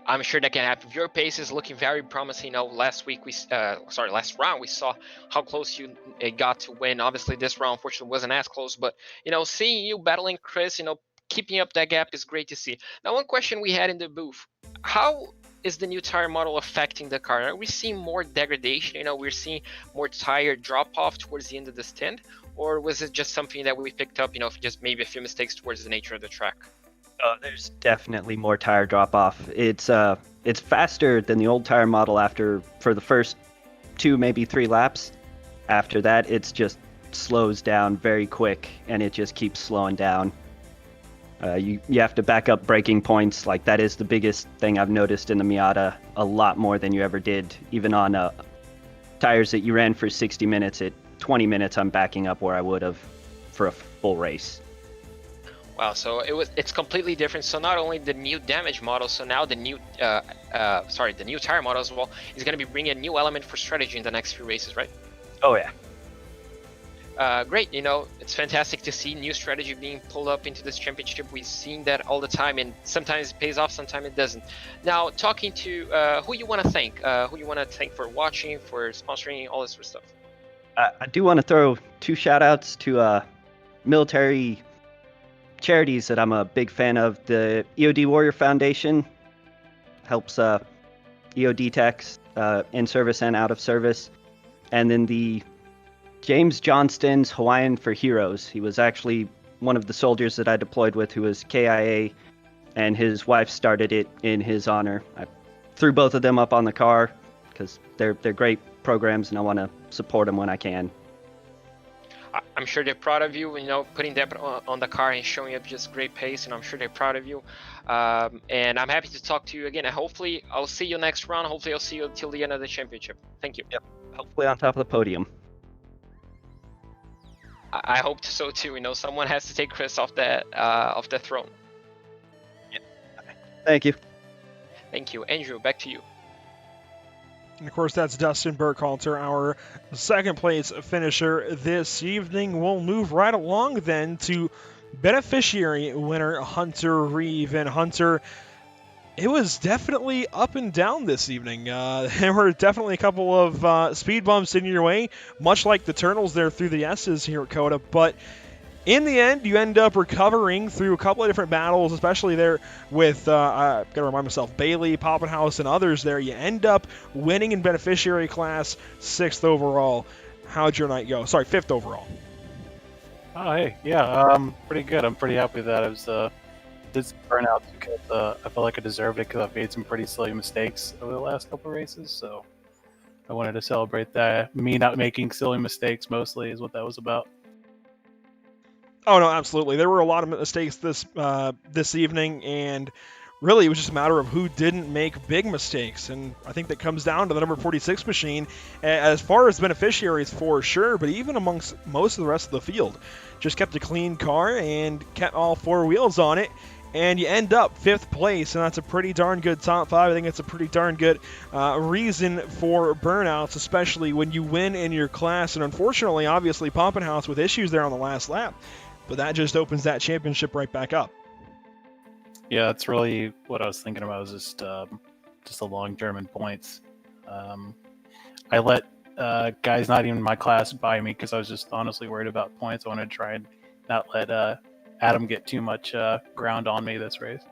I'm sure that can happen. Your pace is looking very promising. Last round we saw how close you got to win. Obviously, this round unfortunately wasn't as close, but seeing you battling Chris, keeping up that gap is great to see. Now, one question we had in the booth: how is the new tire model affecting the car? Are we seeing more degradation? We're seeing more tire drop off towards the end of the stint, or was it just something that we picked up? Just maybe a few mistakes towards the nature of the track. There's definitely more tire drop off. It's faster than the old tire model for the first 2, maybe 3 laps. After that, it's just slows down very quick, and it just keeps slowing down. You have to back up braking points. Like, that is the biggest thing I've noticed in the Miata, a lot more than you ever did. Even on tires that you ran for 60 minutes, at 20 minutes I'm backing up where I would have for a full race. Wow, so it's completely different. So not only the new damage model, so now the new the new tire model as well is going to be bringing a new element for strategy in the next few races, right? Oh yeah. great. It's fantastic to see new strategy being pulled up into this championship. We've seen that all the time, and sometimes it pays off, sometimes it doesn't. Now, talking to who you want to thank, for watching, for sponsoring, all this sort of stuff. I do want to throw 2 shout-outs to military charities that I'm a big fan of. The EOD Warrior Foundation helps EOD techs in service and out of service. And then the James Johnston's Hawaiian for Heroes. He was actually one of the soldiers that I deployed with who was KIA, and his wife started it in his honor. I threw both of them up on the car because they're great programs, and I want to support them when I can. I'm sure they're proud of you, putting that on the car and showing up just great pace, and I'm sure they're proud of you. And I'm happy to talk to you again, and hopefully I'll see you next round. Hopefully I'll see you till the end of the championship. Thank you. Yep. Hopefully on top of the podium. I hope so too. Someone has to take Chris off the throne. Yep. Thank you. Thank you. Andrew, back to you. And of course, that's Dustin Burkhalter, our second place finisher this evening. We'll move right along then to beneficiary winner Hunter Reeve. And Hunter, it was definitely up and down this evening. There were definitely a couple of speed bumps in your way, much like the Turtles there through the S's here at COTA. But in the end, you end up recovering through a couple of different battles, especially there with, I've got to remind myself, Bailey, Poppenhaus, and others there. You end up winning in beneficiary class, 6th overall. How'd your night go? Sorry, 5th overall. Oh, hey, yeah, pretty good. I'm pretty happy with that. I was did some burnouts because I felt like I deserved it because I've made some pretty silly mistakes over the last couple of races. So I wanted to celebrate that. Me not making silly mistakes mostly is what that was about. Oh, no, absolutely. There were a lot of mistakes this evening, and really it was just a matter of who didn't make big mistakes. And I think that comes down to the number 46 machine as far as beneficiaries for sure, but even amongst most of the rest of the field. Just kept a clean car and kept all 4 wheels on it. And you end up 5th place, and that's a pretty darn good top 5. I think it's a pretty darn good reason for burnouts, especially when you win in your class. And unfortunately, obviously, Poppenhaus with issues there on the last lap. But that just opens that championship right back up. Yeah, that's really what I was thinking about, was just the long German points. I let guys not even in my class buy me because I was just honestly worried about points. I wanted to try and not let Adam get too much ground on me this race.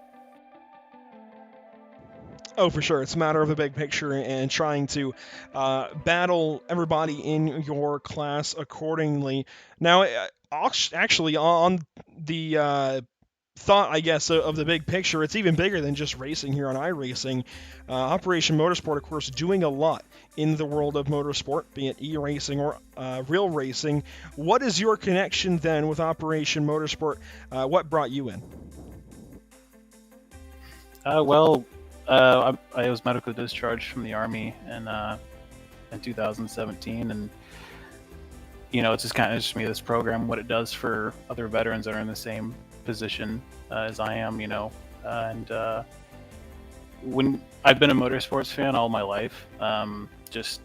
Oh, for sure. It's a matter of the big picture and trying to battle everybody in your class accordingly. Now, actually, on the thought, I guess, of the big picture, it's even bigger than just racing here on iRacing. Operation Motorsport, of course, doing a lot in the world of motorsport, be it e-racing or real racing. What is your connection then with Operation Motorsport? What brought you in? I was medically discharged from the Army in 2017, and it's just kind of interesting to me, this program, what it does for other veterans that are in the same position as I am, and when I've been a motorsports fan all my life, it's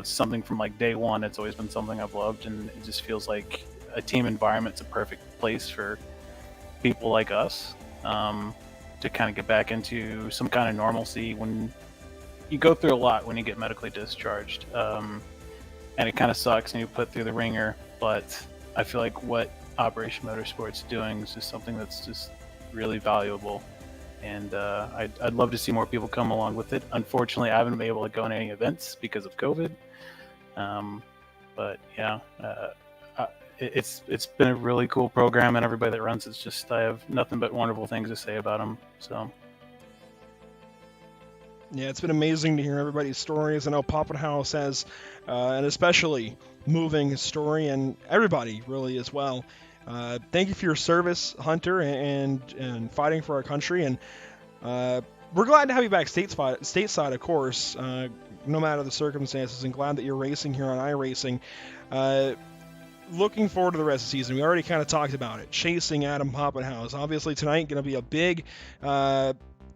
something from like day one. It's always been something I've loved, and it just feels like a team environment's a perfect place for people like us to kind of get back into some kind of normalcy when you go through a lot when you get medically discharged, and it kind of sucks and you put through the ringer, but I feel like what Operation Motorsport's doing is just something that's just really valuable, and I'd love to see more people come along with it. Unfortunately, I haven't been able to go on any events because of COVID, but yeah, it's been a really cool program, and everybody that runs it's just, I have nothing but wonderful things to say about them. So yeah, it's been amazing to hear everybody's stories. I know Poppenhaus has an especially moving story, and everybody really as well. Thank you for your service, Hunter, and fighting for our country. And we're glad to have you back stateside, of course, no matter the circumstances, and glad that you're racing here on iRacing. Looking forward to the rest of the season. We already kind of talked about it. Chasing Adam Poppenhaus. Obviously, tonight going to be a big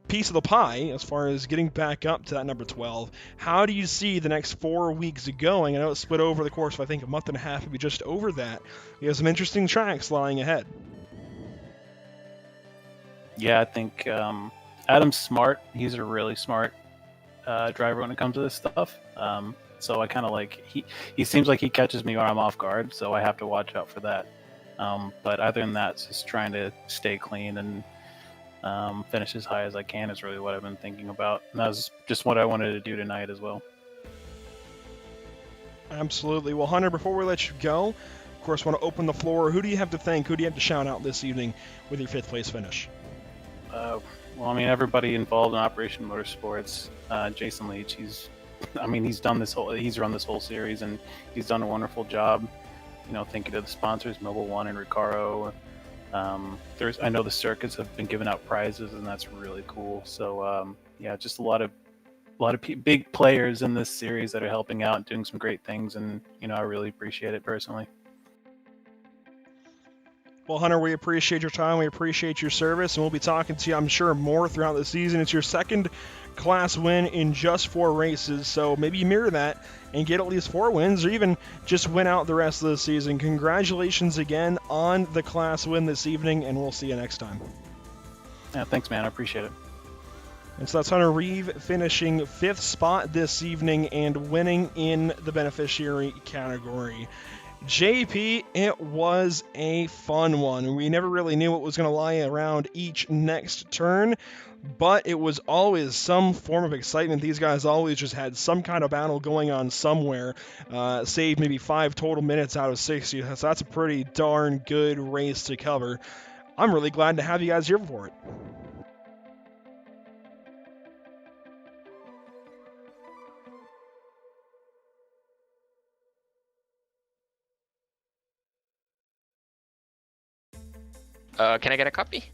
piece of the pie as far as getting back up to that number 12. How do you see the next 4 weeks going? I know it's split over the course of, I think, a month and a half, maybe just over that. You have some interesting tracks lying ahead. Yeah, I think Adam's smart. He's a really smart driver when it comes to this stuff. So I kind of like, he seems like he catches me when I'm off guard, so I have to watch out for that. But other than that, it's just trying to stay clean and finish as high as I can is really what I've been thinking about. And that was just what I wanted to do tonight as well. Absolutely. Well, Hunter, before we let you go, of course, want to open the floor. Who do you have to thank? Who do you have to shout out this evening with your 5th place finish? Well, I mean, everybody involved in Operation Motorsports. Jason Leach, he's run this whole series, and he's done a wonderful job. You know, thinking of the sponsors, Mobile One and RECARO. I know the circuits have been giving out prizes, and that's really cool. So yeah, just a lot of big players in this series that are helping out and doing some great things, and you know, I really appreciate it personally. Well, Hunter, we appreciate your time. We appreciate your service, and we'll be talking to you, I'm sure, more throughout the season. It's your 2nd class win in just 4 races, so maybe you mirror that and get at least 4 wins, or even just win out the rest of the season. Congratulations again on the class win this evening, and we'll see you next time. Yeah, thanks, man. I appreciate it. And so that's Hunter Reeve finishing 5th spot this evening and winning in the beneficiary category. JP, it was a fun one. We never really knew what was going to lie around each next turn, but it was always some form of excitement. These guys always just had some kind of battle going on somewhere, save maybe 5 total minutes out of 60. So that's a pretty darn good race to cover. I'm really glad to have you guys here for it. Can I get a copy?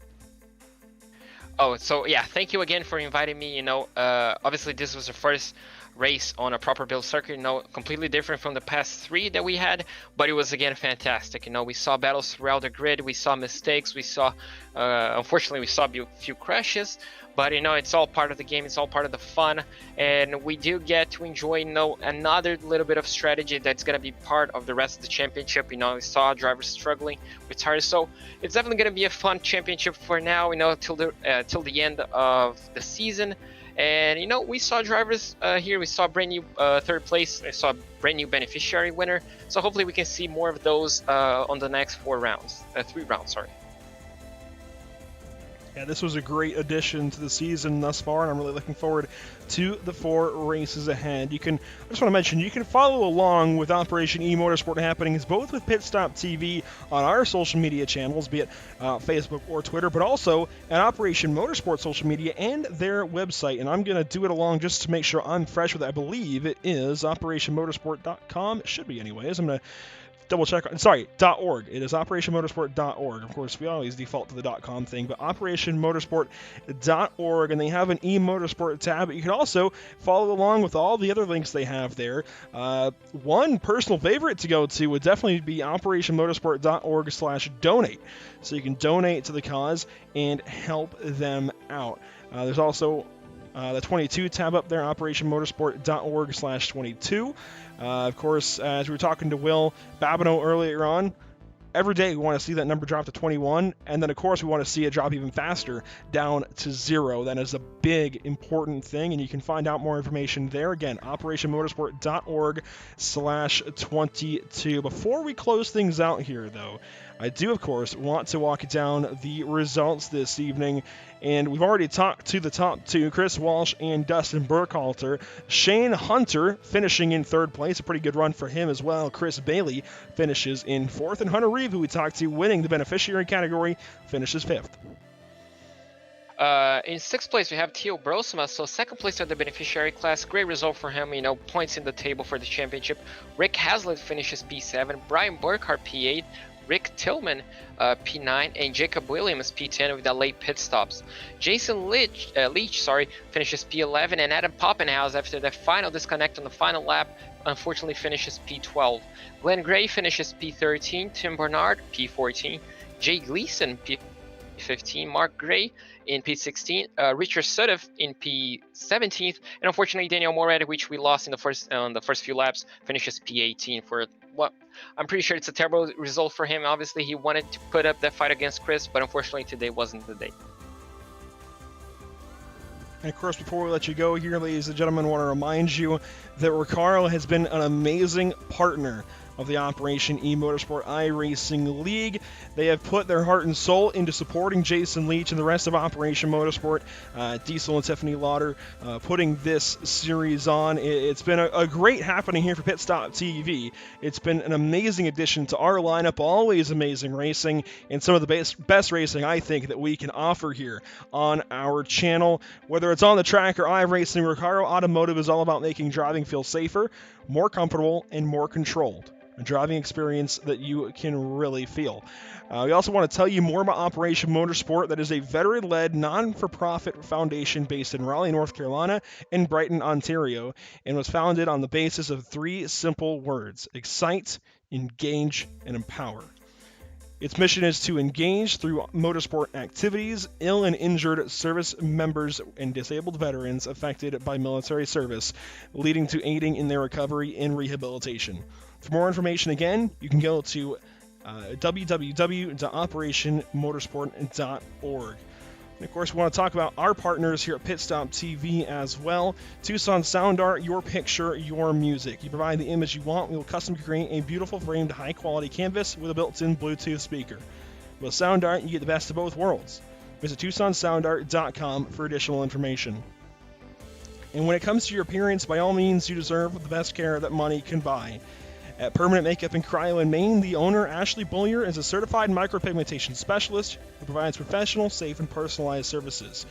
Oh, so yeah, thank you again for inviting me. You know, obviously this was the first race on a proper build circuit, you know, completely different from the past 3 that we had, but it was again fantastic. You know, we saw battles throughout the grid, we saw mistakes, we saw, unfortunately, we saw a few crashes, but you know, it's all part of the game, it's all part of the fun, and we do get to enjoy, you know, another little bit of strategy that's going to be part of the rest of the championship. You know, we saw drivers struggling with tires, so it's definitely going to be a fun championship for now, you know, till the end of the season. And you know, we saw drivers here. We saw brand new 3rd place. I saw a brand new beneficiary winner. So hopefully we can see more of those on the next 3 rounds. Sorry. Yeah, this was a great addition to the season thus far, and I'm really looking forward to the 4 races ahead. I just want to mention, you can follow along with Operation eMotorsport happenings both with PitStop TV on our social media channels, be it Facebook or Twitter, but also at Operation Motorsport social media and their website. And I'm going to do it along just to make sure I'm fresh with it. I believe it is operationmotorsport.com. It should be anyways. I'm going to double check. Sorry, .org. It is operationmotorsport.org. Of course, we always default to the .com thing, but operationmotorsport.org, and they have an eMotorsport tab. You can also follow along with all the other links they have there. One personal favorite to go to would definitely be operationmotorsport.org/donate. So you can donate to the cause and help them out. There's also the 22 tab up there, operationmotorsport.org/22. Of course, as we were talking to Will Babineau earlier on, every day we want to see that number drop to 21, and then of course we want to see it drop even faster down to 0. That is a big, important thing, and you can find out more information there. Again, operationmotorsport.org/22. Before we close things out here, though, I do, of course, want to walk down the results this evening, and we've already talked to the top 2, Chris Walsh and Dustin Burkhalter. Shane Hunter finishing in 3rd place, a pretty good run for him as well. Chris Bailey finishes in 4th, and Hunter Reeve, who we talked to, winning the beneficiary category, finishes 5th. In 6th place, we have Theo Brosma, so 2nd place at the beneficiary class. Great result for him, you know, points in the table for the championship. Rick Hazlitt finishes P7, Brian Burkhart P8, Rick Tillman P9, and Jacob Williams P10 with the late pit stops. Jason Leach finishes P11, and Adam Poppenhaus, after the final disconnect on the final lap, unfortunately finishes P12. Glenn Gray finishes P13, Tim Bernard P14, Jay Gleason P15, Mark Gray in P16, Richard Sudduth in P17th, and unfortunately Daniel Moret, which we lost in the first few laps, finishes P18 for what I'm pretty sure it's a terrible result for him. Obviously, he wanted to put up that fight against Chris, but unfortunately today wasn't the day. And of course, before we let you go here, ladies and gentlemen, I want to remind you that RECARO has been an amazing partner of the Operation eMotorsport iRacing League. They have put their heart and soul into supporting Jason Leach and the rest of Operation Motorsport, Diesel and Tiffany Lauder, putting this series on. It's been a great happening here for PitStop TV. It's been an amazing addition to our lineup, always amazing racing, and some of the best racing I think that we can offer here on our channel. Whether it's on the track or iRacing, RECARO Automotive is all about making driving feel safer, more comfortable, and more controlled. A driving experience that you can really feel. We also want to tell you more about Operation Motorsport. That is a veteran-led, non-for-profit foundation based in Raleigh, North Carolina, and Brighton, Ontario, and was founded on the basis of 3 simple words: excite, engage, and empower. Its mission is to engage through motorsport activities ill and injured service members and disabled veterans affected by military service, leading to aiding in their recovery and rehabilitation. For more information, again, you can go to www.operationmotorsport.org. And of course, we want to talk about our partners here at PitStop TV as well. Tucson Sound Art, your picture, your music. You provide the image you want. We will custom create a beautiful framed high-quality canvas with a built-in Bluetooth speaker. With Sound Art, you get the best of both worlds. Visit TucsonSoundArt.com for additional information. And when it comes to your appearance, by all means, you deserve the best care that money can buy. At Permanent Makeup in Cryo in Maine, the owner, Ashley Bullier, is a certified micropigmentation specialist who provides professional, safe, and personalized services.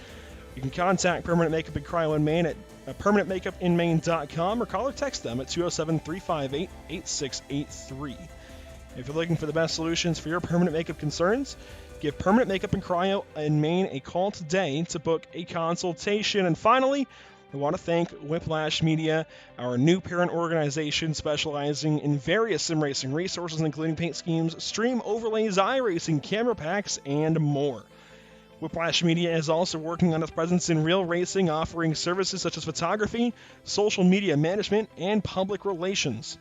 You can contact Permanent Makeup in Cryo in Maine at permanentmakeupinmaine.com or call or text them at 207-358-8683. If you're looking for the best solutions for your permanent makeup concerns, give Permanent Makeup in Cryo in Maine a call today to book a consultation. And finally, I want to thank Whiplash Media, our new parent organization specializing in various sim racing resources, including paint schemes, stream overlays, iRacing, camera packs, and more. Whiplash Media is also working on its presence in real racing, offering services such as photography, social media management, and public relations.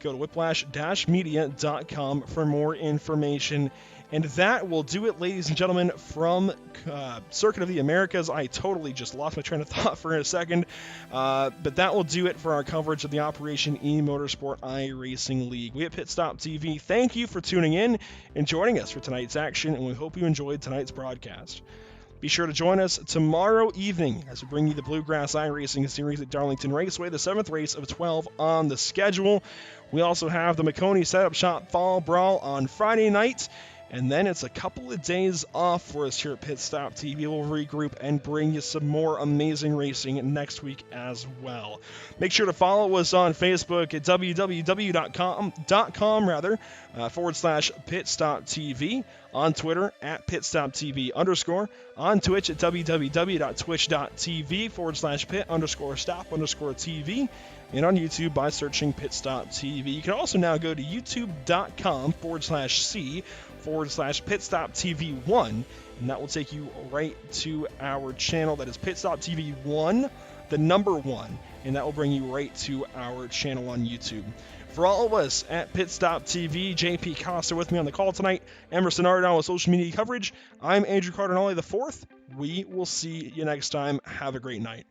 Go to whiplash-media.com for more information. And that will do it, ladies and gentlemen, from Circuit of the Americas. I totally just lost my train of thought for a second. But that will do it for our coverage of the Operation eMotorsport iRacing League. We at PitStop TV thank you for tuning in and joining us for tonight's action, and we hope you enjoyed tonight's broadcast. Be sure to join us tomorrow evening as we bring you the Bluegrass iRacing Series at Darlington Raceway, the 7th race of 12 on the schedule. We also have the McConey Setup Shop Fall Brawl on Friday night. And then it's a couple of days off for us here at PitStop TV. We'll regroup and bring you some more amazing racing next week as well. Make sure to follow us on Facebook at www.com/PitStopTV, on Twitter at PitStopTV_, on Twitch at www.twitch.tv/Pit_Stop_TV, and on YouTube by searching PitStop TV. You can also now go to youtube.com/C/PitStop TV 1, and that will take you right to our channel. That is PitStop TV 1, the number 1, and that will bring you right to our channel on YouTube. For all of us at PitStop TV, JP Costa with me on the call tonight, Emerson Ardon with social media coverage, I'm Andrew Cardinale IV. We will see you next time. Have a great night.